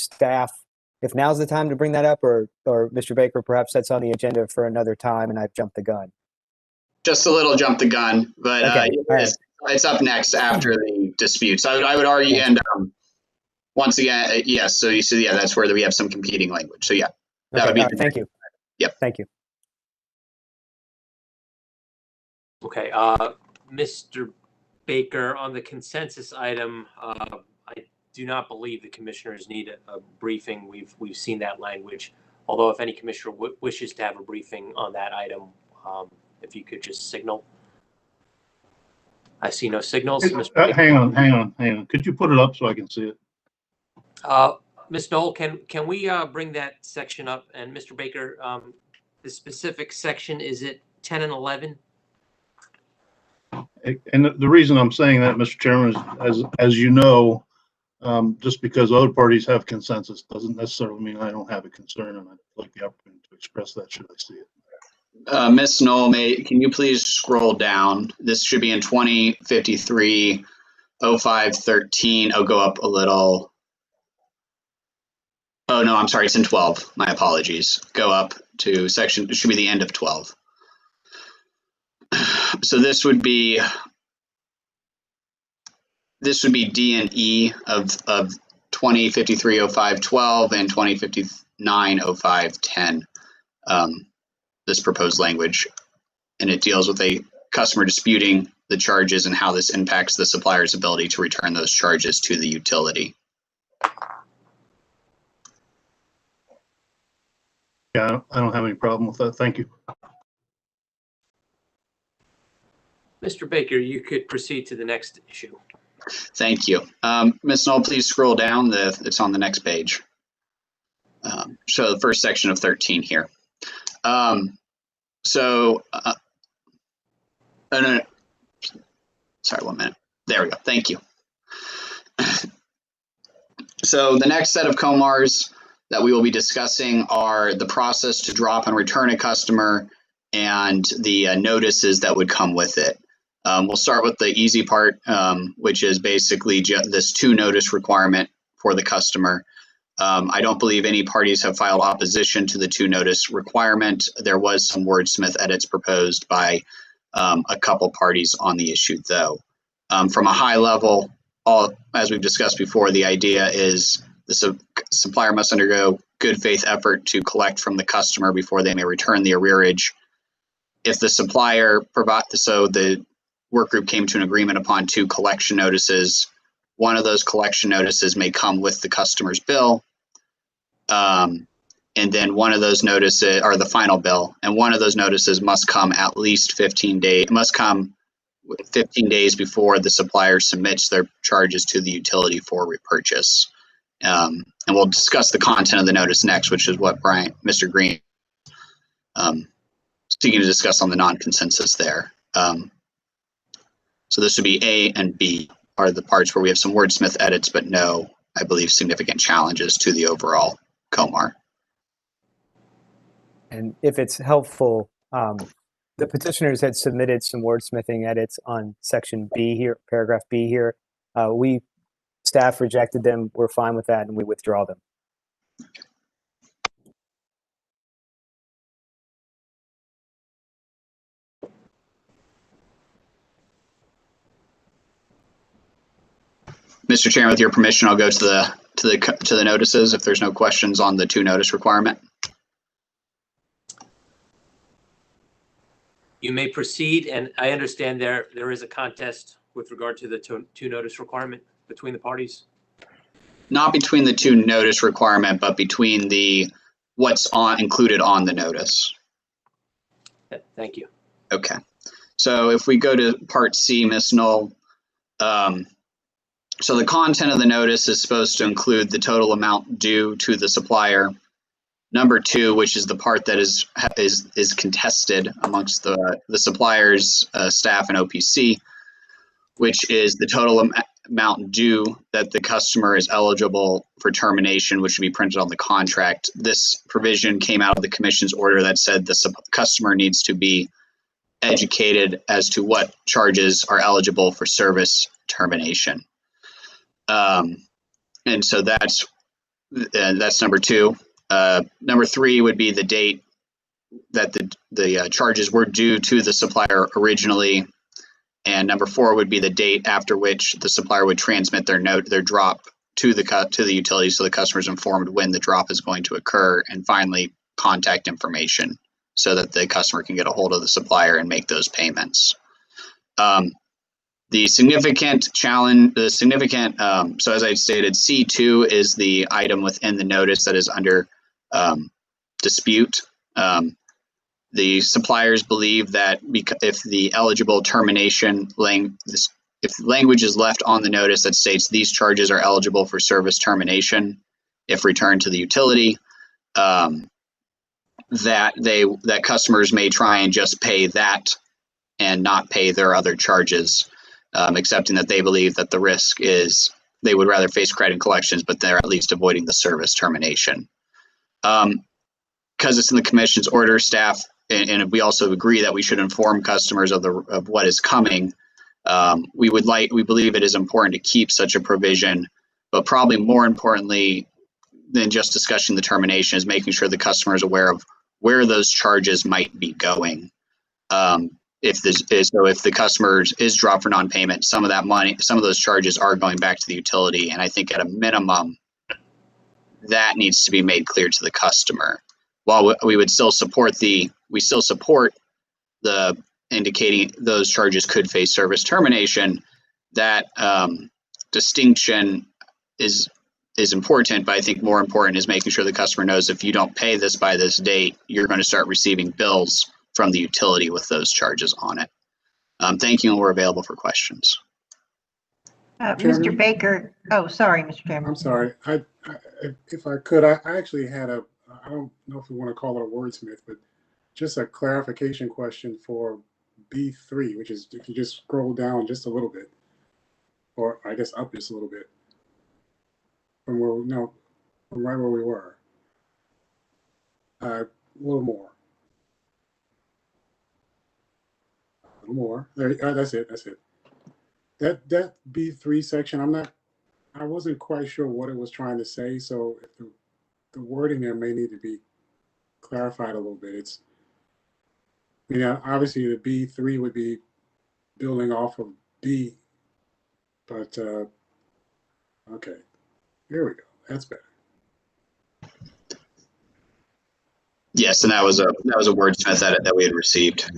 if now's the time to bring that up, or Mr. Baker, perhaps that's on the agenda for another time and I've jumped the gun. Just a little jump the gun, but okay. It's up next after the dispute. So I would argue, and once again, yes. So you see, yeah, that's where we have some competing language. So yeah, that would be. Thank you. Yep. Thank you. Okay, Mr. Baker, on the consensus item, I do not believe the commissioners need a briefing. We've seen that language. Although, if any commissioner wishes to have a briefing on that item, if you could just signal. I see no signals. Hang on. Could you put it up so I can see it? Ms. Knoll, can we bring that section up? And Mr. Baker, the specific section, is it 10 and 11? And the reason I'm saying that, Mr. Chairman, is as you know, just because other parties have consensus doesn't necessarily mean I don't have a concern, and I'd like the opportunity to express that should I see it. Ms. Knoll, can you please scroll down? This should be in 2053-0513. Oh, go up a little. Oh, no, I'm sorry. It's in 12. My apologies. Go up to section. It should be the end of 12. So this would be D and E of 2053-0512 and 2059-0510. This proposed language, and it deals with a customer disputing the charges and how this impacts the supplier's ability to return those charges to the utility. Yeah, I don't have any problem with that. Thank you. Mr. Baker, you could proceed to the next issue. Thank you. Ms. Knoll, please scroll down. It's on the next page. So the first section of 13 here. No, sorry, 1 minute. There we go. Thank you. So the next set of COMARs that we will be discussing are the process to drop and return a customer and the notices that would come with it. We'll start with the easy part, which is basically this 2-notice requirement for the customer. I don't believe any parties have filed opposition to the 2-notice requirement. There was some wordsmith edits proposed by a couple parties on the issue, though. From a high level, as we've discussed before, the idea is the supplier must undergo good faith effort to collect from the customer before they may return the arrearage. If the supplier the work group came to an agreement upon 2 collection notices, one of those collection notices may come with the customer's bill. And then one of those notices, or the final bill, and one of those notices must come at least 15 days before the supplier submits their charges to the utility for repurchase. And we'll discuss the content of the notice next, which is what Mr. Green seeking to discuss on the non-consensus there. So this would be A and B are the parts where we have some wordsmith edits, but no, I believe, significant challenges to the overall COMAR. And if it's helpful, the petitioners had submitted some wordsmithing edits on section B here, paragraph B here. Staff rejected them. We're fine with that, and we withdraw them. Mr. Chairman, with your permission, I'll go to the notices if there's no questions on the 2-notice requirement. You may proceed, and I understand there is a contest with regard to the 2-notice requirement between the parties. Not between the 2-notice requirement, but between what's included on the notice. Thank you. Okay. So if we go to Part C, Ms. Knoll, so the content of the notice is supposed to include the total amount due to the supplier. Number 2, which is the part that is contested amongst the suppliers, staff, and OPC, which is the total amount due that the customer is eligible for termination, which should be printed on the contract. This provision came out of the commission's order that said the customer needs to be educated as to what charges are eligible for service termination. And so that's number 2. Number 3 would be the date that the charges were due to the supplier originally, and number 4 would be the date after which the supplier would transmit their drop to the utility, so the customer is informed when the drop is going to occur, and finally contact information so that the customer can get a hold of the supplier and make those payments. The significant challenge, so as I stated, C2 is the item within the notice that is under dispute. The suppliers believe that if the eligible termination if language is left on the notice that states these charges are eligible for service termination if returned to the utility, that customers may try and just pay that and not pay their other charges, accepting that they believe that the risk is they would rather face credit collections, but they're at least avoiding the service termination. Because it's in the commission's order, staff and we also agree that we should inform customers of what is coming. We believe it is important to keep such a provision, but probably more importantly than just discussing the termination is making sure the customer is aware of where those charges might be going. If the customer is dropped for non-payment, some of those charges are going back to the utility, and I think at a minimum, that needs to be made clear to the customer. While we would still support the indicating those charges could face service termination, that distinction is important, but I think more important is making sure the customer knows if you don't pay this by this date, you're going to start receiving bills from the utility with those charges on it. Thank you, and we're available for questions. Mr. Baker. Oh, sorry, Mr. Chairman. I'm sorry. If I could, I actually had I don't know if we want to call it a wordsmith, but just a clarification question for B3, which is if you just scroll down just a little bit, or I guess up just a little bit from right where we were. A little more. A little more. There, that's it. That's it. That B3 section, I wasn't quite sure what it was trying to say, so if the wording there may need to be clarified a little bit. Obviously the B3 would be building off of B, but okay, here we go. That's better. Yes, and that was a wordsmith that we had received.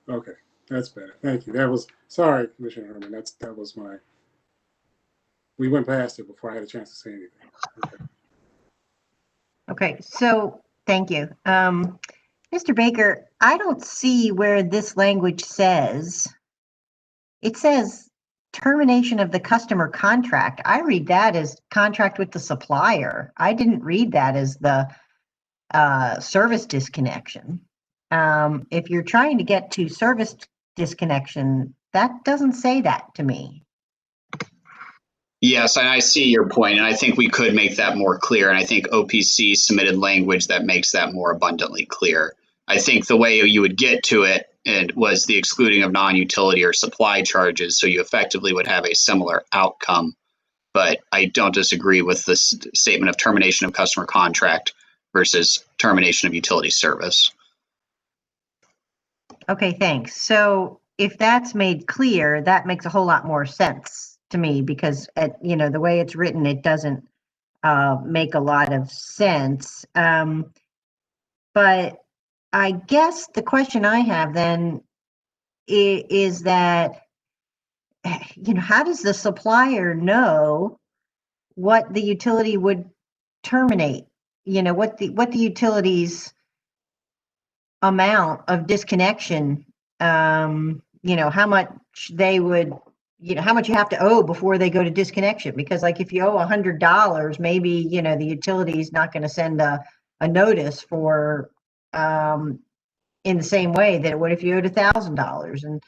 Okay, that's better. Thank you. Sorry, Commissioner Herman. That was we went past it before I had a chance to say anything. Okay, so thank you. Mr. Baker, I don't see where this language says, it says termination of the customer contract. I read that as contract with the supplier. I didn't read that as the service disconnection. If you're trying to get to service disconnection, that doesn't say that to me. Yes, and I see your point, and I think we could make that more clear. And I think OPC submitted language that makes that more abundantly clear. I think the way you would get to it was the excluding of non-utility or supply charges, so you effectively would have a similar outcome. But I don't disagree with the statement of termination of customer contract versus termination of utility service. Okay, thanks. So if that's made clear, that makes a whole lot more sense to me, because the way it's written, it doesn't make a lot of sense. But I guess the question I have then is that, how does the supplier know what the utility would terminate? What the utility's amount of disconnection, how much they would, how much you have to owe before they go to disconnection. Because like if you owe $100, maybe, the utility is not going to send a notice for, in the same way that it would if you owed $1,000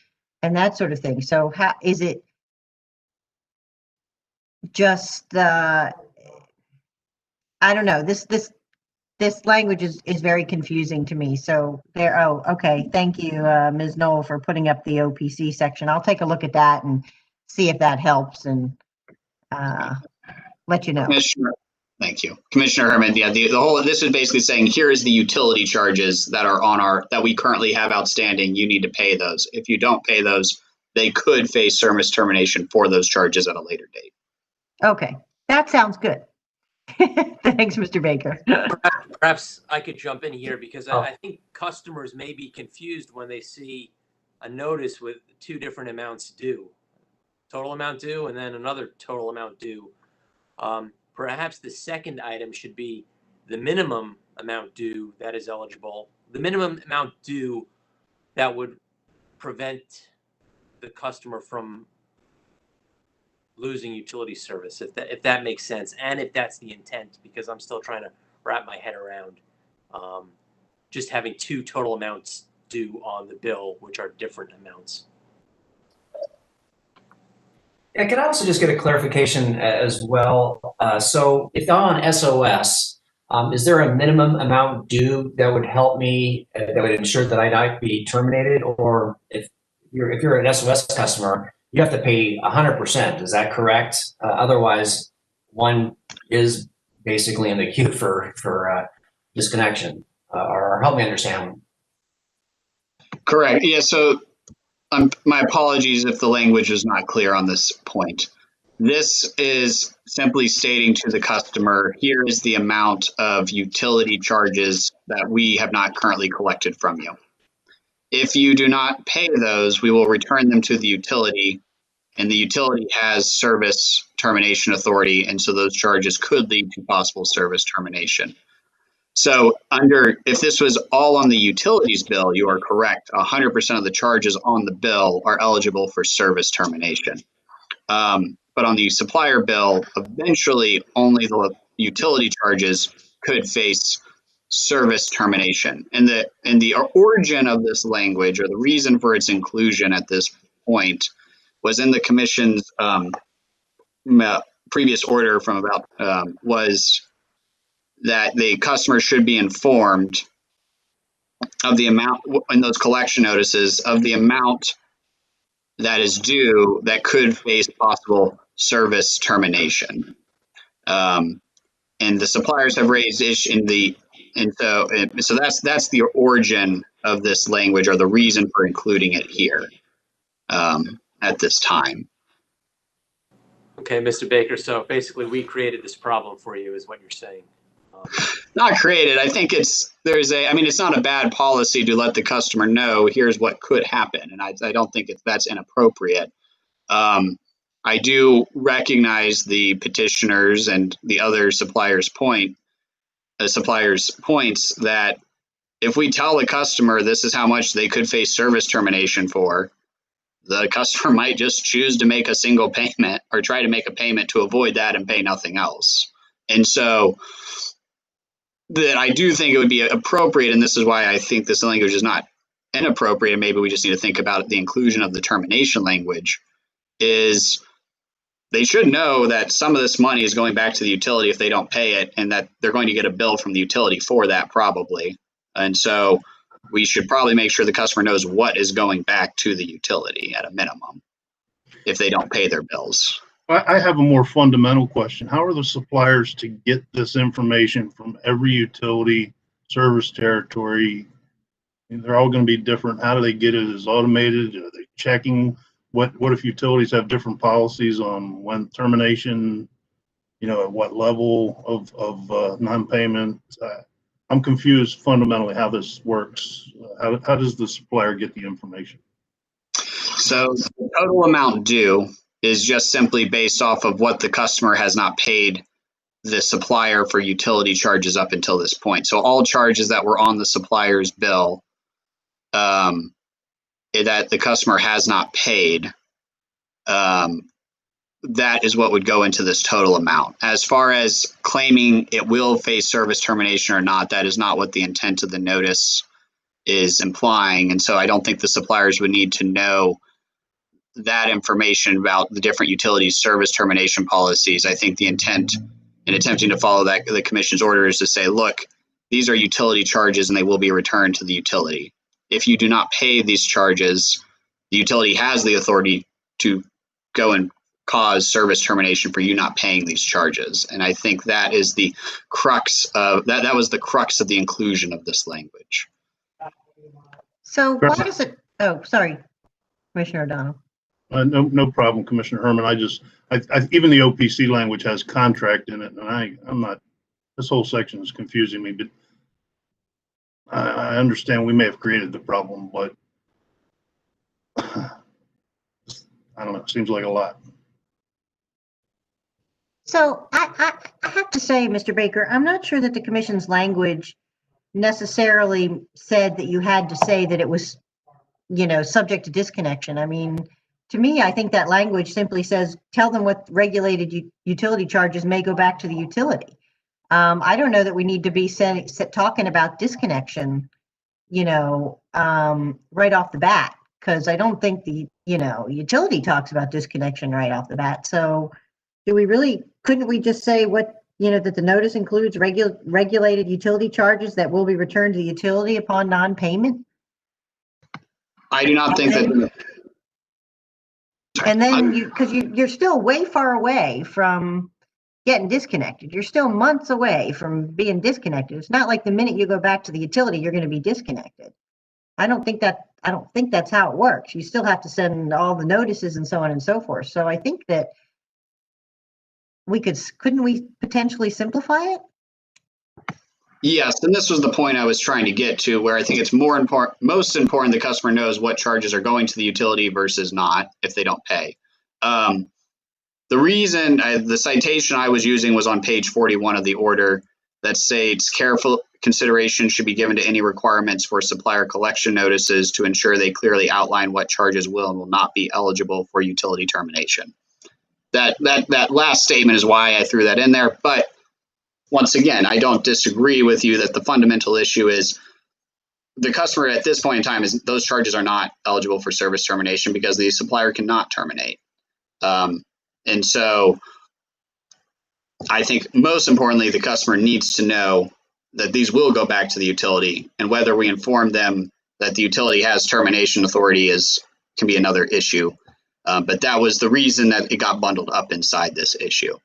and that sort of thing. So how is it just, I don't know, this language is very confusing to me. So there, okay. Thank you, Ms. Knoll, for putting up the OPC section. I'll take a look at that and see if that helps and let you know. Thank you. Commissioner Herman, yeah, this is basically saying here is the utility charges that are that we currently have outstanding. You need to pay those. If you don't pay those, they could face service termination for those charges at a later date. Okay, that sounds good. Thanks, Mr. Baker. Perhaps I could jump in here because I think customers may be confused when they see a notice with two different amounts due. Total amount due and then another total amount due. Perhaps the second item should be the minimum amount due that is eligible. The minimum amount due that would prevent the customer from losing utility service, if that makes sense, and if that's the intent, because I'm still trying to wrap my head around just having two total amounts due on the bill, which are different amounts. Yeah, can I also just get a clarification as well? So if I'm on SOS, Is there a minimum amount due that would help me, that would ensure that I not be terminated? Or if you're an SOS customer, you have to pay 100%. Is that correct? Otherwise, one is basically in the queue for disconnection. Or help me understand. Correct. Yeah. So my apologies if the language is not clear on this point. This is simply stating to the customer, here is the amount of utility charges that we have not currently collected from you. If you do not pay those, we will return them to the utility, and the utility has service termination authority, and so those charges could lead to possible service termination. So if this was all on the utilities bill, you are correct. 100% of the charges on the bill are eligible for service termination. But on the supplier bill, eventually only the utility charges could face service termination. And the origin of this language, or the reason for its inclusion at this point, was in the commission's previous order from about was that the customer should be informed of the amount in those collection notices of the amount that is due that could face possible service termination. And the suppliers have raised issue so that's the origin of this language, or the reason for including it here at this time. Okay, Mr. Baker. So basically, we created this problem for you, is what you're saying. Not created. I think it's not a bad policy to let the customer know here's what could happen, and I don't think that's inappropriate. I do recognize the petitioners and the other suppliers' points that if we tell the customer this is how much they could face service termination for, the customer might just choose to make a single payment or try to make a payment to avoid that and pay nothing else. And so that I do think it would be appropriate, and this is why I think this language is not inappropriate, and maybe we just need to think about the inclusion of the termination language, is they should know that some of this money is going back to the utility if they don't pay it, and that they're going to get a bill from the utility for that probably. And so we should probably make sure the customer knows what is going back to the utility at a minimum if they don't pay their bills. I have a more fundamental question. How are the suppliers to get this information from every utility service territory? They're all going to be different. How do they get it? Is it automated? Are they checking? What if utilities have different policies on when termination, at what level of non-payment? I'm confused fundamentally how this works. How does the supplier get the information? So the total amount due is just simply based off of what the customer has not paid the supplier for utility charges up until this point. So all charges that were on the supplier's bill that the customer has not paid, that is what would go into this total amount. As far as claiming it will face service termination or not, that is not what the intent of the notice is implying. And so I don't think the suppliers would need to know that information about the different utilities service termination policies. I think the intent in attempting to follow the commission's order is to say, look, these are utility charges and they will be returned to the utility. If you do not pay these charges, the utility has the authority to go and cause service termination for you not paying these charges. And I think that is the crux of that was the crux of the inclusion of this language. So why does it, oh, sorry, Commissioner O'Donnell. No problem, Commissioner Herman. I even the OPC language has contract in it, and I'm not. This whole section is confusing me, but I understand we may have created the problem, but I don't know. It seems like a lot. So I have to say, Mr. Baker, I'm not sure that the commission's language necessarily said that you had to say that it was, subject to disconnection. I mean, to me, I think that language simply says, tell them what regulated utility charges may go back to the utility. I don't know that we need to be talking about disconnection, right off the bat, because I don't think the, utility talks about disconnection right off the bat. So do we really, couldn't we just say what that the notice includes regulated utility charges that will be returned to the utility upon non-payment? I do not think that. And then because you're still way far away from getting disconnected. You're still months away from being disconnected. It's not like the minute you go back to the utility, you're going to be disconnected. I don't think that's how it works. You still have to send all the notices and so on and so forth. So I think that couldn't we potentially simplify it? Yes, and this was the point I was trying to get to, where I think it's most important the customer knows what charges are going to the utility versus not if they don't pay. The reason the citation I was using was on page 41 of the order that states careful consideration should be given to any requirements for supplier collection notices to ensure they clearly outline what charges will and will not be eligible for utility termination. That last statement is why I threw that in there. But once again, I don't disagree with you that the fundamental issue is the customer at this point in time is those charges are not eligible for service termination because the supplier cannot terminate. And so I think most importantly, the customer needs to know that these will go back to the utility, and whether we inform them that the utility has termination authority can be another issue. But that was the reason that it got bundled up inside this issue.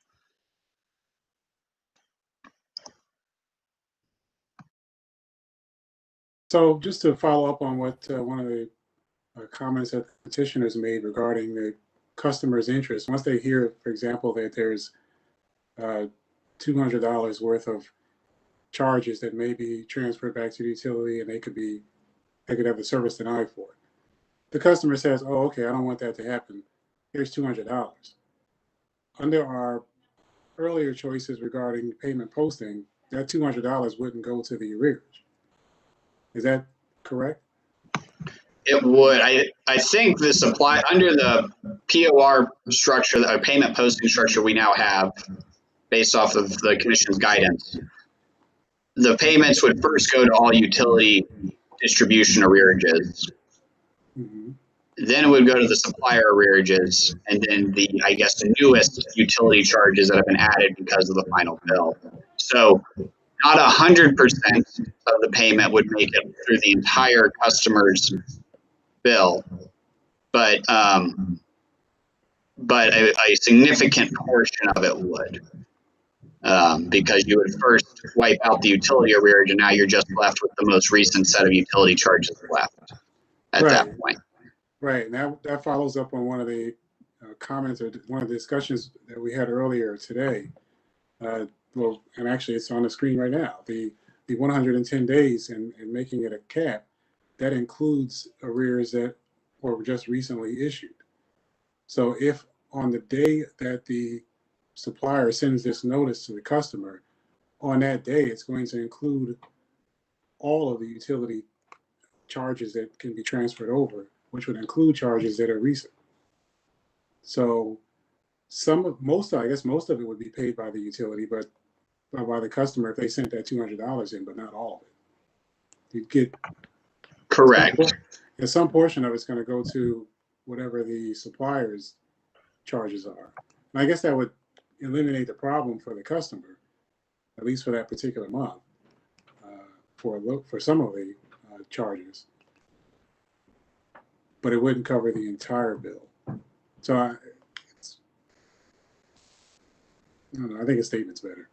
So just to follow up on what one of the comments that the petitioners made regarding the customer's interest, once they hear, for example, that there's $200 worth of charges that may be transferred back to the utility and they could have the service denied for it. The customer says, oh, okay, I don't want that to happen. Here's $200. Under our earlier choices regarding payment posting, that $200 wouldn't go to the arrears. Is that correct? It would. I think the supply under the POR structure, the payment posting structure we now have, based off of the commission's guidance, the payments would first go to all utility distribution arrearages. Mm-hmm. Then it would go to the supplier arrearages, and then the newest utility charges that have been added because of the final bill. So not 100% of the payment would make it through the entire customer's bill, but a significant portion of it would, because you would first wipe out the utility arrearage, and now you're just left with the most recent set of utility charges left at that point. Right. Now that follows up on one of the comments or one of the discussions that we had earlier today. Well, and actually it's on the screen right now. The 110 days and making it a cap, that includes arrears that were just recently issued. So if on the day that the supplier sends this notice to the customer, on that day it's going to include all of the utility charges that can be transferred over, which would include charges that are recent. So most of it would be paid by the utility, but by the customer if they sent that $200 in, but not all of it. You'd get correct. And some portion of it's going to go to whatever the supplier's charges are. And I guess that would eliminate the problem for the customer, at least for that particular month, for some of the charges. But it wouldn't cover the entire bill. So I don't know, I think a statement's better.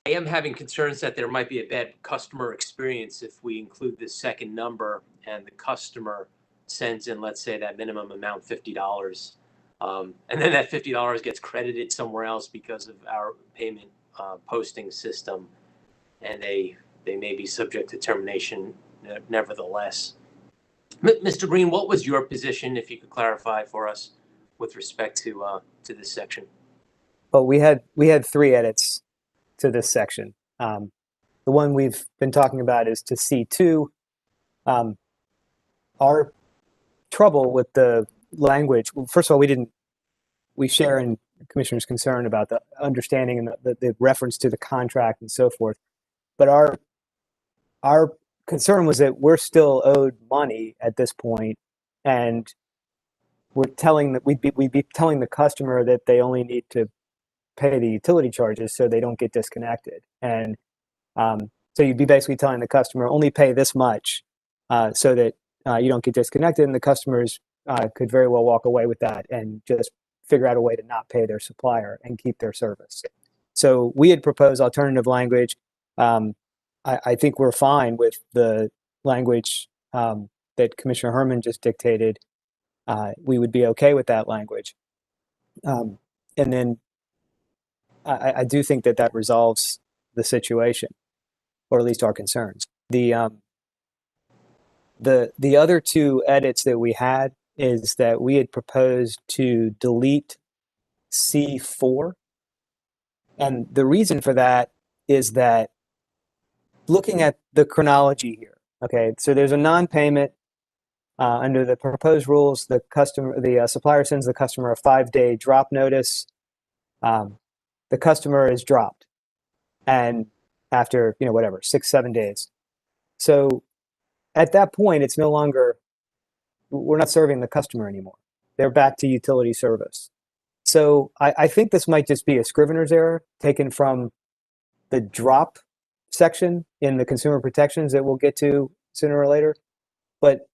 I am having concerns that there might be a bad customer experience if we include this second number and the customer sends in, let's say, that minimum amount, $50, and then that $50 gets credited somewhere else because of our payment posting system, and they may be subject to termination nevertheless. Mr. Green, what was your position, if you could clarify for us, with respect to this section? Well, we had 3 edits to this section. The one we've been talking about is to C2. Our trouble with the language, well, first of all, we share in Commissioner's concern about the understanding and the reference to the contract and so forth. But our concern was that we're still owed money at this point, and we'd be telling the customer that they only need to pay the utility charges so they don't get disconnected. And so you'd be basically telling the customer only pay this much so that you don't get disconnected, and the customers could very well walk away with that and just figure out a way to not pay their supplier and keep their service. So we had proposed alternative language. I think we're fine with the language that Commissioner Herman just dictated. We would be okay with that language. And then I do think that that resolves the situation, or at least our concerns. The other two edits that we had is that we had proposed to delete C4. And the reason for that is that looking at the chronology here, okay, so there's a non-payment under the proposed rules. The supplier sends the customer a 5-day drop notice. The customer is dropped, and after 6-7 days. So at that point, it's no longer, we're not serving the customer anymore. They're back to utility service. So I think this might just be a scrivener's error taken from the drop section in the consumer protections that we'll get to sooner or later. But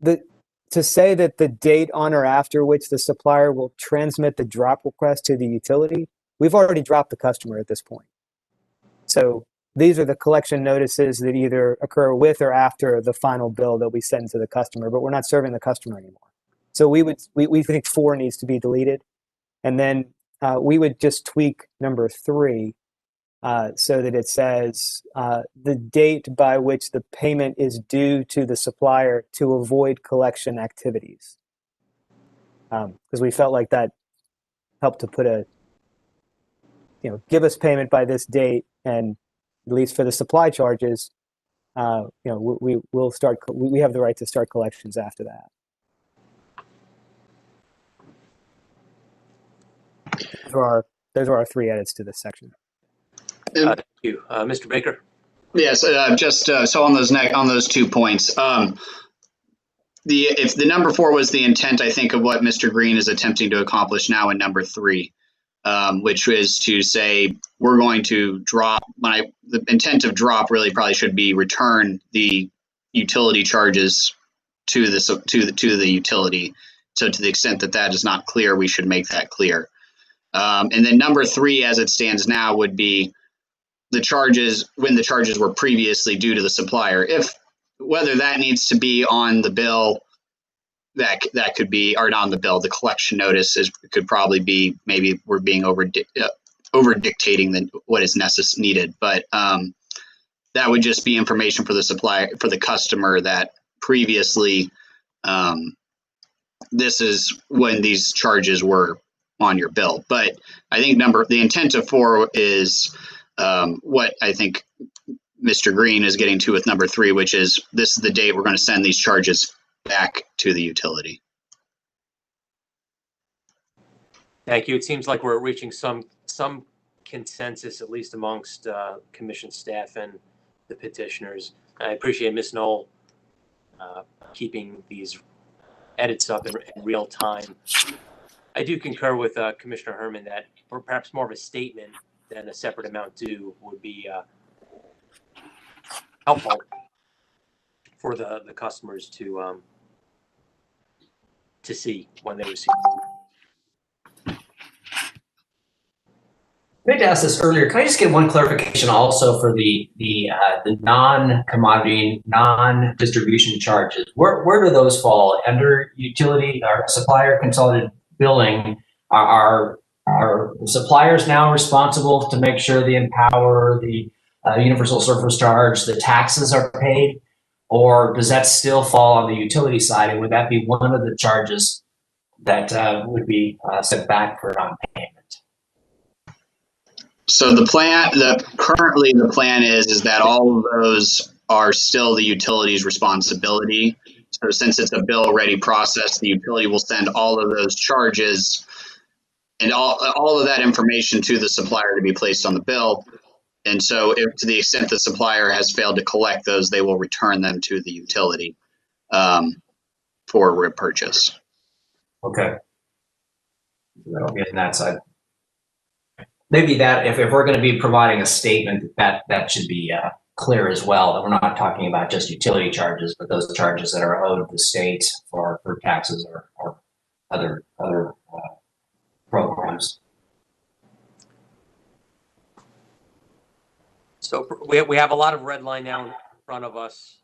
to say that the date on or after which the supplier will transmit the drop request to the utility, we've already dropped the customer at this point. So these are the collection notices that either occur with or after the final bill that we send to the customer, but we're not serving the customer anymore. So we think 4 needs to be deleted. And then we would just tweak number 3 so that it says the date by which the payment is due to the supplier to avoid collection activities. Because we felt like that helped to put give us payment by this date, and at least for the supply charges, we'll start. We have the right to start collections after that. Those are our 3 edits to this section. Thank you, Mr. Baker. Yes, so on those 2 points. If the number 4 was the intent, I think, of what Mr. Green is attempting to accomplish now in number 3. Which is to say we're going to drop. The intent of drop really probably should be return the utility charges to the utility. So to the extent that that is not clear, we should make that clear. And then number 3, as it stands now, would be the charges when the charges were previously due to the supplier. Whether that needs to be on the bill. That could be, or not on the bill. The collection notice could probably be, maybe we're being over dictating what is needed, but that would just be information for the supplier, for the customer, that previously this is when these charges were on your bill. But I think the intent of 4 is what I think Mr. Green is getting to with number 3, which is this is the date we're going to send these charges back to the utility. Thank you. It seems like we're reaching some consensus, at least amongst commission staff and the petitioners. I appreciate Ms. Knoll keeping these edits up in real time. I do concur with Commissioner Herman that perhaps more of a statement than a separate amount due would be helpful for the customers to see when they receive. I meant to ask this earlier. Can I just get one clarification also for the non-commodity, non-distribution charges? Where do those fall? Under utility or supplier consolidated billing, are suppliers now responsible to make sure the Empower, the universal service charge, the taxes are paid? Or does that still fall on the utility side? And would that be one of the charges that would be set back for non-payment? So currently the plan is that all of those are still the utility's responsibility. So since it's a bill-ready process, the utility will send all of those charges and all of that information to the supplier to be placed on the bill. And so to the extent the supplier has failed to collect those, they will return them to the utility for repurchase. Okay. That'll be on that side. Maybe that if we're going to be providing a statement, that should be clear as well, that we're not talking about just utility charges, but those charges that are owed the state for taxes or other programs. So we have a lot of red line now in front of us.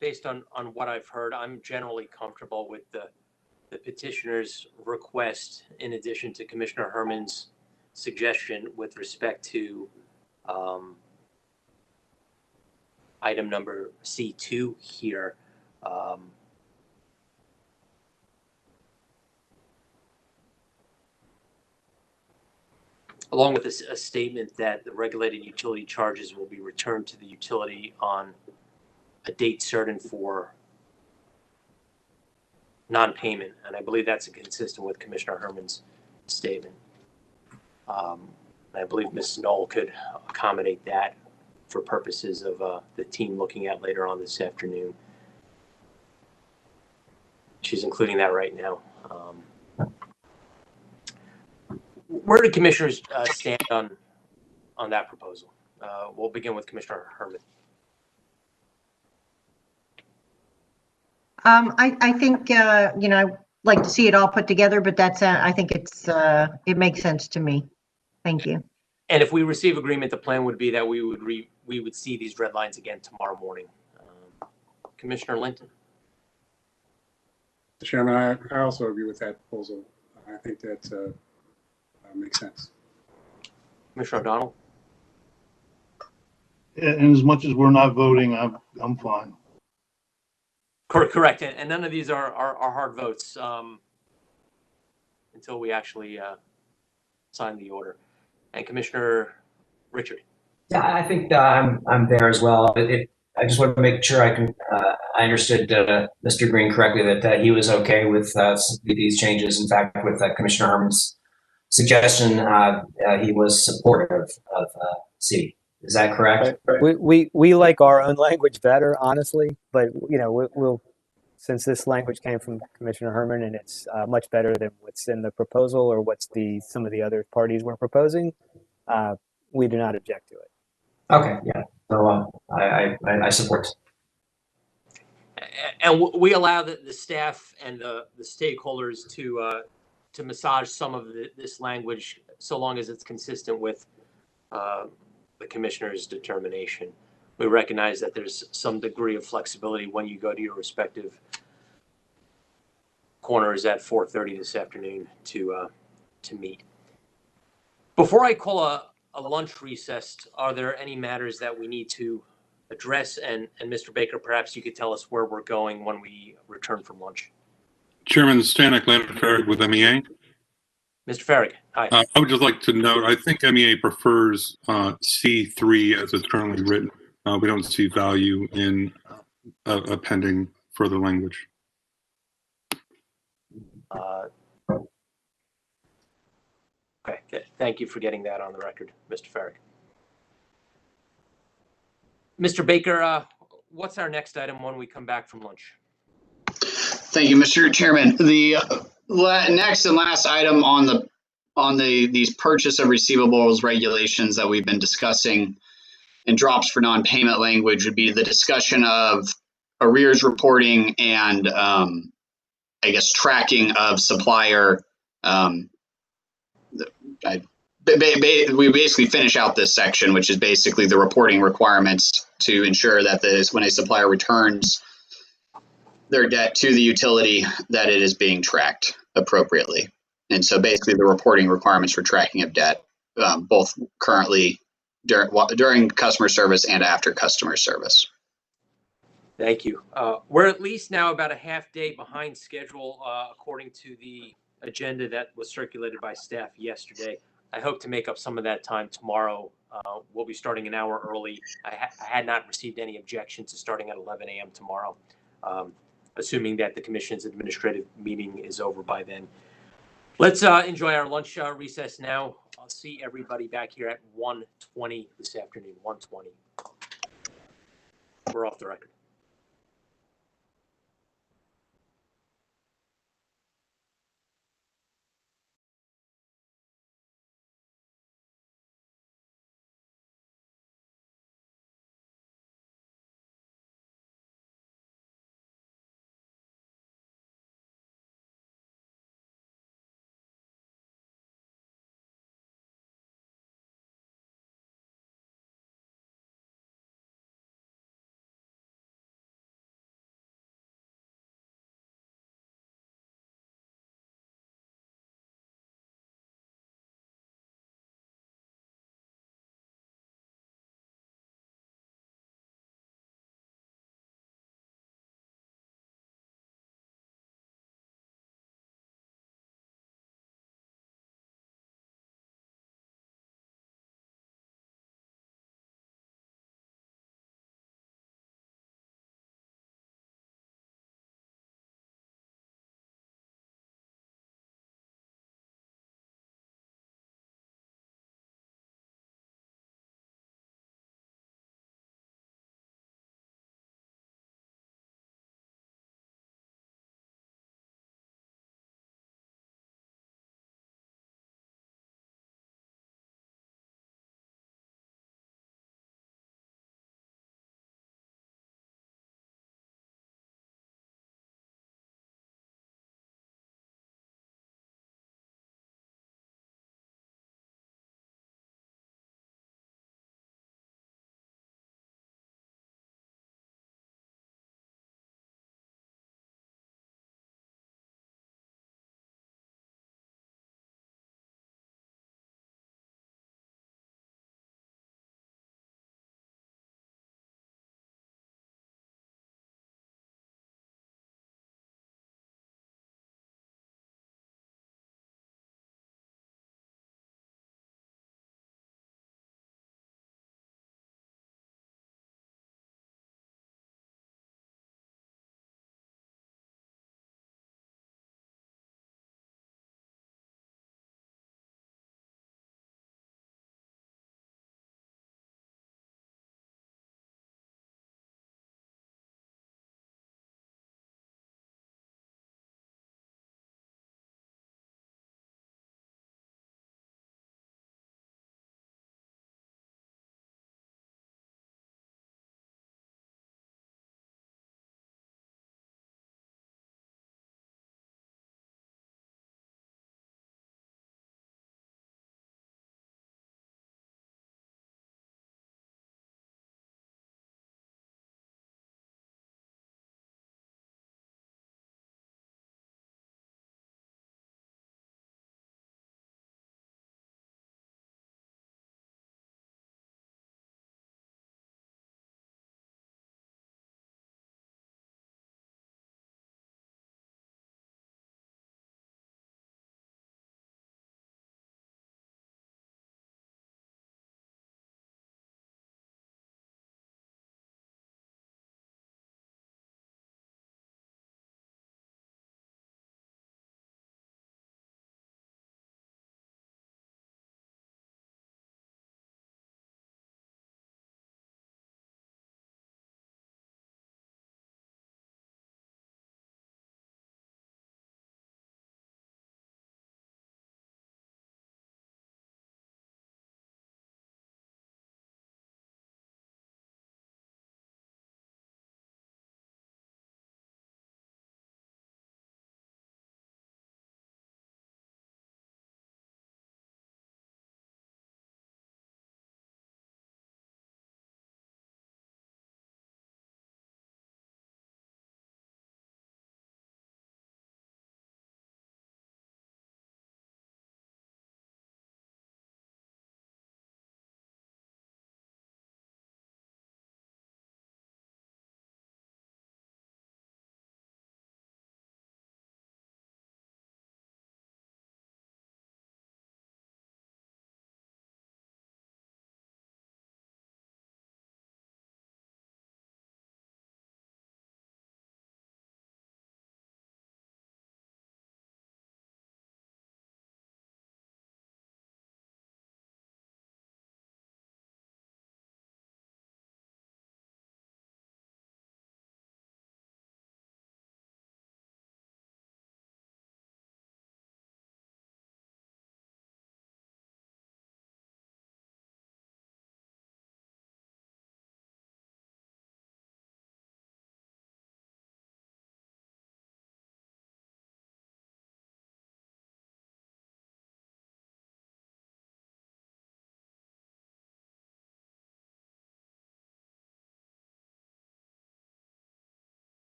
Based on what I've heard, I'm generally comfortable with the petitioner's request, in addition to Commissioner Herman's suggestion with respect to item number C2 here. Along with a statement that the regulated utility charges will be returned to the utility on a date certain for non-payment, and I believe that's consistent with Commissioner Herman's statement. I believe Ms. Knoll could accommodate that for purposes of the team looking at later on this afternoon. She's including that right now. Where do commissioners stand on that proposal? We'll begin with Commissioner Herman. I think, you know, I'd like to see it all put together, but that's, I think it makes sense to me. Thank you. And if we receive agreement, the plan would be that we would see these red lines again tomorrow morning. Commissioner Linton. Mr. Chairman, I also agree with that proposal. I think that makes sense. Commissioner O'Donnell. And as much as we're not voting, I'm fine. Correct, and none of these are hard votes until we actually sign the order. And Commissioner Richard. Yeah, I think I'm there as well. I just want to make sure I understood Mr. Green correctly, that he was okay with these changes. In fact, with Commissioner Herman's suggestion, he was supportive of C. Is that correct? We like our own language better, honestly, but you know, we'll since this language came from Commissioner Herman and it's much better than what's in the proposal or what's some of the other parties were proposing, we do not object to it. Okay, yeah. So I support. And we allow the staff and the stakeholders to massage some of this language so long as it's consistent with the commissioner's determination. We recognize that there's some degree of flexibility when you go to your respective corners at 4:30 this afternoon to meet. Before I call a lunch recess, are there any matters that we need to address? And Mr. Baker, perhaps you could tell us where we're going when we return from lunch. Chairman Stanek, Leonard Farragut with MEA. Mr. Farragut, hi. I would just like to note, I think MEA prefers C3 as it's currently written. We don't see value in appending further language. Okay, thank you for getting that on the record, Mr. Farragut. Mr. Baker, what's our next item when we come back from lunch? Thank you, Mr. Chairman. The next and last item on these purchase of receivables regulations that we've been discussing and drops for non-payment language would be the discussion of arrears reporting and I guess tracking of supplier. We basically finish out this section, which is basically the reporting requirements to ensure that when a supplier returns their debt to the utility, that it is being tracked appropriately. And so basically the reporting requirements for tracking of debt, both currently during customer service and after customer service. Thank you. We're at least now about a half day behind schedule, according to the agenda that was circulated by staff yesterday. I hope to make up some of that time tomorrow. We'll be starting an hour early. I had not received any objection to starting at 11 a.m. tomorrow, assuming that the commission's administrative meeting is over by then. Let's enjoy our lunch recess now. I'll see everybody back here at 1:20 this afternoon, 1:20. We're off the record.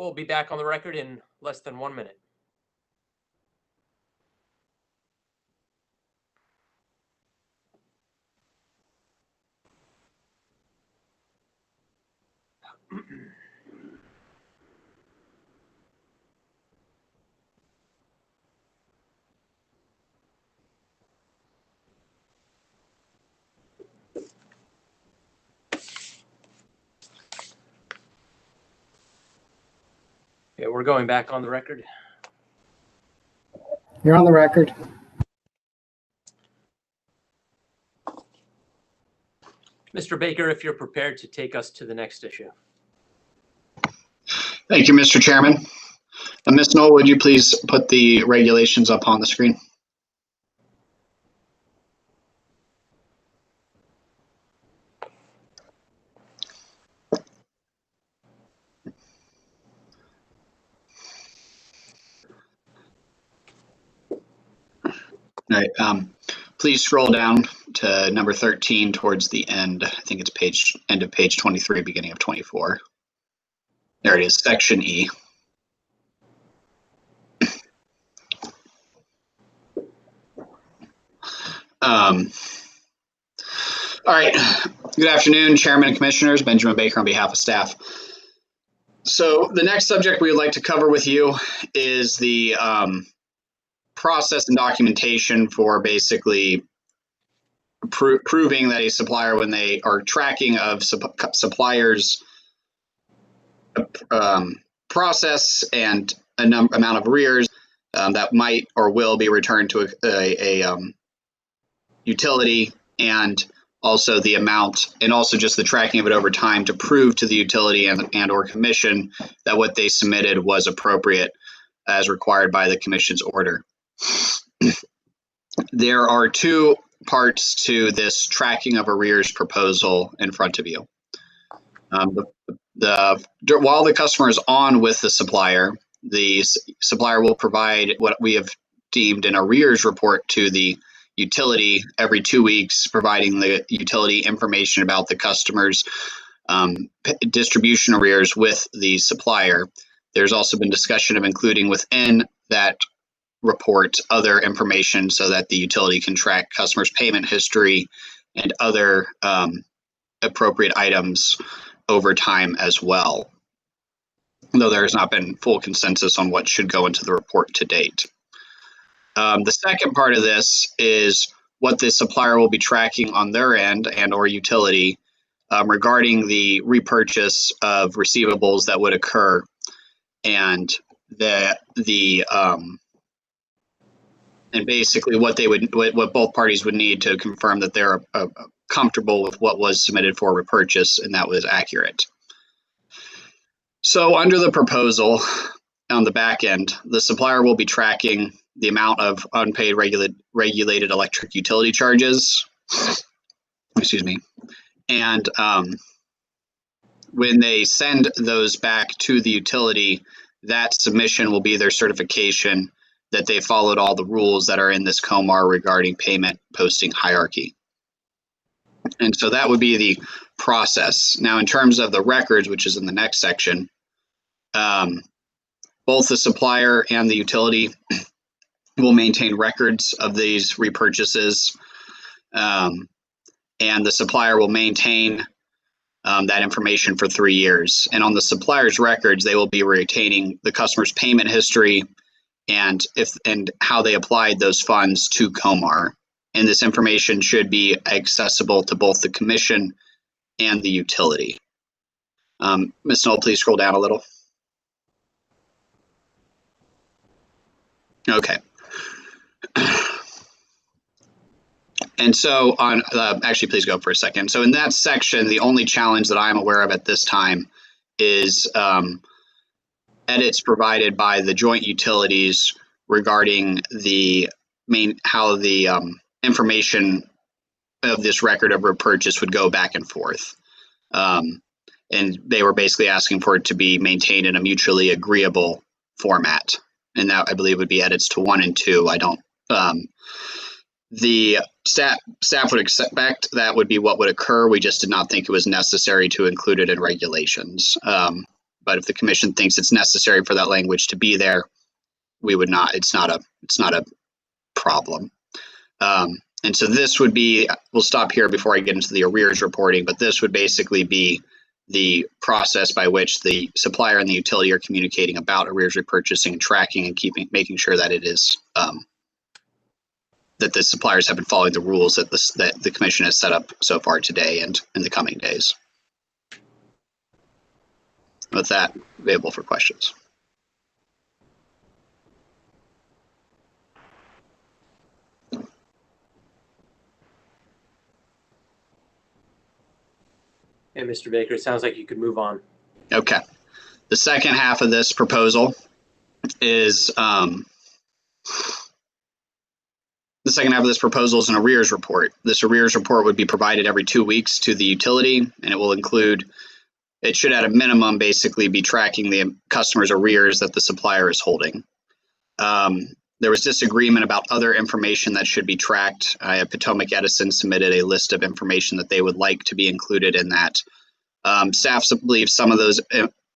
We'll be back on the record in less than 1 minute. Okay, we're going back on the record. You're on the record. Mr. Baker, if you're prepared to take us to the next issue. Thank you, Mr. Chairman. Ms. Knoll, would you please put the regulations up on the screen? All right, please scroll down to number 13 towards the end. I think it's end of page 23, beginning of 24. There it is, section E. All right, good afternoon, Chairman and Commissioners. Benjamin Baker on behalf of staff. So the next subject we would like to cover with you is the process and documentation for basically proving that a supplier, when they are tracking of suppliers' process and amount of arrears that might or will be returned to a utility, and also the amount, and also just the tracking of it over time to prove to the utility and or commission that what they submitted was appropriate as required by the commission's order. There are two parts to this tracking of arrears proposal in front of you. While the customer is on with the supplier will provide what we have deemed an arrears report to the utility every 2 weeks, providing the utility information about the customer's distribution arrears with the supplier. There's also been discussion of including within that report other information so that the utility can track customers' payment history and other appropriate items over time as well, though there has not been full consensus on what should go into the report to date. The second part of this is what the supplier will be tracking on their end and or utility regarding the repurchase of receivables that would occur, and and basically what both parties would need to confirm that they're comfortable with what was submitted for repurchase and that was accurate. So under the proposal on the back end, the supplier will be tracking the amount of unpaid regulated electric utility charges. Excuse me. And when they send those back to the utility, that submission will be their certification that they followed all the rules that are in this COMAR regarding payment posting hierarchy. And so that would be the process. Now, in terms of the records, which is in the next section, both the supplier and the utility will maintain records of these repurchases, and the supplier will maintain that information for 3 years. And on the supplier's records, they will be retaining the customer's payment history and how they applied those funds to COMAR. And this information should be accessible to both the commission and the utility. Ms. Knoll, please scroll down a little. Okay. And so on, actually, please go for a second. So in that section, the only challenge that I'm aware of at this time is edits provided by the joint utilities regarding how the information of this record of repurchase would go back and forth. And they were basically asking for it to be maintained in a mutually agreeable format. And that, I believe, would be edits to 1 and 2. I don't, the staff would expect that would be what would occur. We just did not think it was necessary to include it in regulations. But if the commission thinks it's necessary for that language to be there, we would not. It's not a problem. And so this would be, we'll stop here before I get into the arrears reporting, but this would basically be the process by which the supplier and the utility are communicating about arrears repurchasing and tracking and making sure that it is, that the suppliers have been following the rules that the commission has set up so far today and in the coming days. With that, available for questions. Hey, Mr. Baker, it sounds like you could move on. Okay. The second half of this proposal is an arrears report. This arrears report would be provided every 2 weeks to the utility, and it will include, it should at a minimum basically be tracking the customer's arrears that the supplier is holding. There was disagreement about other information that should be tracked. Potomac Edison submitted a list of information that they would like to be included in that. Staff believes some of those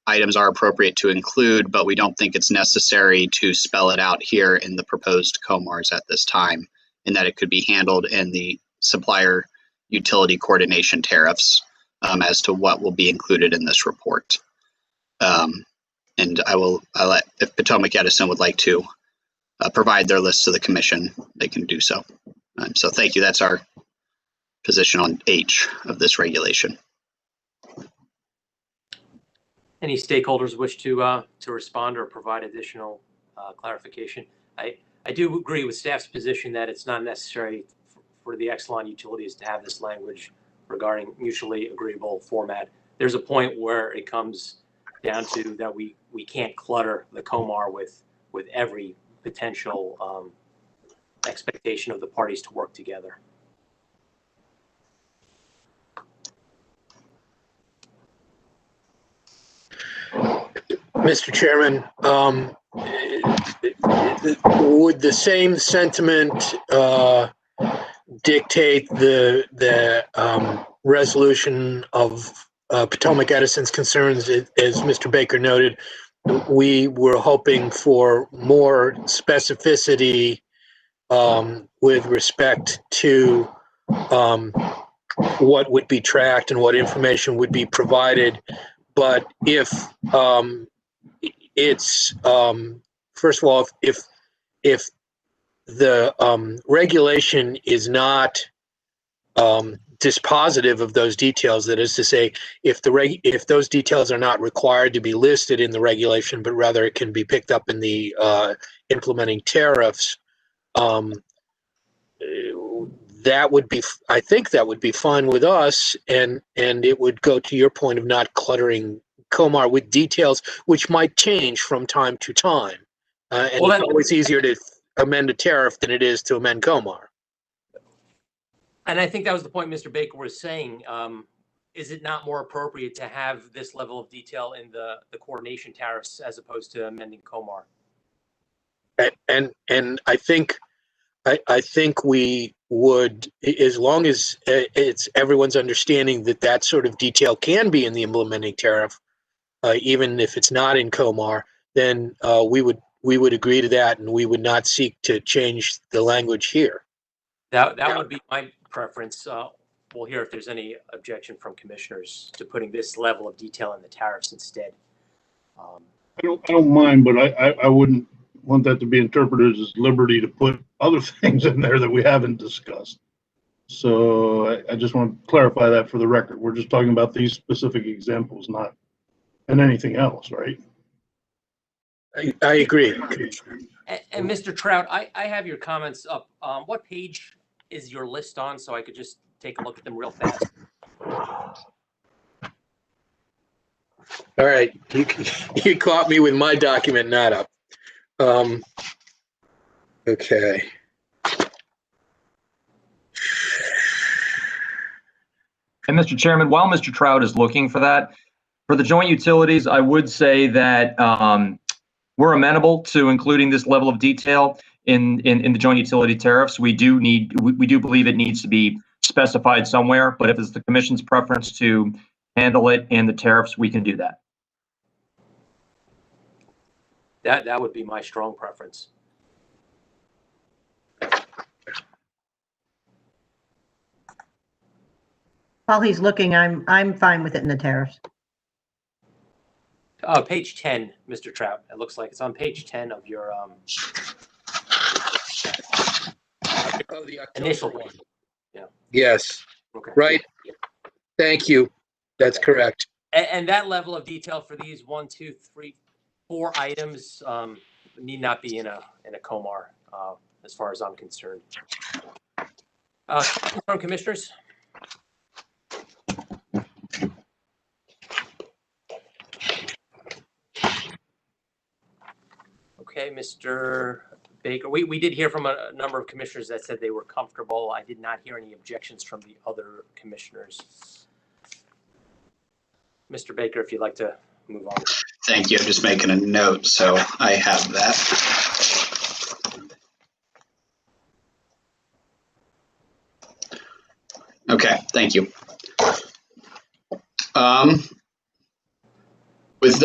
items are appropriate to include, but we don't think it's necessary to spell it out here in the proposed COMARs at this time, and that it could be handled in the supplier utility coordination tariffs as to what will be included in this report. And I'll let, if Potomac Edison would like to provide their list to the commission, they can do so. So thank you. That's our position on H of this regulation. Any stakeholders wish to respond or provide additional clarification? I do agree with staff's position that it's not necessary for the Exelon utilities to have this language regarding mutually agreeable format. There's a point where it comes down to that we can't clutter the COMAR with every potential expectation of the parties to work together. Mr. Chairman, would the same sentiment dictate the resolution of Potomac Edison's concerns? As Mr. Baker noted, we were hoping for more specificity with respect to what would be tracked and what information would be provided. But if it's first of all, if the regulation is not dispositive of those details, that is to say, if those details are not required to be listed in the regulation, but rather it can be picked up in the implementing tariffs, that would be, I think that would be fine with us, and it would go to your point of not cluttering COMAR with details which might change from time to time. And well, it's always easier to amend a tariff than it is to amend COMAR. And I think that was the point Mr. Baker was saying. Is it not more appropriate to have this level of detail in the coordination tariffs as opposed to amending COMAR? And I think we would, as long as it's everyone's understanding that that sort of detail can be in the implementing tariff, even if it's not in COMAR, then we would agree to that, and we would not seek to change the language here. That would be my preference. We'll hear if there's any objection from commissioners to putting this level of detail in the tariffs instead. I don't mind, but I wouldn't want that to be interpreted as liberty to put other things in there that we haven't discussed. So I just want to clarify that for the record. We're just talking about these specific examples, not and anything else, right? I agree. And Mr. Trout, I have your comments up. What page is your list on, so I could just take a look at them real fast? All right, you caught me with my document not up. Okay. And Mr. Chairman, while Mr. Trout is looking for that, for the joint utilities, I would say that we're amenable to including this level of detail in the joint utility tariffs. We do believe it needs to be specified somewhere, but if it's the commission's preference to handle it in the tariffs, we can do that. That would be my strong preference. While he's looking, I'm fine with it in the tariffs. Page 10, Mr. Trout. It looks like it's on page 10 of your the initial one. one. Yeah. Yes. Okay. Right. Thank you. That's correct. And that level of detail for these 1, 2, 3, 4 items need not be in a COMAR, as far as I'm concerned. Questions from commissioners? Okay, Mr. Baker. We did hear from a number of commissioners that said they were comfortable. I did not hear any objections from the other commissioners. Mr. Baker, if you'd like to move on. Thank you. I'm just making a note, so I have that. Okay, thank you. With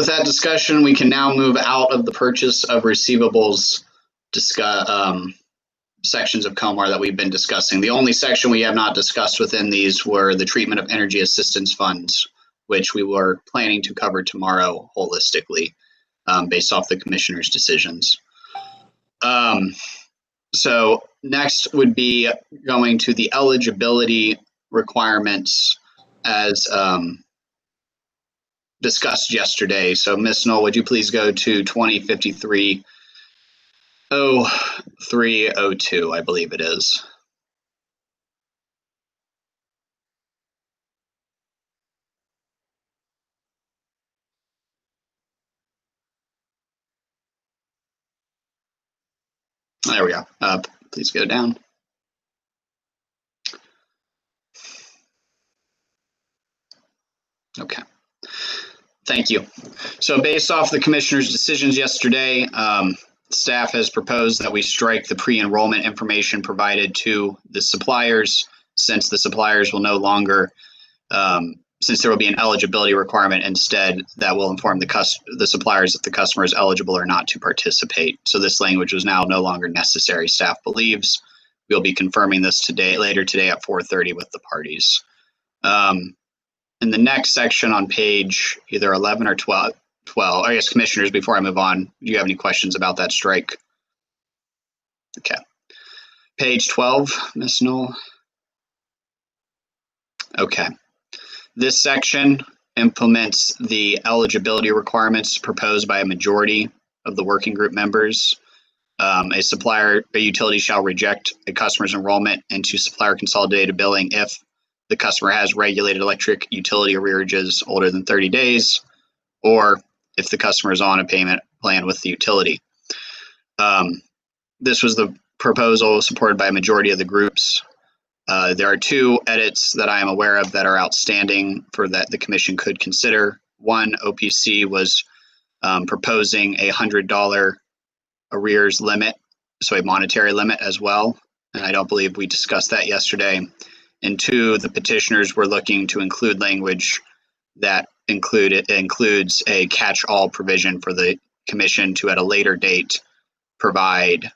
that discussion, we can now move out of the purchase of receivables sections of COMAR that we've been discussing. The only section we have not discussed within these were the treatment of energy assistance funds, which we were planning to cover tomorrow holistically, based off the commissioner's decisions. So next would be going to the eligibility requirements as discussed yesterday. So Ms. Knoll, would you please go to 2053-0302, I believe it is. There we go. Please go down. Okay. Thank you. So based off the commissioner's decisions yesterday, staff has proposed that we strike the pre-enrollment information provided to the suppliers, since the suppliers will no longer, since there will be an eligibility requirement instead that will inform the suppliers if the customer is eligible or not to participate. So this language is now no longer necessary, staff believes. We'll be confirming this later today at 4:30 with the parties. In the next section on page either 11 or 12, I guess, commissioners, before I move on, do you have any questions about that strike? Okay. Page 12, Ms. Knoll. Okay. This section implements the eligibility requirements proposed by a majority of the working group members. A utility shall reject a customer's enrollment into supplier consolidated billing if the customer has regulated electric utility arrearages older than 30 days, or if the customer is on a payment plan with the utility. This was the proposal supported by a majority of the groups. There are 2 edits that I am aware of that are outstanding for that the commission could consider. One, OPC was proposing a $100 arrears limit, so a monetary limit as well. And I don't believe we discussed that yesterday. And 2, the petitioners were looking to include language that includes a catch-all provision for the commission to, at a later date, provide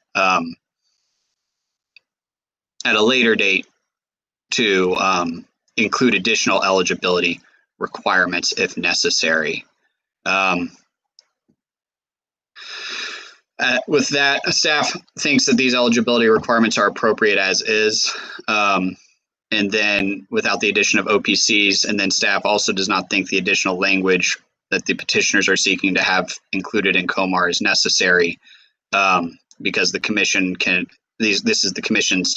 to include additional eligibility requirements if necessary. With that, staff thinks that these eligibility requirements are appropriate as is. And then without the addition of OPCs, and then staff also does not think the additional language that the petitioners are seeking to have included in COMAR is necessary, because the commission this is the commission's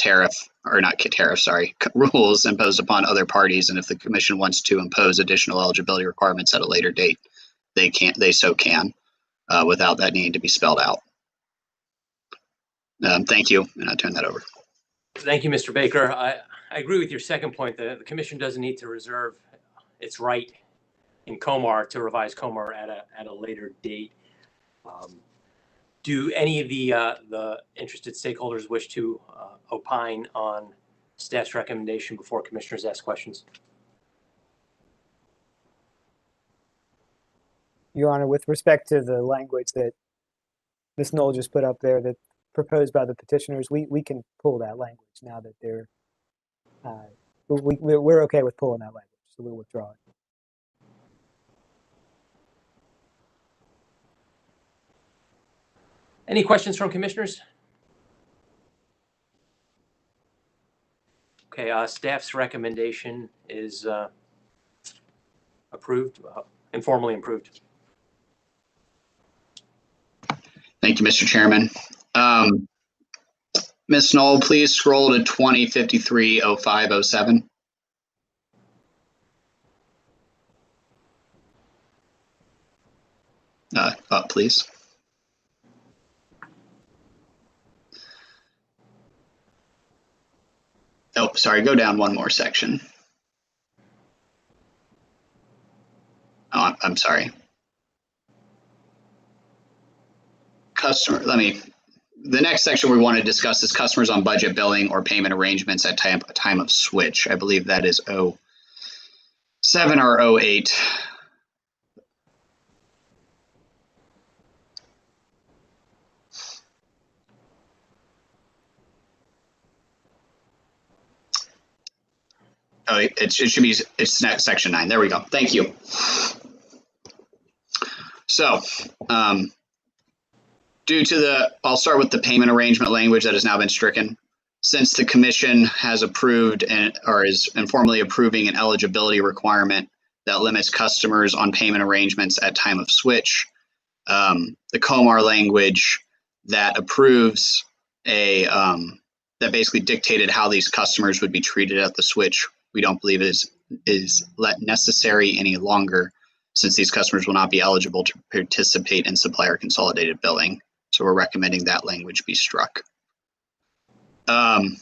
rules imposed upon other parties, and if the commission wants to impose additional eligibility requirements at a later date, they can without that needing to be spelled out. Thank you, and I'll turn that over. Thank you, Mr. Baker. I agree with your second point. The commission doesn't need to reserve its right in COMAR to revise COMAR at a later date. Do any of the interested stakeholders wish to opine on staff's recommendation before commissioners ask questions? Your Honor, with respect to the language that Ms. Knoll just put up there that proposed by the petitioners, we can pull that language now that they're, we're okay with pulling that language, so we'll withdraw it. Any questions from commissioners? Okay, staff's recommendation is approved, informally approved. Thank you, Mr. Chairman. Ms. Knoll, please scroll to 2053-0507. Up, please. Oh, sorry, go down one more section. Oh, I'm sorry. The next section we want to discuss is customers on budget billing or payment arrangements at time of switch. I believe that is 07 or 08. Oh, it should be, it's section 9. There we go. Thank you. So, I'll start with the payment arrangement language that has now been stricken. Since the commission has approved or is informally approving an eligibility requirement that limits customers on payment arrangements at time of switch, the COMAR language that approves that basically dictated how these customers would be treated at the switch, we don't believe is necessary any longer, since these customers will not be eligible to participate in supplier consolidated billing. So we're recommending that language be struck. The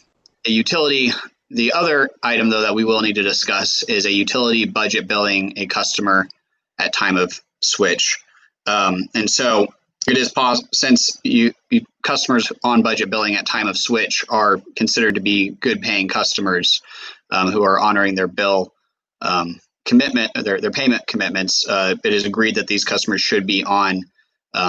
other item, though, that we will need to discuss is a utility budget billing a customer at time of switch. And so it is possible, since customers on budget billing at time of switch are considered to be good paying customers who are honoring their bill commitment, their payment commitments, it is agreed that these customers should be on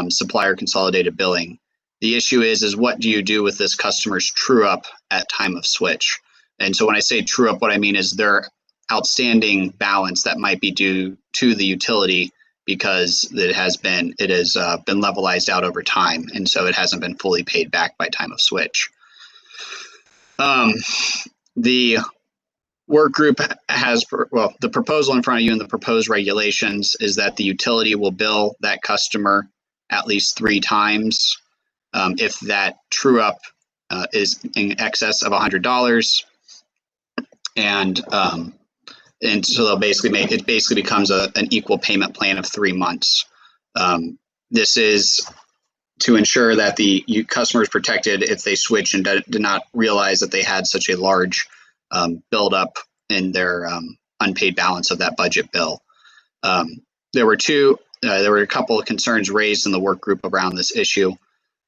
supplier consolidated billing. The issue is what do you do with this customer's true up at time of switch? And so when I say true up, what I mean is their outstanding balance that might be due to the utility because it has been levelized out over time, and so it hasn't been fully paid back by time of switch. The work group has, well, the proposal in front of you and the proposed regulations is that the utility will bill that customer at least 3 times if that true up is in excess of $100, and so they'll basically it basically becomes an equal payment plan of 3 months. This is to ensure that the customer is protected if they switch and did not realize that they had such a large buildup in their unpaid balance of that budget bill. There were a couple of concerns raised in the work group around this issue.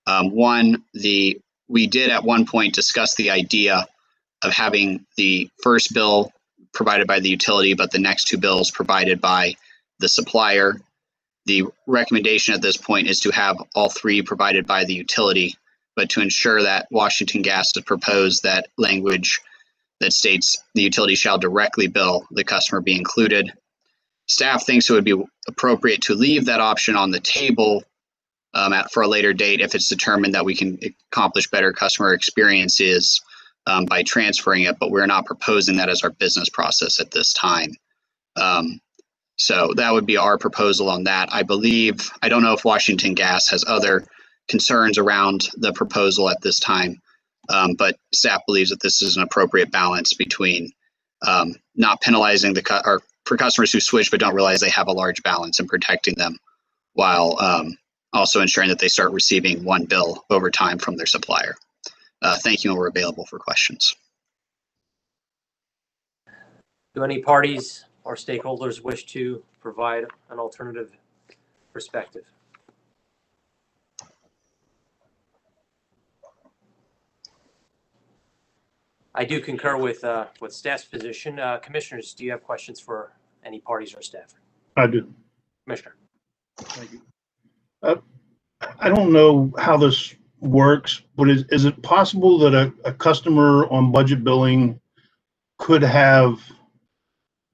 One, we did at one point discuss the idea of having the first bill provided by the utility, but the next 2 bills provided by the supplier. The recommendation at this point is to have all 3 provided by the utility, but to ensure that Washington Gas has proposed that language that states the utility shall directly bill the customer be included. Staff thinks it would be appropriate to leave that option on the table for a later date if it's determined that we can accomplish better customer experiences by transferring it, but we're not proposing that as our business process at this time. So that would be our proposal on that. I don't know if Washington Gas has other concerns around the proposal at this time, but staff believes that this is an appropriate balance between not penalizing or for customers who switch but don't realize they have a large balance and protecting them, while also ensuring that they start receiving 1 bill over time from their supplier. Thank you, and we're available for questions. Do any parties or stakeholders wish to provide an alternative perspective? I do concur with staff's position. Commissioners, do you have questions for any parties or staff? I do. Commissioner. Thank you. I don't know how this works, but is it possible that a customer on budget billing could have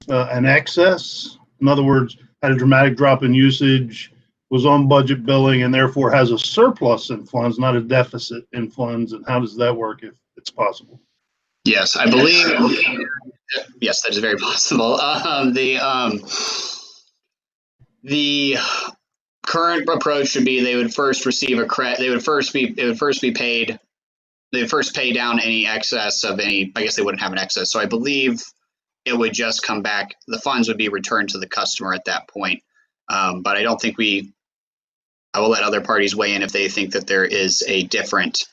an excess? In other words, had a dramatic drop in usage, was on budget billing, and therefore has a surplus in funds, not a deficit in funds. And how does that work if it's possible? Yes, I believe. Yes, that is very possible. The current approach should be they would first receive a credit. They would first be paid. They would first pay down any excess of any. I guess they wouldn't have an excess. So I believe it would just come back. The funds would be returned to the customer at that point. But I don't think I will let other parties weigh in if they think that there is a different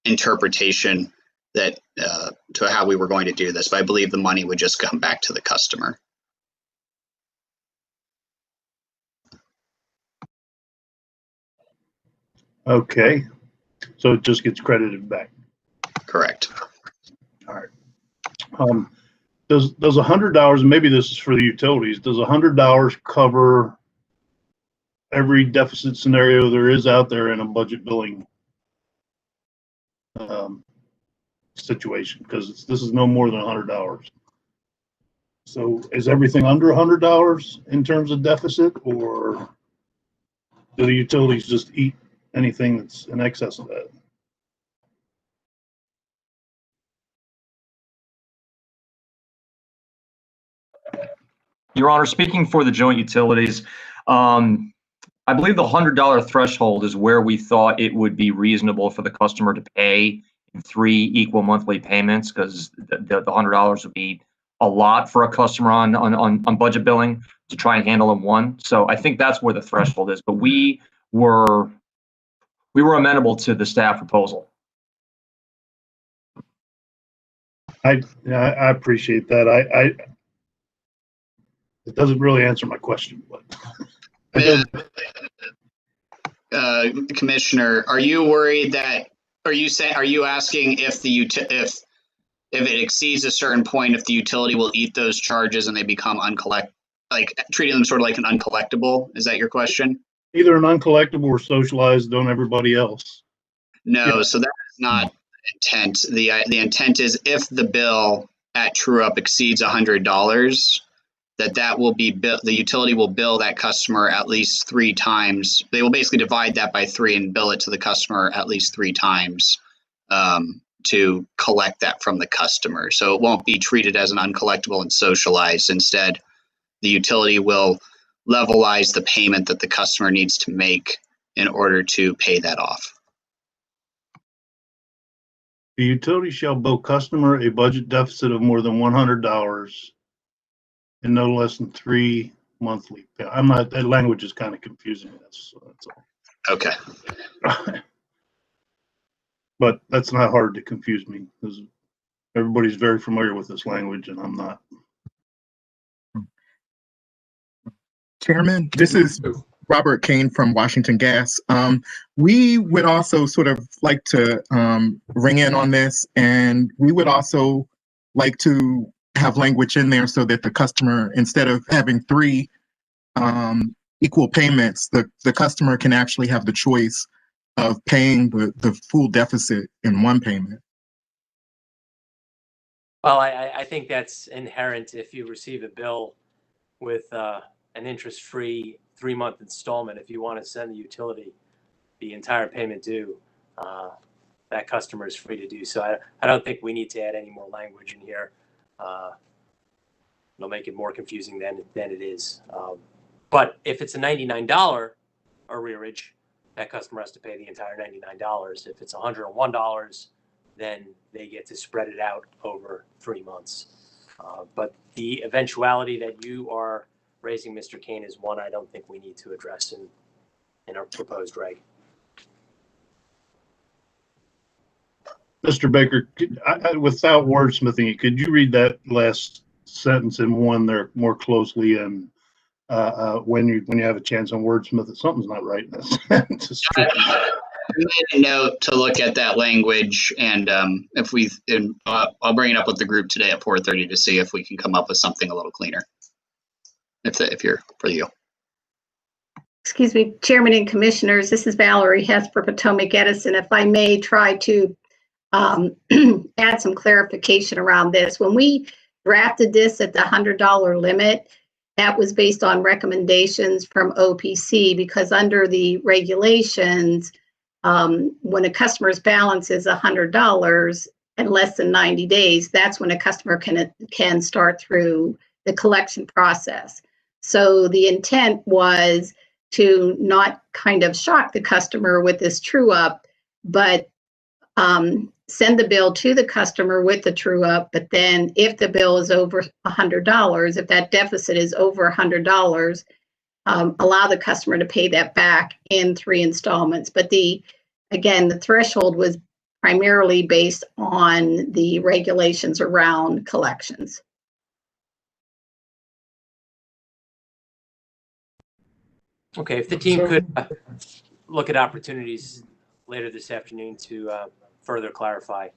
interpretation that to how we were going to do this. But I believe the money would just come back to the customer. Okay, so it just gets credited back. Correct. All right. Does $100, and maybe this is for the utilities, does $100 cover every deficit scenario there is out there in a budget billing situation? Because this is no more than $100. So is everything under $100 in terms of deficit, or do the utilities just eat anything that's in excess of that? Your Honor, speaking for the joint utilities, I believe the $100 threshold is where we thought it would be reasonable for the customer to pay in 3 equal monthly payments, because the $100 would be a lot for a customer on budget billing to try and handle in one. So I think that's where the threshold is. But we were amenable to the staff proposal. I appreciate that. It doesn't really answer my question, but Commissioner, are you worried that? Are you asking if if it exceeds a certain point, if the utility will eat those charges and they become like treating them sort of like an uncollectible? Is that your question? Either an uncollectible or socialized on everybody else. No, Yeah. so that is not the intent. The intent is if the bill at true up exceeds $100, that will be the utility will bill that customer at least 3 times. They will basically divide that by 3 and bill it to the customer at least 3 times to collect that from the customer. So it won't be treated as an uncollectible and socialized. Instead, the utility will levelize the payment that the customer needs to make in order to pay that off. The utility shall bill customer a budget deficit of more than $100 and no less than 3 monthly. That language is kind of confusing. That's all. Okay. But that's not hard to confuse me, because everybody's very familiar with this language and I'm not. Chairman, this is Robert Kane from Washington Gas. We would also sort of like to ring in on this, and we would also like to have language in there so that the customer, instead of having 3 equal payments, the customer can actually have the choice of paying the full deficit in 1 payment. Well, I think that's inherent if you receive a bill with an interest-free 3-month installment. If you want to send the utility the entire payment due, that customer is free to do so. I don't think we need to add any more language in here. It'll make it more confusing than it is. But if it's a $99 arrearage, that customer has to pay the entire $99. If it's $101, then they get to spread it out over 3 months. But the eventuality that you are raising, Mr. Kane, is one I don't think we need to address in our proposed reg. Mr. Baker, without wordsmithing, could you read that last sentence in 1 there more closely, and when you have a chance on wordsmith, something's not right in that sentence. I made a note to look at that language, and I'll bring it up with the group today at 4:30 to see if we can come up with something a little cleaner. If you're for you. Excuse me, Chairman and Commissioners, this is Valerie Hess for Potomac Edison. If I may try to add some clarification around this. When we drafted this at the $100 limit, that was based on recommendations from OPC, because under the regulations, when a customer's balance is $100 and less than 90 days, that's when a customer can start through the collection process. So the intent was to not kind of shock the customer with this true up, but send the bill to the customer with the true up. But then if the bill is over $100, if that deficit is over $100, allow the customer to pay that back in 3 installments. But again, the threshold was primarily based on the regulations around collections. Okay, if the team could look at opportunities later this afternoon to further clarify.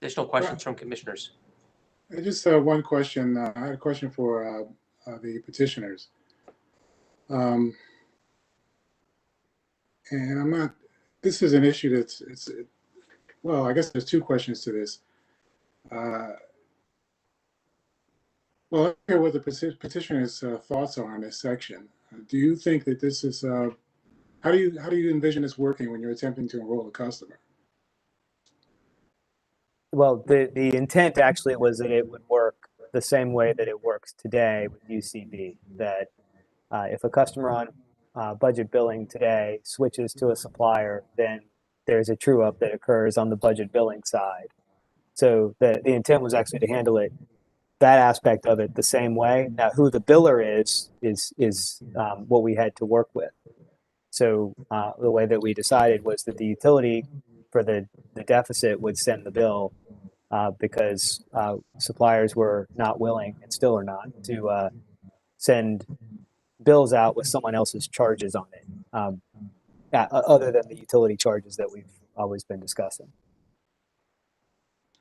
Additional questions from commissioners? Just one question. I had a question for the petitioners. And I'm not, this is an issue that's, well, I guess there's 2 questions to this. Well, let's hear what the petitioner's thoughts are on this section. Do you think that this is, how do you envision this working when you're attempting to enroll a customer? Well, the intent actually was that it would work the same way that it works today with UCB, that if a customer on budget billing today switches to a supplier, then there's a true up that occurs on the budget billing side. So the intent was actually to handle it, that aspect of it, the same way. Now, who the biller is what we had to work with. So the way that we decided was that the utility for the deficit would send the bill because suppliers were not willing, and still are not, to send bills out with someone else's charges on it, other than the utility charges that we've always been discussing.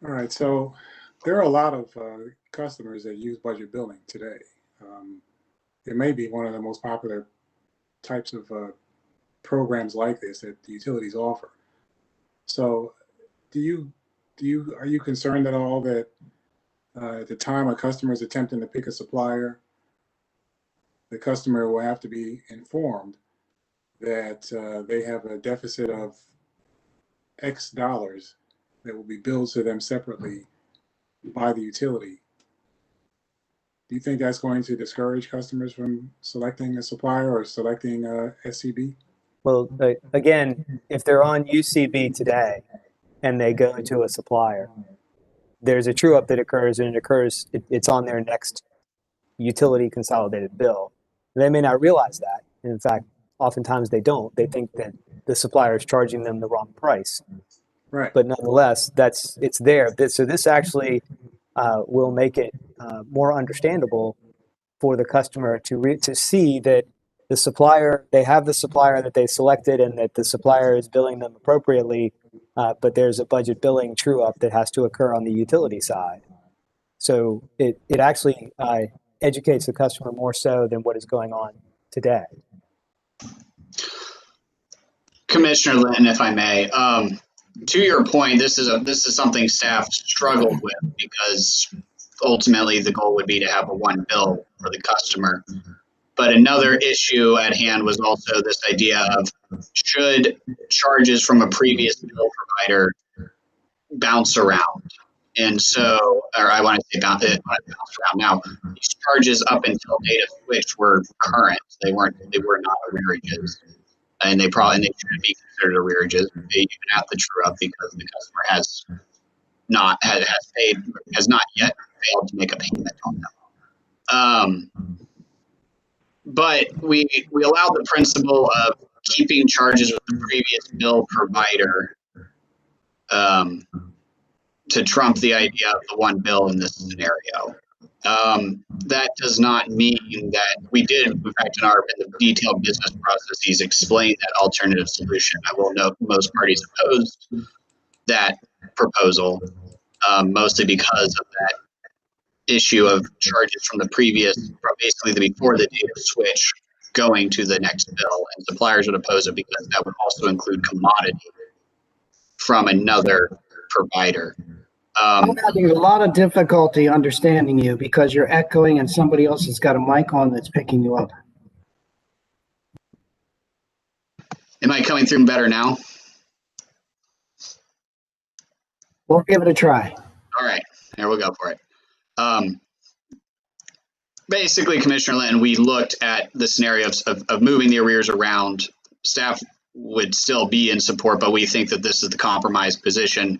All right, so there are a lot of customers that use budget billing today. It may be one of the most popular types of programs like this that the utilities offer. So are you concerned at all that at the time a customer is attempting to pick a supplier, the customer will have to be informed that they have a deficit of X dollars that will be billed to them separately by the utility? Do you think that's going to discourage customers from selecting a supplier or selecting SCB? Well, again, if they're on UCB today and they go to a supplier, there's a true up that occurs, and it's on their next utility consolidated bill. They may not realize that. And in fact, oftentimes they don't. They think that the supplier is charging them the wrong price. Right. But nonetheless, it's there. So this actually will make it more understandable for the customer to see that the supplier, they have the supplier that they selected, and that the supplier is billing them appropriately, but there's a budget billing true up that has to occur on the utility side. So it actually educates the customer more so than what is going on today. Commissioner Lynn, if I may, to your point, this is something staff struggled with because ultimately the goal would be to have a one bill for the customer. But another issue at hand was also this idea of should charges from a previous bill provider bounce around. And so, or I want to say bounce around now. These charges up until date of switch were current. They were not arrearages, and they shouldn't be considered arrearages. They even have the true up because the customer has not yet failed to make a payment on them. But we allow the principle of keeping charges with the previous bill provider to trump the idea of the one bill in this scenario. That does not mean that we did, in fact, in the detailed business processes, explain that alternative solution. I will note most parties opposed that proposal, mostly because of that issue of charges from the previous, basically before the date of switch, going to the next bill, and suppliers would oppose it because that would also include commodity from another provider. I'm having a lot of difficulty understanding you because you're echoing and somebody else has got a mic on that's picking you up. Am I coming through better now? We'll give it a try. All right, here we'll go for it. Basically, Commissioner Lynn, we looked at the scenarios of moving the arrears around. Staff would still be in support, but we think that this is the compromised position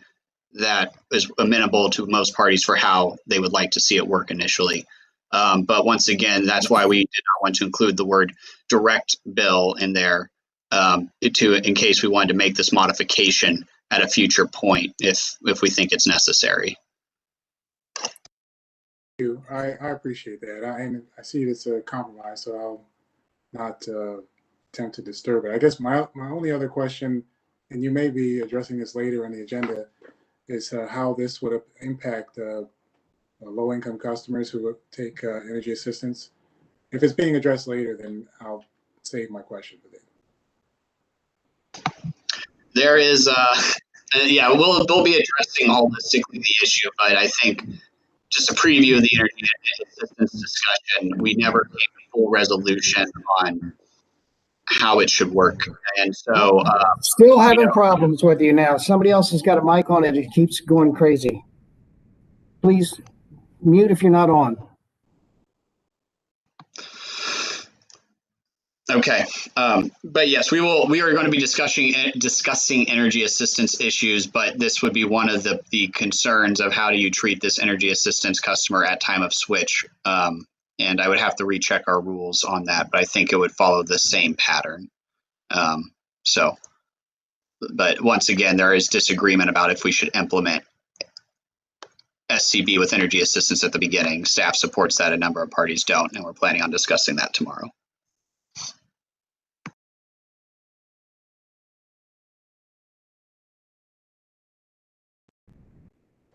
that is amenable to most parties for how they would like to see it work initially. But once again, that's why we did not want to include the word direct bill in there in case we wanted to make this modification at a future point if we think it's necessary. I appreciate that. I see it as a compromise, so I'll not attempt to disturb it. I guess my only other question, and you may be addressing this later on the agenda, is how this would impact low-income customers who would take energy assistance. If it's being addressed later, then I'll save my question for then. There is, yeah, we'll be addressing holistically the issue, but I think just a preview of the energy assistance discussion, we never came to full resolution on how it should work. And so still having problems with you now. Somebody else has got a mic on it. It keeps going crazy. Please mute if you're not on. Okay, but yes, we are going to be discussing energy assistance issues, but this would be one of the concerns of how do you treat this energy assistance customer at time of switch. And I would have to recheck our rules on that, but I think it would follow the same pattern. But once again, there is disagreement about if we should implement SCB with energy assistance at the beginning. Staff supports that, a number of parties don't, and we're planning on discussing that tomorrow.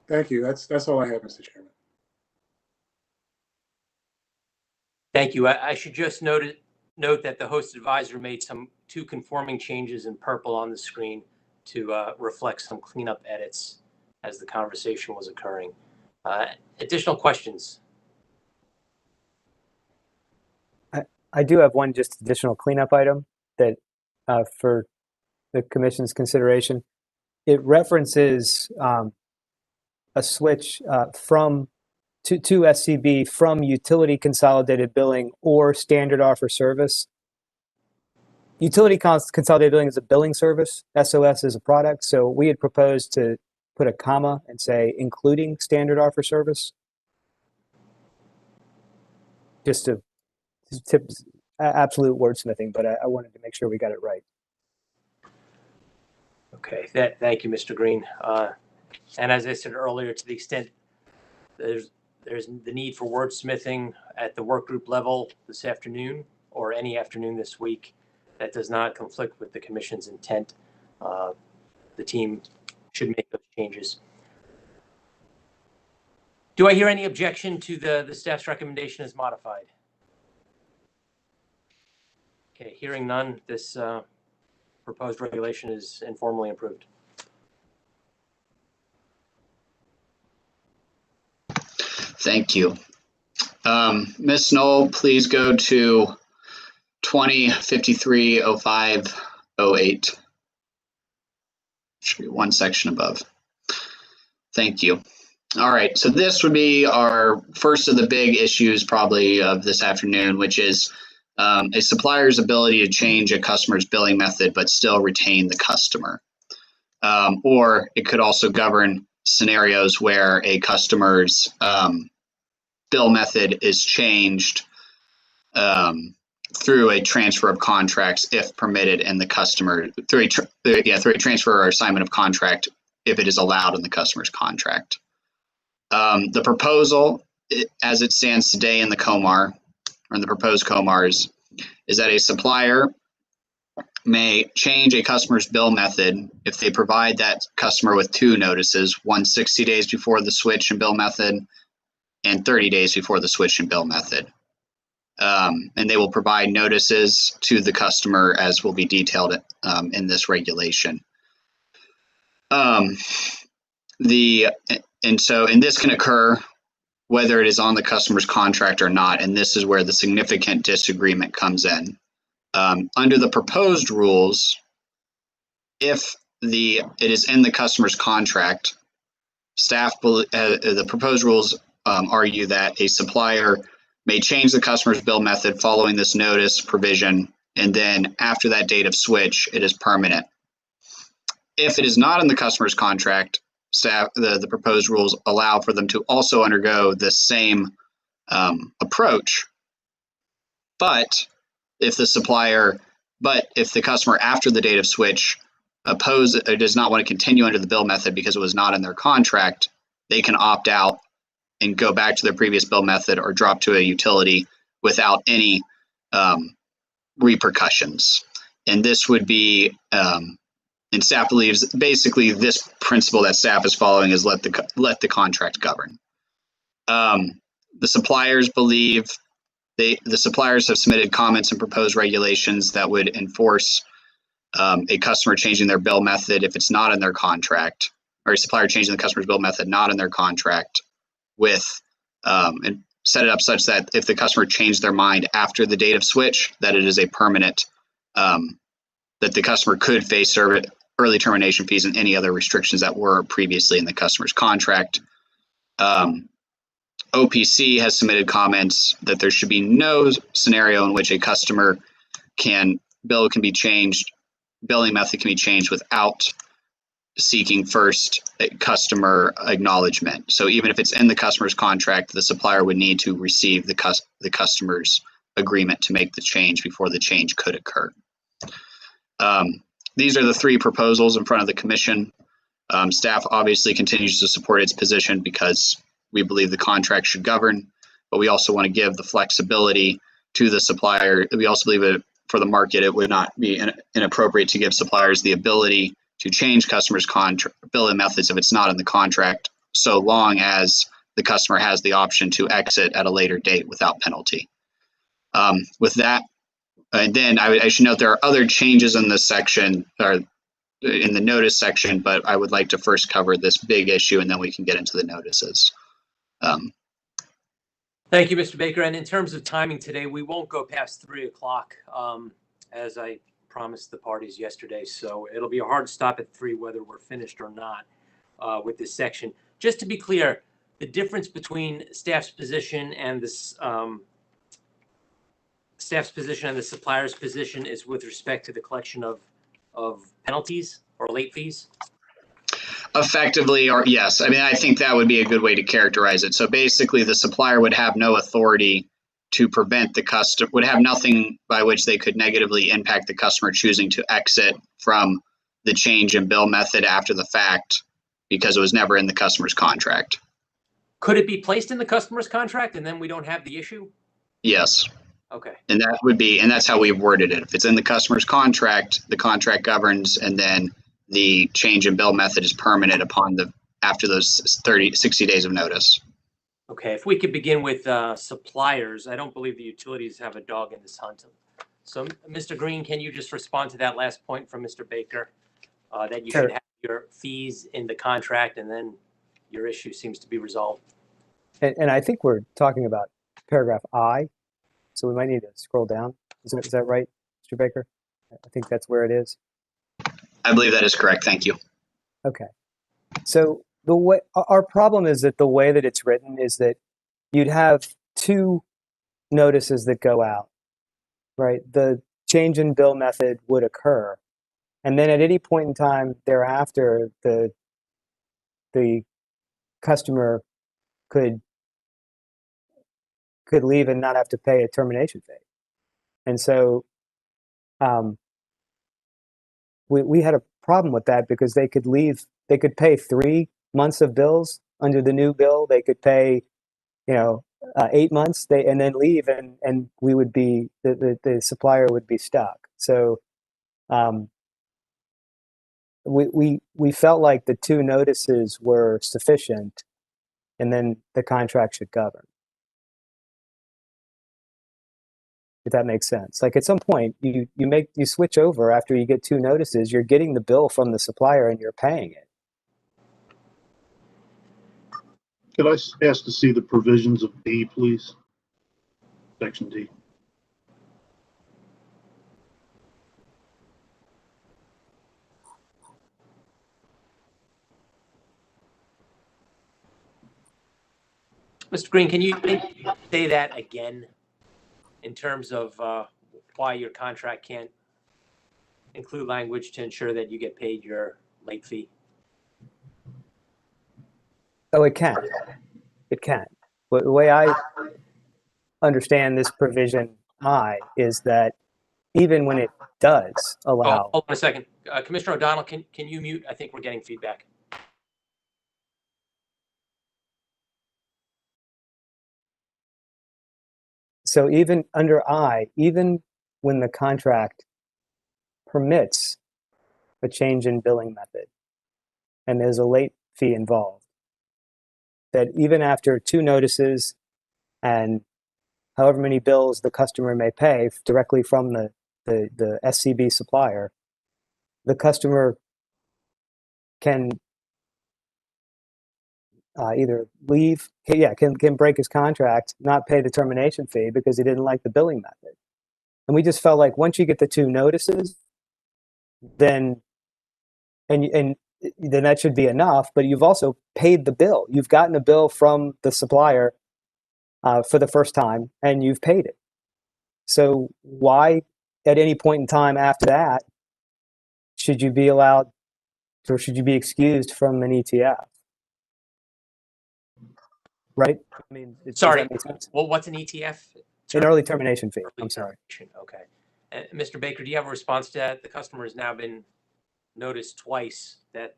Thank you. That's all I have, Mr. Chairman. Thank you. I should just note that the host advisor made two conforming changes in purple on the screen to reflect some cleanup edits as the conversation was occurring. Additional questions? I do have one just additional cleanup item that for the commission's consideration. It references a switch to SCB from utility consolidated billing or standard offer service. Utility consolidated billing is a billing service. SOS is a product. So we had proposed to put a comma and say including standard offer service. Just to tip absolute wordsmithing, but I wanted to make sure we got it right. Okay, thank you, Mr. Green. And as I said earlier, to the extent there's the need for wordsmithing at the work group level this afternoon or any afternoon this week, that does not conflict with the commission's intent. The team should make those changes. Do I hear any objection to the staff's recommendation as modified? Okay, hearing none, this proposed regulation is informally approved. Thank you. Ms. Knoll, please go to 20530508. Should be one section above. Thank you. All right, so this would be our first of the big issues probably of this afternoon, which is a supplier's ability to change a customer's billing method but still retain the customer. Or it could also govern scenarios where a customer's bill method is changed through a transfer of contracts if permitted, and the customer through a transfer or assignment of contract if it is allowed in the customer's contract. The proposal, as it stands today in the COMAR, or in the proposed COMARs, is that a supplier may change a customer's bill method if they provide that customer with two notices, one 60 days before the switch in bill method, and 30 days before the switch in bill method. And they will provide notices to the customer as will be detailed in this regulation. And this can occur whether it is on the customer's contract or not, and this is where the significant disagreement comes in. Under the proposed rules, if it is in the customer's contract, the proposed rules argue that a supplier may change the customer's bill method following this notice provision, and then after that date of switch, it is permanent. If it is not in the customer's contract, the proposed rules allow for them to also undergo the same approach. But if the customer after the date of switch does not want to continue under the bill method because it was not in their contract, they can opt out and go back to their previous bill method or drop to a utility without any repercussions. And this would be, and staff believes basically this principle that staff is following is let the contract govern. The suppliers believe the suppliers have submitted comments and proposed regulations that would enforce a customer changing their bill method if it's not in their contract, or a supplier changing the customer's bill method not in their contract, and set it up such that if the customer changed their mind after the date of switch, that it is a permanent, that the customer could face early termination fees and any other restrictions that were previously in the customer's contract. OPC has submitted comments that there should be no scenario in which a customer billing method can be changed without seeking first customer acknowledgement. So even if it's in the customer's contract, the supplier would need to receive the customer's agreement to make the change before the change could occur. These are the three proposals in front of the commission. Staff obviously continues to support its position because we believe the contract should govern, but we also want to give the flexibility to the supplier. We also believe that for the market, it would not be inappropriate to give suppliers the ability to change customers' billing methods if it's not in the contract, so long as the customer has the option to exit at a later date without penalty. With that, and then I should note there are other changes in this section, or in the notice section, but I would like to first cover this big issue and then we can get into the notices. Thank you, Mr. Baker. And in terms of timing today, we won't go past 3 o'clock, as I promised the parties yesterday. So it'll be a hard stop at 3, whether we're finished or not with this section. Just to be clear, the difference between staff's position and this the supplier's position is with respect to the collection of penalties or late fees? Effectively, or yes. I mean, I think that would be a good way to characterize it. So basically, the supplier would have no authority to prevent the customer, would have nothing by which they could negatively impact the customer choosing to exit from the change in bill method after the fact because it was never in the customer's contract. Could it be placed in the customer's contract and then we don't have the issue? Yes. Okay. And that would be, and that's how we've worded it. If it's in the customer's contract, the contract governs, and then the change in bill method is permanent after those 60 days of notice. Okay, if we could begin with suppliers, I don't believe the utilities have a dog in this hunt. So, Mr. Green, can you just respond to that last point from Mr. Baker, that you should have your fees in the contract and then your issue seems to be resolved? And I think we're talking about paragraph I, so we might need to scroll down. Is that right, Mr. Baker? I think that's where it is. I believe that is correct. Thank you. Okay. So the way our problem is that the way that it's written is that you'd have 2 notices that go out, right? The change in bill method would occur, and then at any point in time thereafter, the customer could leave and not have to pay a termination fee. And so we had a problem with that because they could leave, they could pay 3 months of bills under the new bill. They could pay, 8 months, and then leave, and we would be, the supplier would be stuck. So we felt like the 2 notices were sufficient and then the contract should govern. If that makes sense. Like at some point, you switch over after you get 2 notices, you're getting the bill from the supplier and you're paying it. Could I ask to see the provisions of D, please? Section D. Mr. Green, can you say that again in terms of why your contract can't include language to ensure that you get paid your late fee? Oh, it can. It can. But the way I understand this provision I is that even when it does allow. Oh, hold on a second. Commissioner O'Donnell, can you mute? I think we're getting feedback. So even under I, even when the contract permits a change in billing method and there's a late fee involved, that even after 2 notices and however many bills the customer may pay directly from the SCB supplier, the customer can either leave, can break his contract, not pay the termination fee because he didn't like the billing method. And we just felt like once you get the 2 notices, then then that should be enough. But you've also paid the bill. You've gotten a bill from the supplier for the first time, and you've paid it. So why, at any point in time after that, should you be allowed, or should you be excused from an ETF? Right? I mean, Sorry. Does that make sense? Well, what's an ETF? An early termination fee. I'm sorry. Okay. Mr. Baker, do you have a response to that? The customer has now been noticed twice that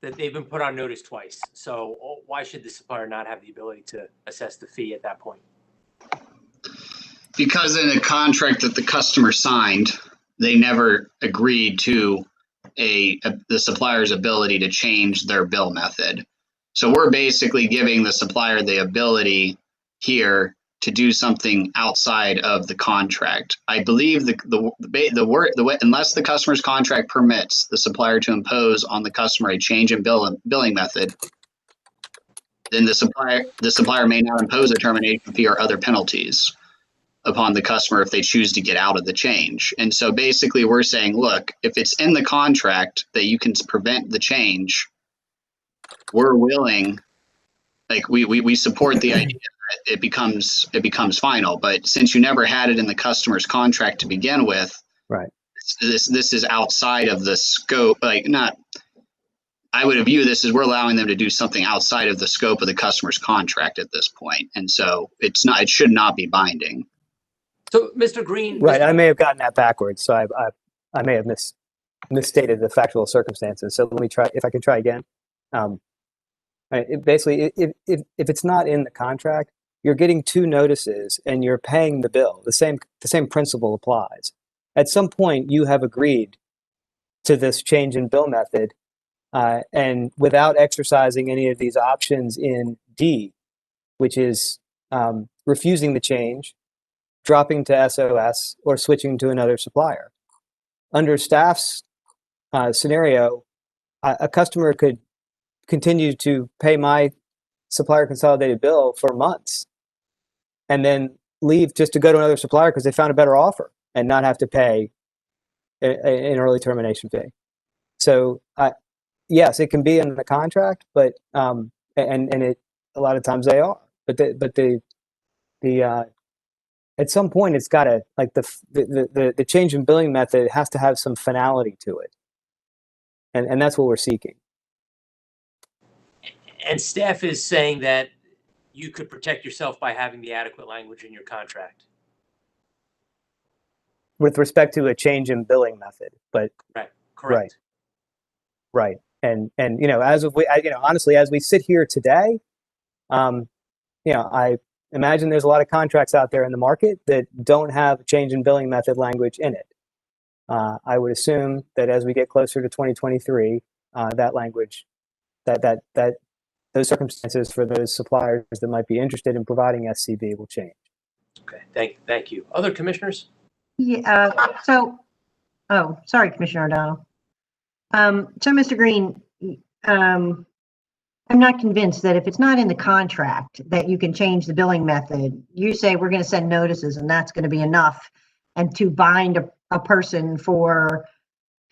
that they've been put on notice twice. So why should the supplier not have the ability to assess the fee at that point? Because in a contract that the customer signed, they never agreed to the supplier's ability to change their bill method. So we're basically giving the supplier the ability here to do something outside of the contract. I believe unless the customer's contract permits the supplier to impose on the customer a change in billing method, then the supplier may not impose a termination fee or other penalties upon the customer if they choose to get out of the change. And so basically we're saying, look, if it's in the contract that you can prevent the change, we're willing, like we support the idea that it becomes final. But since you never had it in the customer's contract to begin with, right? This is outside of the scope. I would view this as we're allowing them to do something outside of the scope of the customer's contract at this point, and so it should not be binding. So, Mr. Green, right? I may have gotten that backwards, so I may have misstated the factual circumstances. So let me try. If I can try again. Basically, if it's not in the contract, you're getting 2 notices and you're paying the bill. The same principle applies. At some point, you have agreed to this change in bill method, and without exercising any of these options in D, which is refusing the change, dropping to SOS, or switching to another supplier. Under staff's scenario, a customer could continue to pay my supplier consolidated bill for months and then leave just to go to another supplier because they found a better offer and not have to pay an early termination fee. So yes, it can be in the contract, but and it a lot of times they are, but at some point it's got to, like, the change in billing method has to have some finality to it, and that's what we're seeking. And staff is saying that you could protect yourself by having the adequate language in your contract. With respect to a change in billing method, but right, correct, right, and as of honestly, as we sit here today, I imagine there's a lot of contracts out there in the market that don't have change in billing method language in it. I would assume that as we get closer to 2023, that language, that those circumstances for those suppliers that might be interested in providing SCB will change. Okay, thank you. Other commissioners? Yeah. Oh, sorry, Commissioner O'Donnell. So, Mr. Green, I'm not convinced that if it's not in the contract that you can change the billing method. You say we're going to send notices and that's going to be enough, and to bind a person for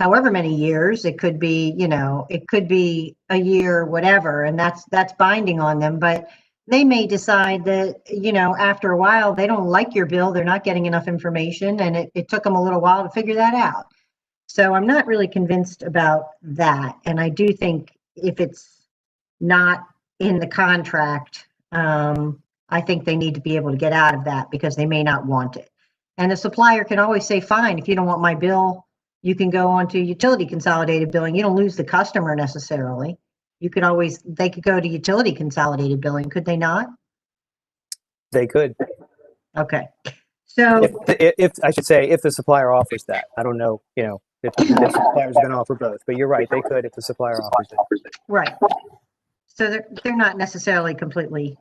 however many years, it could be, it could be a year, whatever, and that's binding on them. But they may decide that, after a while, they don't like your bill, they're not getting enough information, and it took them a little while to figure that out. So I'm not really convinced about that. And I do think if it's not in the contract, I think they need to be able to get out of that because they may not want it. And the supplier can always say, fine, if you don't want my bill, you can go on to utility consolidated billing. You don't lose the customer necessarily. They could go to utility consolidated billing, could they not? They could. Okay. So if I should say, if the supplier offers that, I don't know, if the suppliers are going to offer both, but you're right, they could if the supplier offers it. Right. So they're not necessarily completely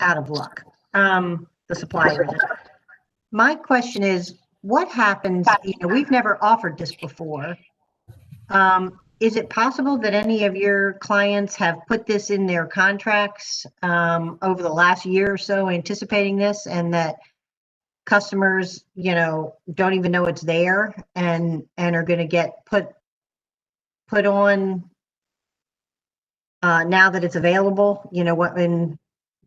out of luck. The suppliers. My question is, what happens? We've never offered this before. Is it possible that any of your clients have put this in their contracts over the last year or so, anticipating this, and that customers, don't even know it's there and are going to get put on now that it's available? What in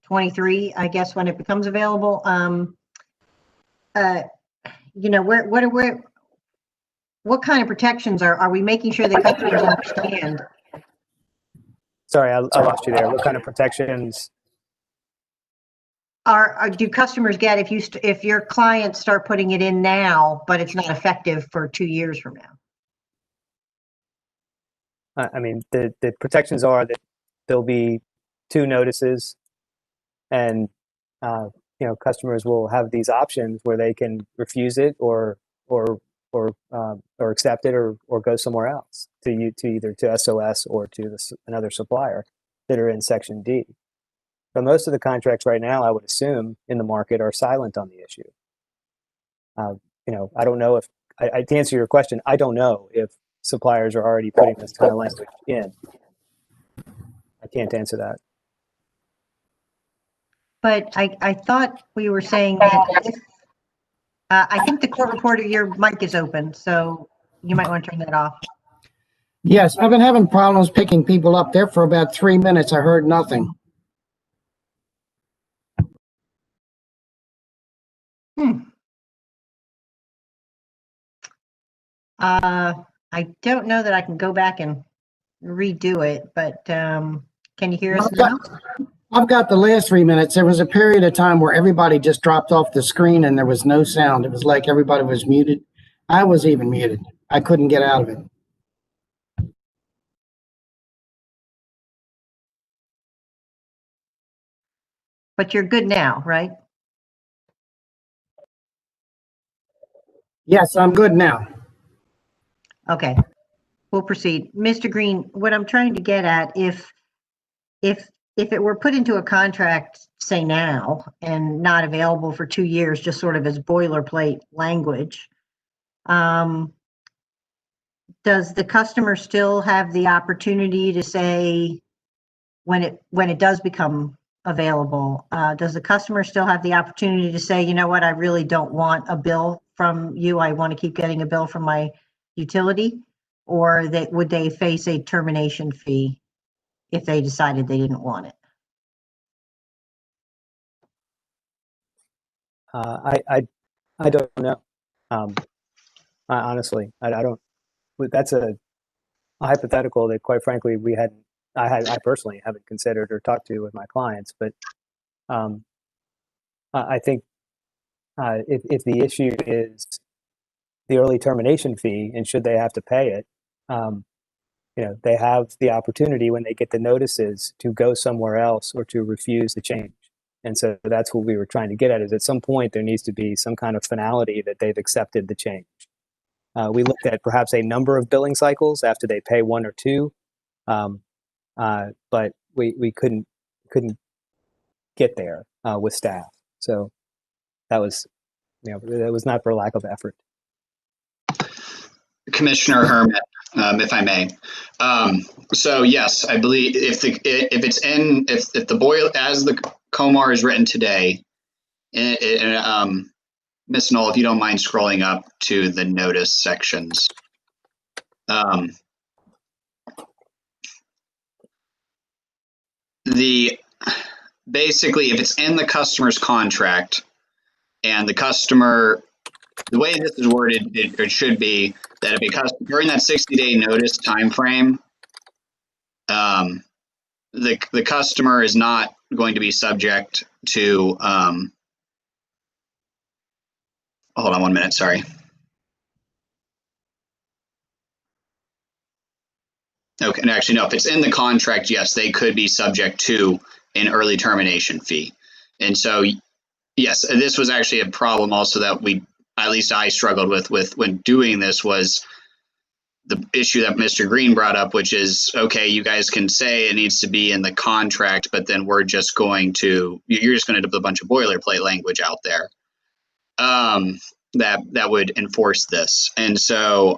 23, I guess, when it becomes available. What kind of protections are we making sure that customers understand? Sorry, I lost you there. What kind of protections do customers get if your clients start putting it in now, but it's not effective for 2 years from now? I mean, the protections are that there'll be 2 notices, and customers will have these options where they can refuse it or accept it or go somewhere else to either to SOS or to another supplier that are in Section D. But most of the contracts right now, I would assume, in the market are silent on the issue. I don't know if to answer your question, I don't know if suppliers are already putting this kind of language in. I can't answer that. But I thought we were saying that if I think the court reporter, your mic is open, so you might want to turn that off. Yes, I've been having problems picking people up there for about 3 minutes. I heard nothing. I don't know that I can go back and redo it, but can you hear us now? I've got the last 3 minutes. There was a period of time where everybody just dropped off the screen and there was no sound. It was like everybody was muted. I was even muted. I couldn't get out of it. But you're good now, right? Yes, I'm good now. Okay, we'll proceed. Mr. Green, what I'm trying to get at, if it were put into a contract, say now, and not available for 2 years, just sort of as boilerplate language, does the customer still have the opportunity to say, when it does become available, does the customer still have the opportunity to say, you know what, I really don't want a bill from you, I want to keep getting a bill from my utility? Or would they face a termination fee if they decided they didn't want it? I don't know. Honestly, I don't. That's a hypothetical that, quite frankly, I personally haven't considered or talked to with my clients. But I think if the issue is the early termination fee and should they have to pay it, they have the opportunity when they get the notices to go somewhere else or to refuse the change. And so that's what we were trying to get at, is at some point there needs to be some kind of finality that they've accepted the change. We looked at perhaps a number of billing cycles after they pay 1 or 2, but we couldn't get there with staff. So that was, that was not for lack of effort. Commissioner Hermit, if I may. So yes, I believe if the boil as the COMAR is written today, Ms. Knoll, if you don't mind scrolling up to the notice sections. Basically, if it's in the customer's contract and the customer, the way this is worded, it should be that if a customer during that 60-day notice time frame, the customer is not going to be subject to hold on 1 minute, sorry. Okay, and actually, no, if it's in the contract, yes, they could be subject to an early termination fee. And so, yes, this was actually a problem also that at least I struggled with when doing this, was the issue that Mr. Green brought up, which is, okay, you guys can say it needs to be in the contract, but then you're just going to put a bunch of boilerplate language out there that would enforce this. And so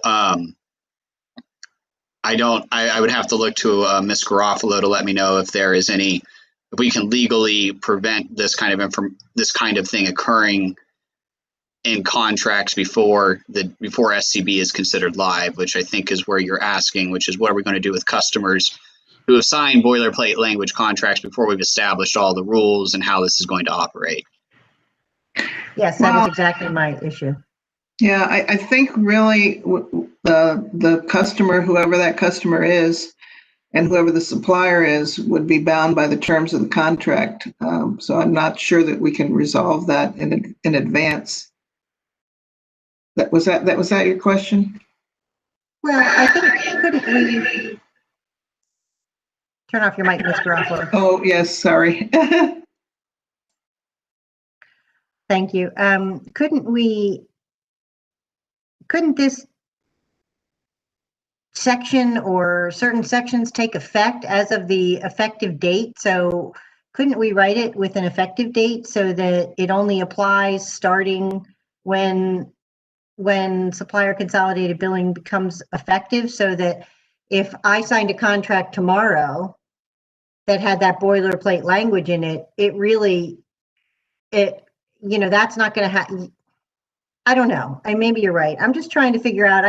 I would have to look to Ms. Garofalo to let me know if there is if we can legally prevent this kind of thing occurring in contracts before SCB is considered live, which I think is where you're asking, which is what are we going to do with customers who have signed boilerplate language contracts before we've established all the rules and how this is going to operate. Yes, that was exactly my issue. Yeah, I think really the customer, whoever that customer is, and whoever the supplier is, would be bound by the terms of the contract. So I'm not sure that we can resolve that in advance. Was that your question? Well, I think, couldn't we turn off your mic, Ms. Garofalo? Oh, yes, sorry. Thank you. Couldn't this section or certain sections take effect as of the effective date? So couldn't we write it with an effective date so that it only applies starting when supplier consolidated billing becomes effective, so that if I signed a contract tomorrow that had that boilerplate language in it, that's not going to happen. I don't know. Maybe you're right. I'm just trying to figure out.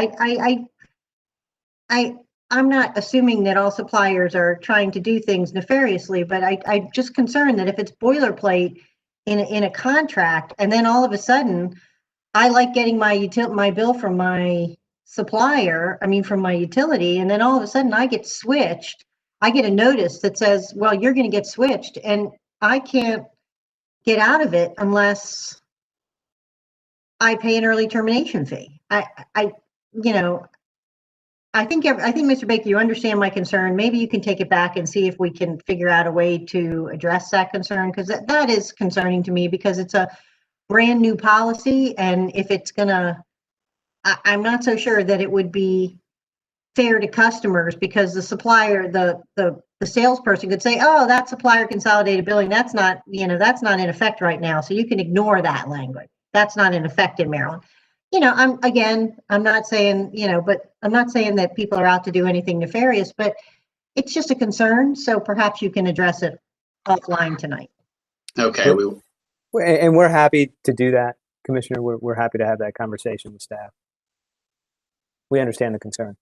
I'm not assuming that all suppliers are trying to do things nefariously, but I'm just concerned that if it's boilerplate in a contract, and then all of a sudden, I like getting my bill from my supplier, from my utility, and then all of a sudden I get switched. I get a notice that says, well, you're going to get switched, and I can't get out of it unless I pay an early termination fee. I think Mr. Baker, you understand my concern. Maybe you can take it back and see if we can figure out a way to address that concern, because that is concerning to me, because it's a brand new policy, and if it's I'm not so sure that it would be fair to customers, because the supplier, the salesperson could say, oh, that supplier consolidated billing, that's not in effect right now, so you can ignore that language. That's not in effect in Maryland. I'm not saying, but I'm not saying that people are out to do anything nefarious, but it's just a concern. So perhaps you can address it offline tonight. Okay. And we're happy to do that, Commissioner. We're happy to have that conversation with staff. We understand the concern.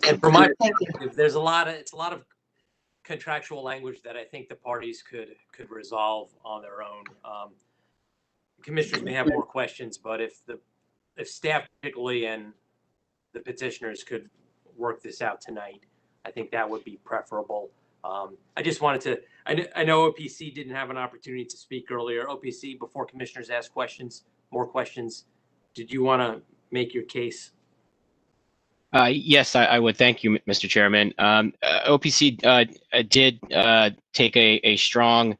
And from my perspective, it's a lot of contractual language that I think the parties could resolve on their own. Commissioners may have more questions, but if staff particularly and the petitioners could work this out tonight, I think that would be preferable. I just wanted to, I know OPC didn't have an opportunity to speak earlier. OPC, before commissioners ask more questions, did you want to make your case? Yes, I would. Thank you, Mr. Chairman. OPC did take a strong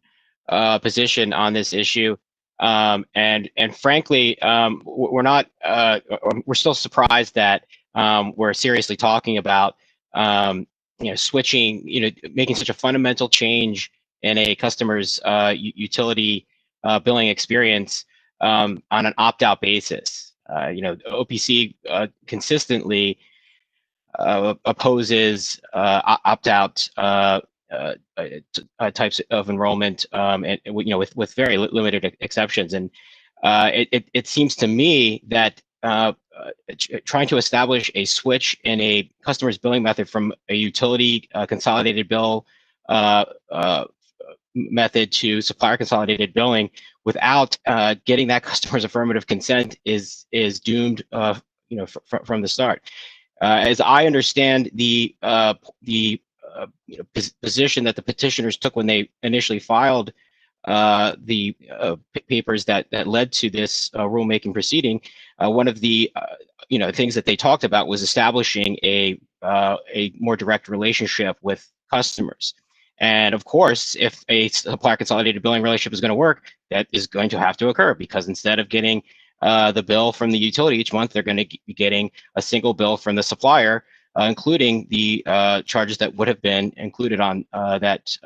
position on this issue. And frankly, we're still surprised that we're seriously talking about switching, making such a fundamental change in a customer's utility billing experience on an opt-out basis. OPC consistently opposes opt-out types of enrollment, and with very limited exceptions. And it seems to me that trying to establish a switch in a customer's billing method from a utility consolidated bill method to supplier consolidated billing without getting that customer's affirmative consent is doomed from the start. As I understand the position that the petitioners took when they initially filed the papers that led to this rulemaking proceeding, one of the things that they talked about was establishing a more direct relationship with customers. And of course, if a supplier consolidated billing relationship is going to work, that is going to have to occur, because instead of getting the bill from the utility each month, they're going to be getting a single bill from the supplier, including the charges that would have been included on that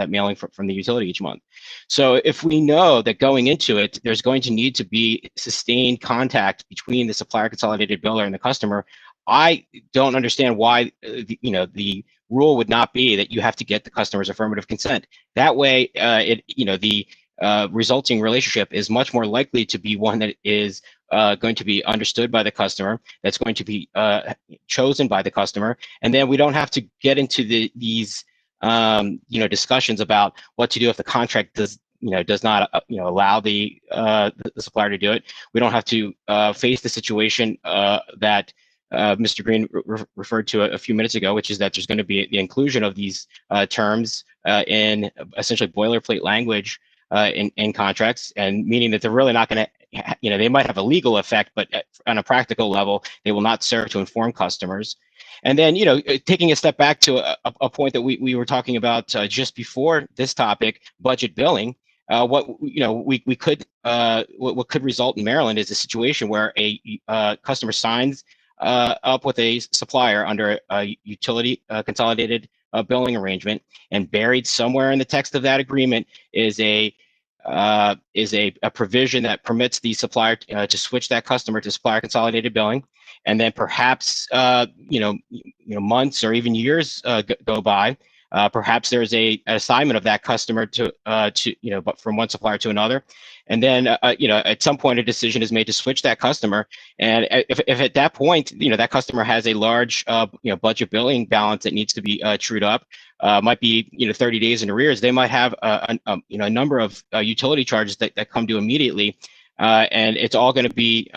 mailing from the utility each month. So if we know that going into it, there's going to need to be sustained contact between the supplier consolidated biller and the customer, I don't understand why the rule would not be that you have to get the customer's affirmative consent. That way, the resulting relationship is much more likely to be one that is going to be understood by the customer, that's going to be chosen by the customer, and then we don't have to get into these discussions about what to do if the contract does not allow the supplier to do it. We don't have to face the situation that Mr. Green referred to a few minutes ago, which is that there's going to be the inclusion of these terms in essentially boilerplate language in contracts, and meaning that they're really not going to, they might have a legal effect, but on a practical level, they will not serve to inform customers. And then, taking a step back to a point that we were talking about just before this topic, budget billing. What could result in Maryland is a situation where a customer signs up with a supplier under a utility consolidated billing arrangement, and buried somewhere in the text of that agreement is a provision that permits the supplier to switch that customer to supplier consolidated billing, and then perhaps months or even years go by. Perhaps there's an assignment of that customer but from one supplier to another, and then at some point a decision is made to switch that customer. And if at that point that customer has a large budget billing balance that needs to be trued up, might be 30 days in arrears, they might have a number of utility charges that come due immediately. And it's all going to be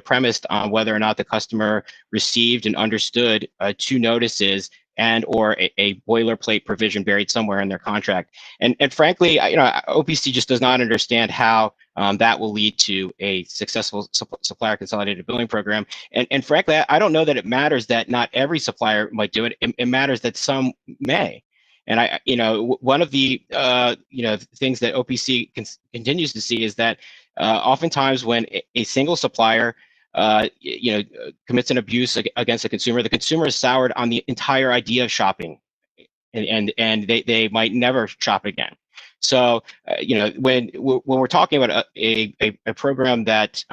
premised on whether or not the customer received and understood 2 notices and or a boilerplate provision buried somewhere in their contract. And frankly, OPC just does not understand how that will lead to a successful supplier consolidated billing program. And frankly, I don't know that it matters that not every supplier might do it. It matters that some may. And one of the things that OPC continues to see is that oftentimes when a single supplier commits an abuse against the consumer is soured on the entire idea of shopping, and they might never shop again. So when we're talking about a program that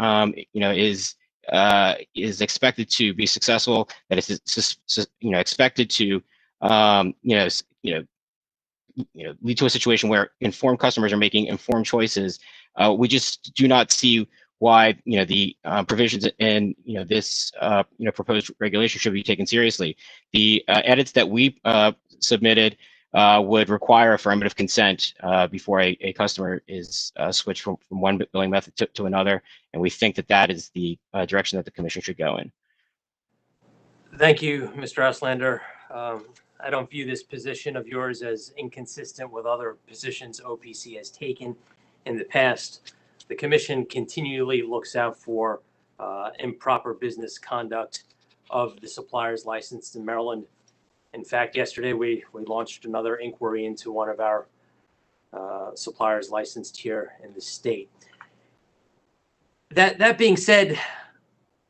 is expected to be successful, that is expected to lead to a situation where informed customers are making informed choices, we just do not see why the provisions in this proposed regulation should be taken seriously. The edits that we submitted would require affirmative consent before a customer is switched from one billing method to another, and we think that is the direction that the Commission should go in. Thank you, Mr. Auslander. I don't view this position of yours as inconsistent with other positions OPC has taken in the past. The Commission continually looks out for improper business conduct of the suppliers licensed in Maryland. In fact, yesterday we launched another inquiry into one of our suppliers licensed here in the state. That being said,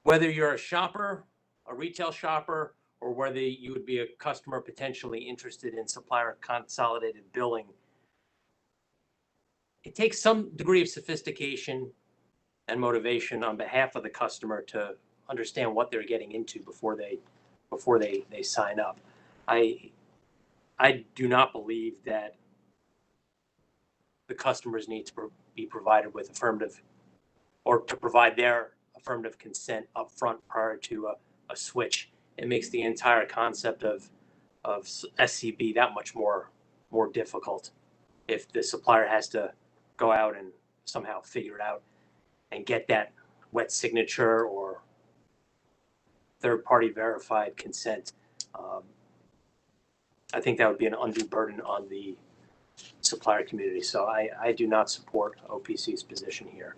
whether you're a shopper, a retail shopper, or whether you would be a customer potentially interested in supplier consolidated billing, it takes some degree of sophistication and motivation on behalf of the customer to understand what they're getting into before they sign up. I do not believe that the customers need to be provided with affirmative, or to provide their affirmative consent up front prior to a switch. It makes the entire concept of SCB that much more difficult if the supplier has to go out and somehow figure it out and get that wet signature or third-party verified consent. I think that would be an undue burden on the supplier community. So I do not support OPC's position here.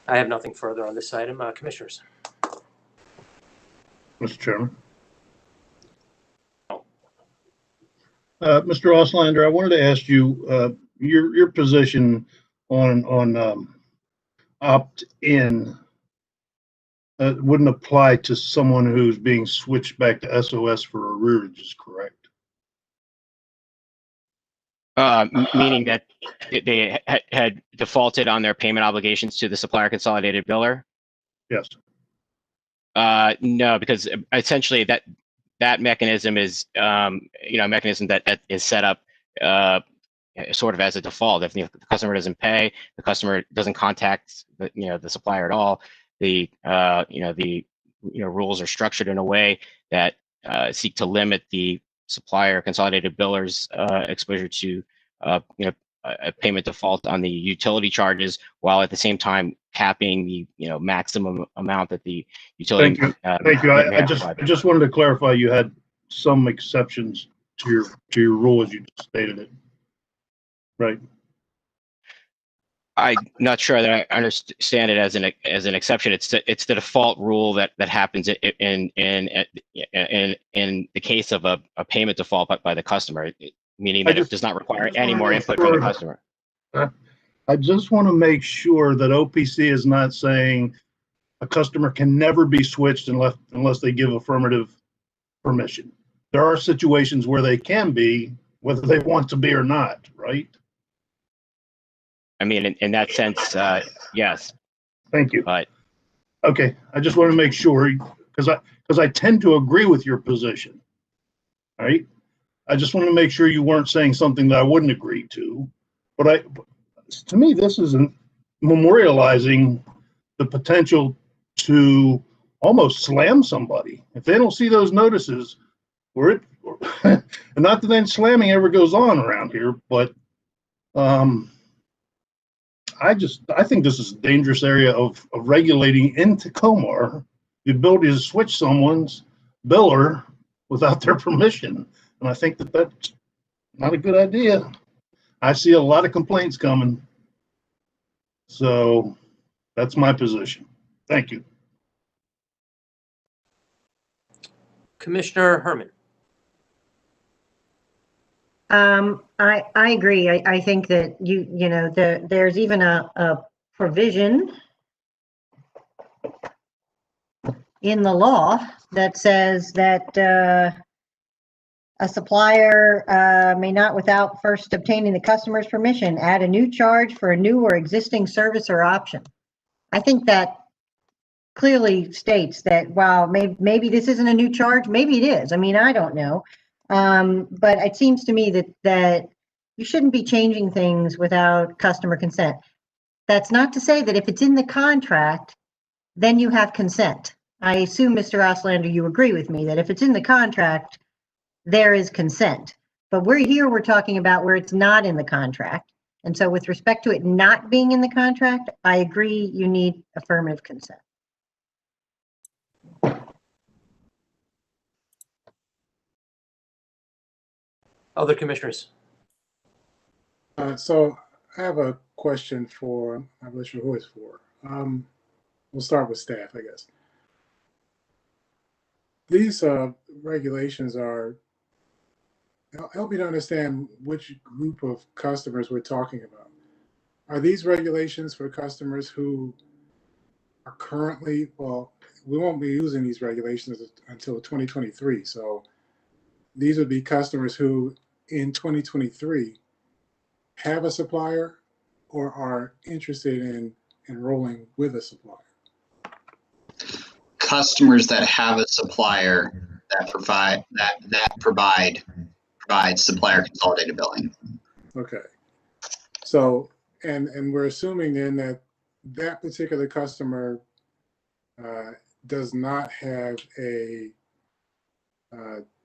I have nothing further on this item. Commissioners. Mr. Chairman. Mr. Auslander, I wanted to ask you your position on opt-in wouldn't apply to someone who's being switched back to SOS for arrearages, correct? Meaning that they had defaulted on their payment obligations to the supplier consolidated biller? Yes. No, because essentially that mechanism is a mechanism that is set up sort of as a default. If the customer doesn't pay, the customer doesn't contact the supplier at all. The rules are structured in a way that seek to limit the supplier consolidated billers exposure to a payment default on the utility charges, while at the same time capping the maximum amount that the utility. Thank you. I just wanted to clarify you had some exceptions to your rule as you just stated it. Right. I'm not sure that I understand it as an exception. It's the default rule that happens in the case of a payment default by the customer, meaning that it does not require any more input from the customer. I just want to make sure that OPC is not saying a customer can never be switched unless they give affirmative permission. There are situations where they can be, whether they want to be or not, right? I mean, in that sense, yes. Thank you. But okay, I just want to make sure because I tend to agree with your position. All right, I just want to make sure you weren't saying something that I wouldn't agree to. But to me, this isn't memorializing the potential to almost slam somebody if they don't see those notices. And not that then slamming ever goes on around here, but I think this is a dangerous area of regulating into Comar, the ability to switch someone's biller without their permission. And I think that that's not a good idea. I see a lot of complaints coming. So that's my position. Thank you. Commissioner Herman. I agree. I think that there's even a provision in the law that says that a supplier may not, without first obtaining the customer's permission, add a new charge for a new or existing service or option. I think that clearly states that while maybe this isn't a new charge, maybe it is. I mean, I don't know. But it seems to me that you shouldn't be changing things without customer consent. That's not to say that if it's in the contract, then you have consent. I assume, Mr. Auslander, you agree with me that if it's in the contract, there is consent. But we're talking about where it's not in the contract. And so with respect to it not being in the contract, I agree you need affirmative consent. Other commissioners? So I have a question for, I'm not sure who it's for. We'll start with staff, I guess. These regulations are, help me to understand which group of customers we're talking about. Are these regulations for customers who are currently, well, we won't be using these regulations until 2023. So these would be customers who in 2023 have a supplier or are interested in enrolling with a supplier. Customers that have a supplier that provide supplier consolidated billing. Okay. So, and we're assuming then that that particular customer does not have a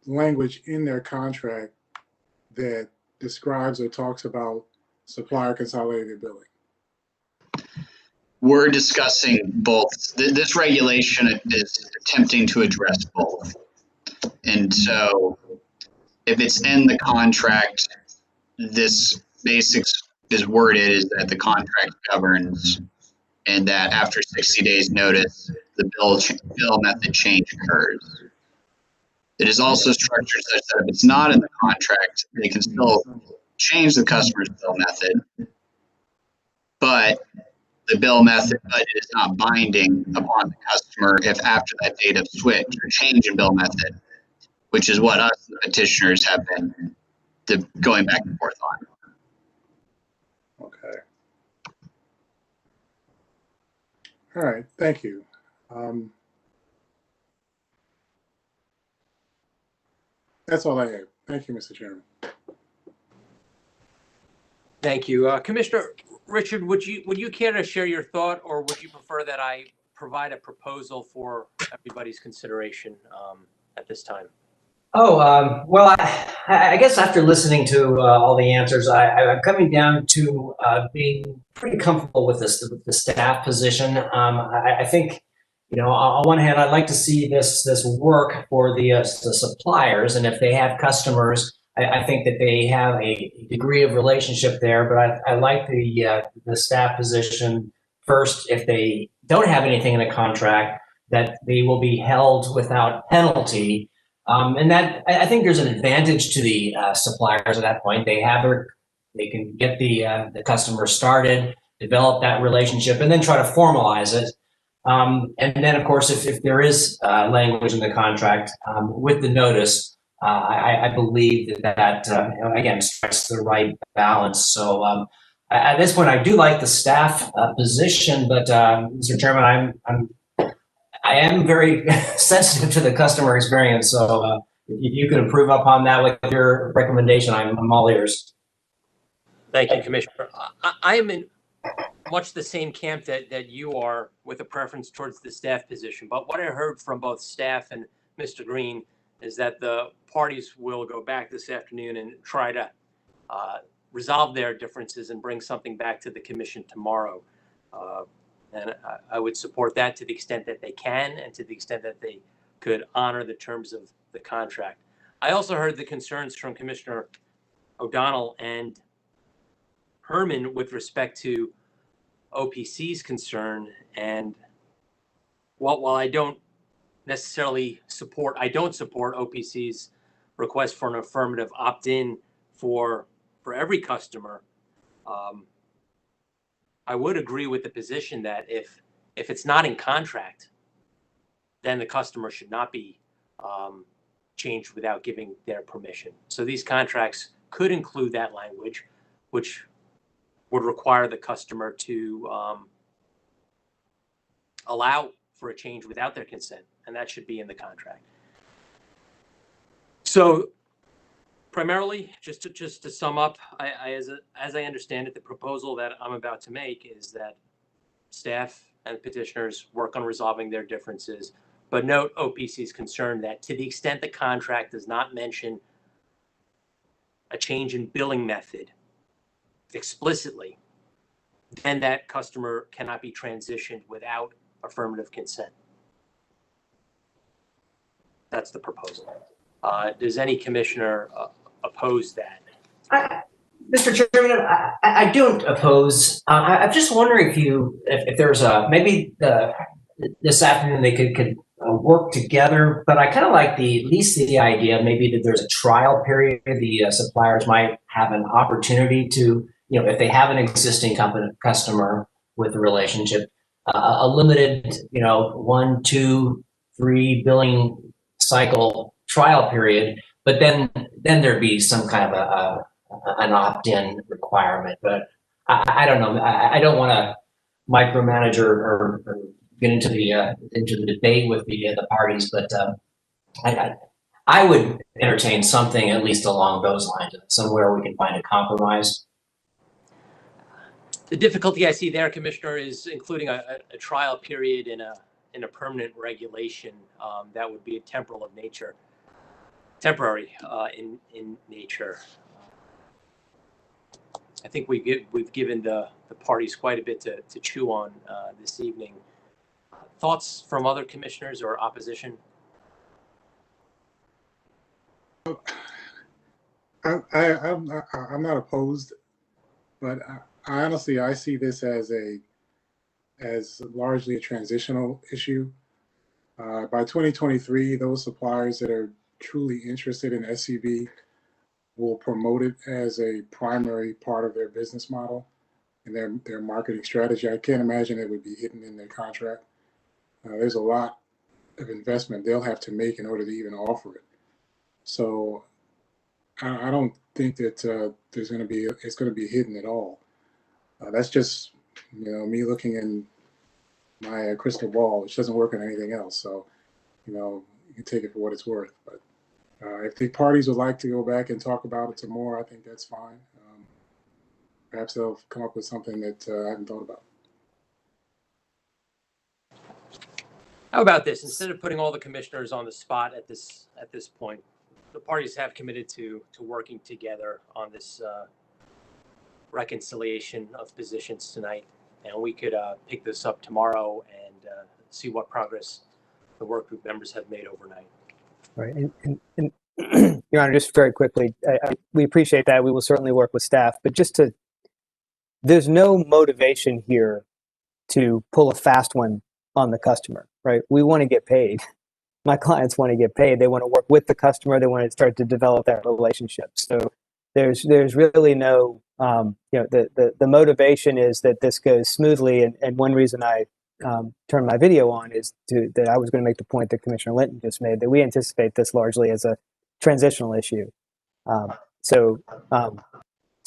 language in their contract that describes or talks about supplier consolidated billing. We're discussing both. This regulation is attempting to address both. And so if it's in the contract, this basics is worded is that the contract governs and that after 60 days notice, the bill method change occurs. It is also structured such that if it's not in the contract, they can still change the customer's bill method, but the bill method is not binding upon the customer if after that date of switch or change in bill method, which is what us, the petitioners, have been going back and forth on. Okay. All right, thank you. That's all I have. Thank you, Mr. Chairman. Thank you. Commissioner Richard, would you care to share your thought, or would you prefer that I provide a proposal for everybody's consideration at this time? Oh, well, I guess after listening to all the answers, I'm coming down to being pretty comfortable with the staff position. I think, on one hand, I'd like to see this work for the suppliers, and if they have customers, I think that they have a degree of relationship there. But I like the staff position first. If they don't have anything in a contract, that they will be held without penalty. And that I think there's an advantage to the suppliers at that point. They can get the customer started, develop that relationship, and then try to formalize it. And then, of course, if there is language in the contract with the notice, I believe that again strikes the right balance. So at this point, I do like the staff position, but Mr. Chairman, I am very sensitive to the customer experience, so if you can improve upon that with your recommendation, I'm all ears. Thank you, Commissioner. I am in much the same camp that you are, with a preference towards the staff position. But what I heard from both staff and Mr. Green is that the parties will go back this afternoon and try to resolve their differences and bring something back to the commission tomorrow. And I would support that to the extent that they can and to the extent that they could honor the terms of the contract. I also heard the concerns from Commissioner O'Donnell and Herman with respect to OPC's concern. And while I don't necessarily support OPC's request for an affirmative opt-in for every customer, I would agree with the position that if it's not in contract, then the customer should not be changed without giving their permission. So these contracts could include that language, which would require the customer to allow for a change without their consent, and that should be in the contract. So primarily, just to sum up, as I understand it, the proposal that I'm about to make is that staff and petitioners work on resolving their differences, but note OPC's concern that to the extent the contract does not mention a change in billing method explicitly, then that customer cannot be transitioned without affirmative consent. That's the proposal. Does any commissioner oppose that? Mr. Chairman, I don't oppose. I'm just wondering if there's maybe this afternoon they could work together. But I kind of like at least the idea maybe that there's a trial period. The suppliers might have an opportunity to, if they have an existing customer with a relationship, a limited, 1, 2, 3 billing cycle trial period, but then there'd be some kind of an opt-in requirement. But I don't know. I don't want to micromanage or get into the debate with the parties, but I would entertain something at least along those lines, somewhere we can find a compromise. The difficulty I see there, Commissioner, is including a trial period in a permanent regulation that would be temporary in nature. I think we've given the parties quite a bit to chew on this evening. Thoughts from other commissioners or opposition? I'm not opposed, but honestly, I see this as largely a transitional issue. By 2023, those suppliers that are truly interested in SCB will promote it as a primary part of their business model and their marketing strategy. I can't imagine it would be hidden in their contract. There's a lot of investment they'll have to make in order to even offer it. So I don't think that it's going to be hidden at all. That's just me looking in my crystal ball, which doesn't work on anything else. So you can take it for what it's worth. But if the parties would like to go back and talk about it some more, I think that's fine. Perhaps they'll come up with something that I haven't thought about. How about this? Instead of putting all the commissioners on the spot at this point, the parties have committed to working together on this reconciliation of positions tonight, and we could pick this up tomorrow and see what progress the work group members have made overnight. Right, and Your Honor, just very quickly, we appreciate that. We will certainly work with staff, but there's no motivation here to pull a fast one on the customer, right? We want to get paid. My clients want to get paid. They want to work with the customer. They want to start to develop that relationship. So there's really no, the motivation is that this goes smoothly. And one reason I turned my video on is that I was going to make the point that Commissioner Linton just made, that we anticipate this largely as a transitional issue. So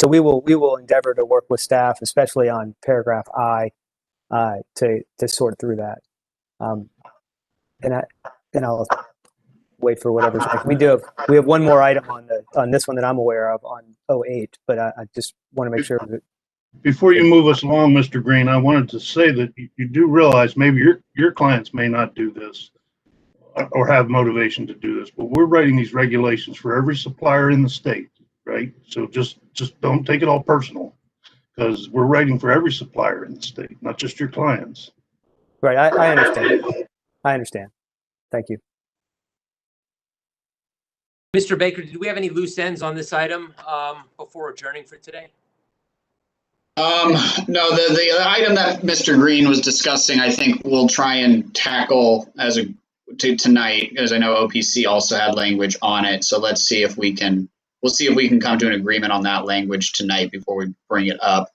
we will endeavor to work with staff, especially on paragraph I, to sort through that. And I'll wait for whatever's next. We have one more item on this one that I'm aware of on 08, but I just want to make sure that. Before you move us along, Mr. Green, I wanted to say that you do realize maybe your clients may not do this or have motivation to do this, but we're writing these regulations for every supplier in the state, right? So just don't take it all personal, because we're writing for every supplier in the state, not just your clients. Right, I understand. I understand. Thank you. Mr. Baker, did we have any loose ends on this item before adjourning for today? No, the item that Mr. Green was discussing, I think we'll try and tackle tonight, because I know OPC also had language on it. So let's see if we'll see if we can come to an agreement on that language tonight before we bring it up.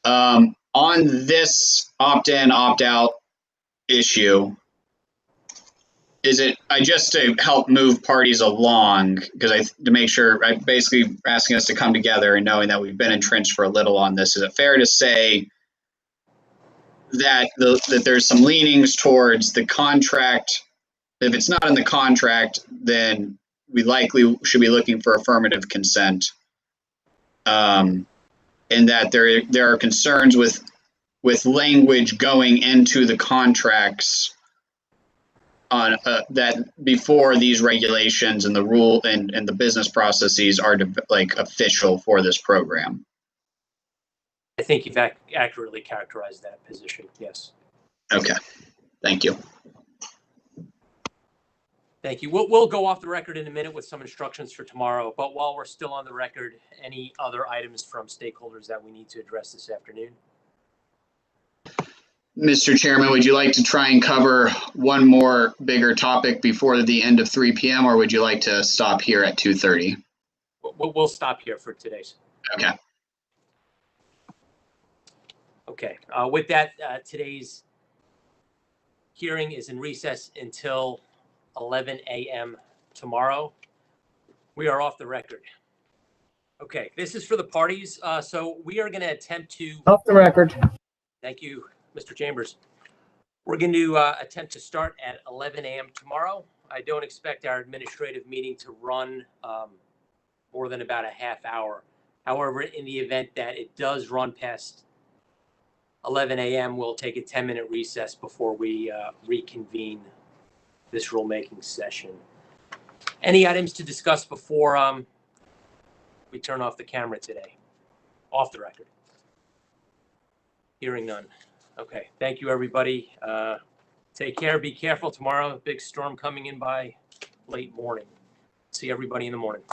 On this opt-in, opt-out issue, just to help move parties along, because to make sure, basically asking us to come together and knowing that we've been entrenched for a little on this, is it fair to say that that there's some leanings towards the contract? If it's not in the contract, then we likely should be looking for affirmative consent, and that there are concerns with language going into the contracts on that before these regulations and the rule and the business processes are official for this program. I think you've accurately characterized that position. Yes. Okay. Thank you. Thank you. We'll go off the record in a minute with some instructions for tomorrow. But while we're still on the record, any other items from stakeholders that we need to address this afternoon? Mr. Chairman, would you like to try and cover one more bigger topic before the end of 3 p.m., or would you like to stop here at 2:30? We'll stop here for today's. Okay. Okay. With that, today's hearing is in recess until 11 a.m. tomorrow. We are off the record. Okay, this is for the parties. So we are going to attempt to. Off the record. Thank you, Mr. Chambers. We're going to attempt to start at 11 a.m. tomorrow. I don't expect our administrative meeting to run more than about a half hour. However, in the event that it does run past 11 a.m., we'll take a 10-minute recess before we reconvene this rulemaking session. Any items to discuss before we turn off the camera today? Off the record. Hearing none. Okay, thank you, everybody. Take care, be careful tomorrow. Big storm coming in by late morning. See everybody in the morning.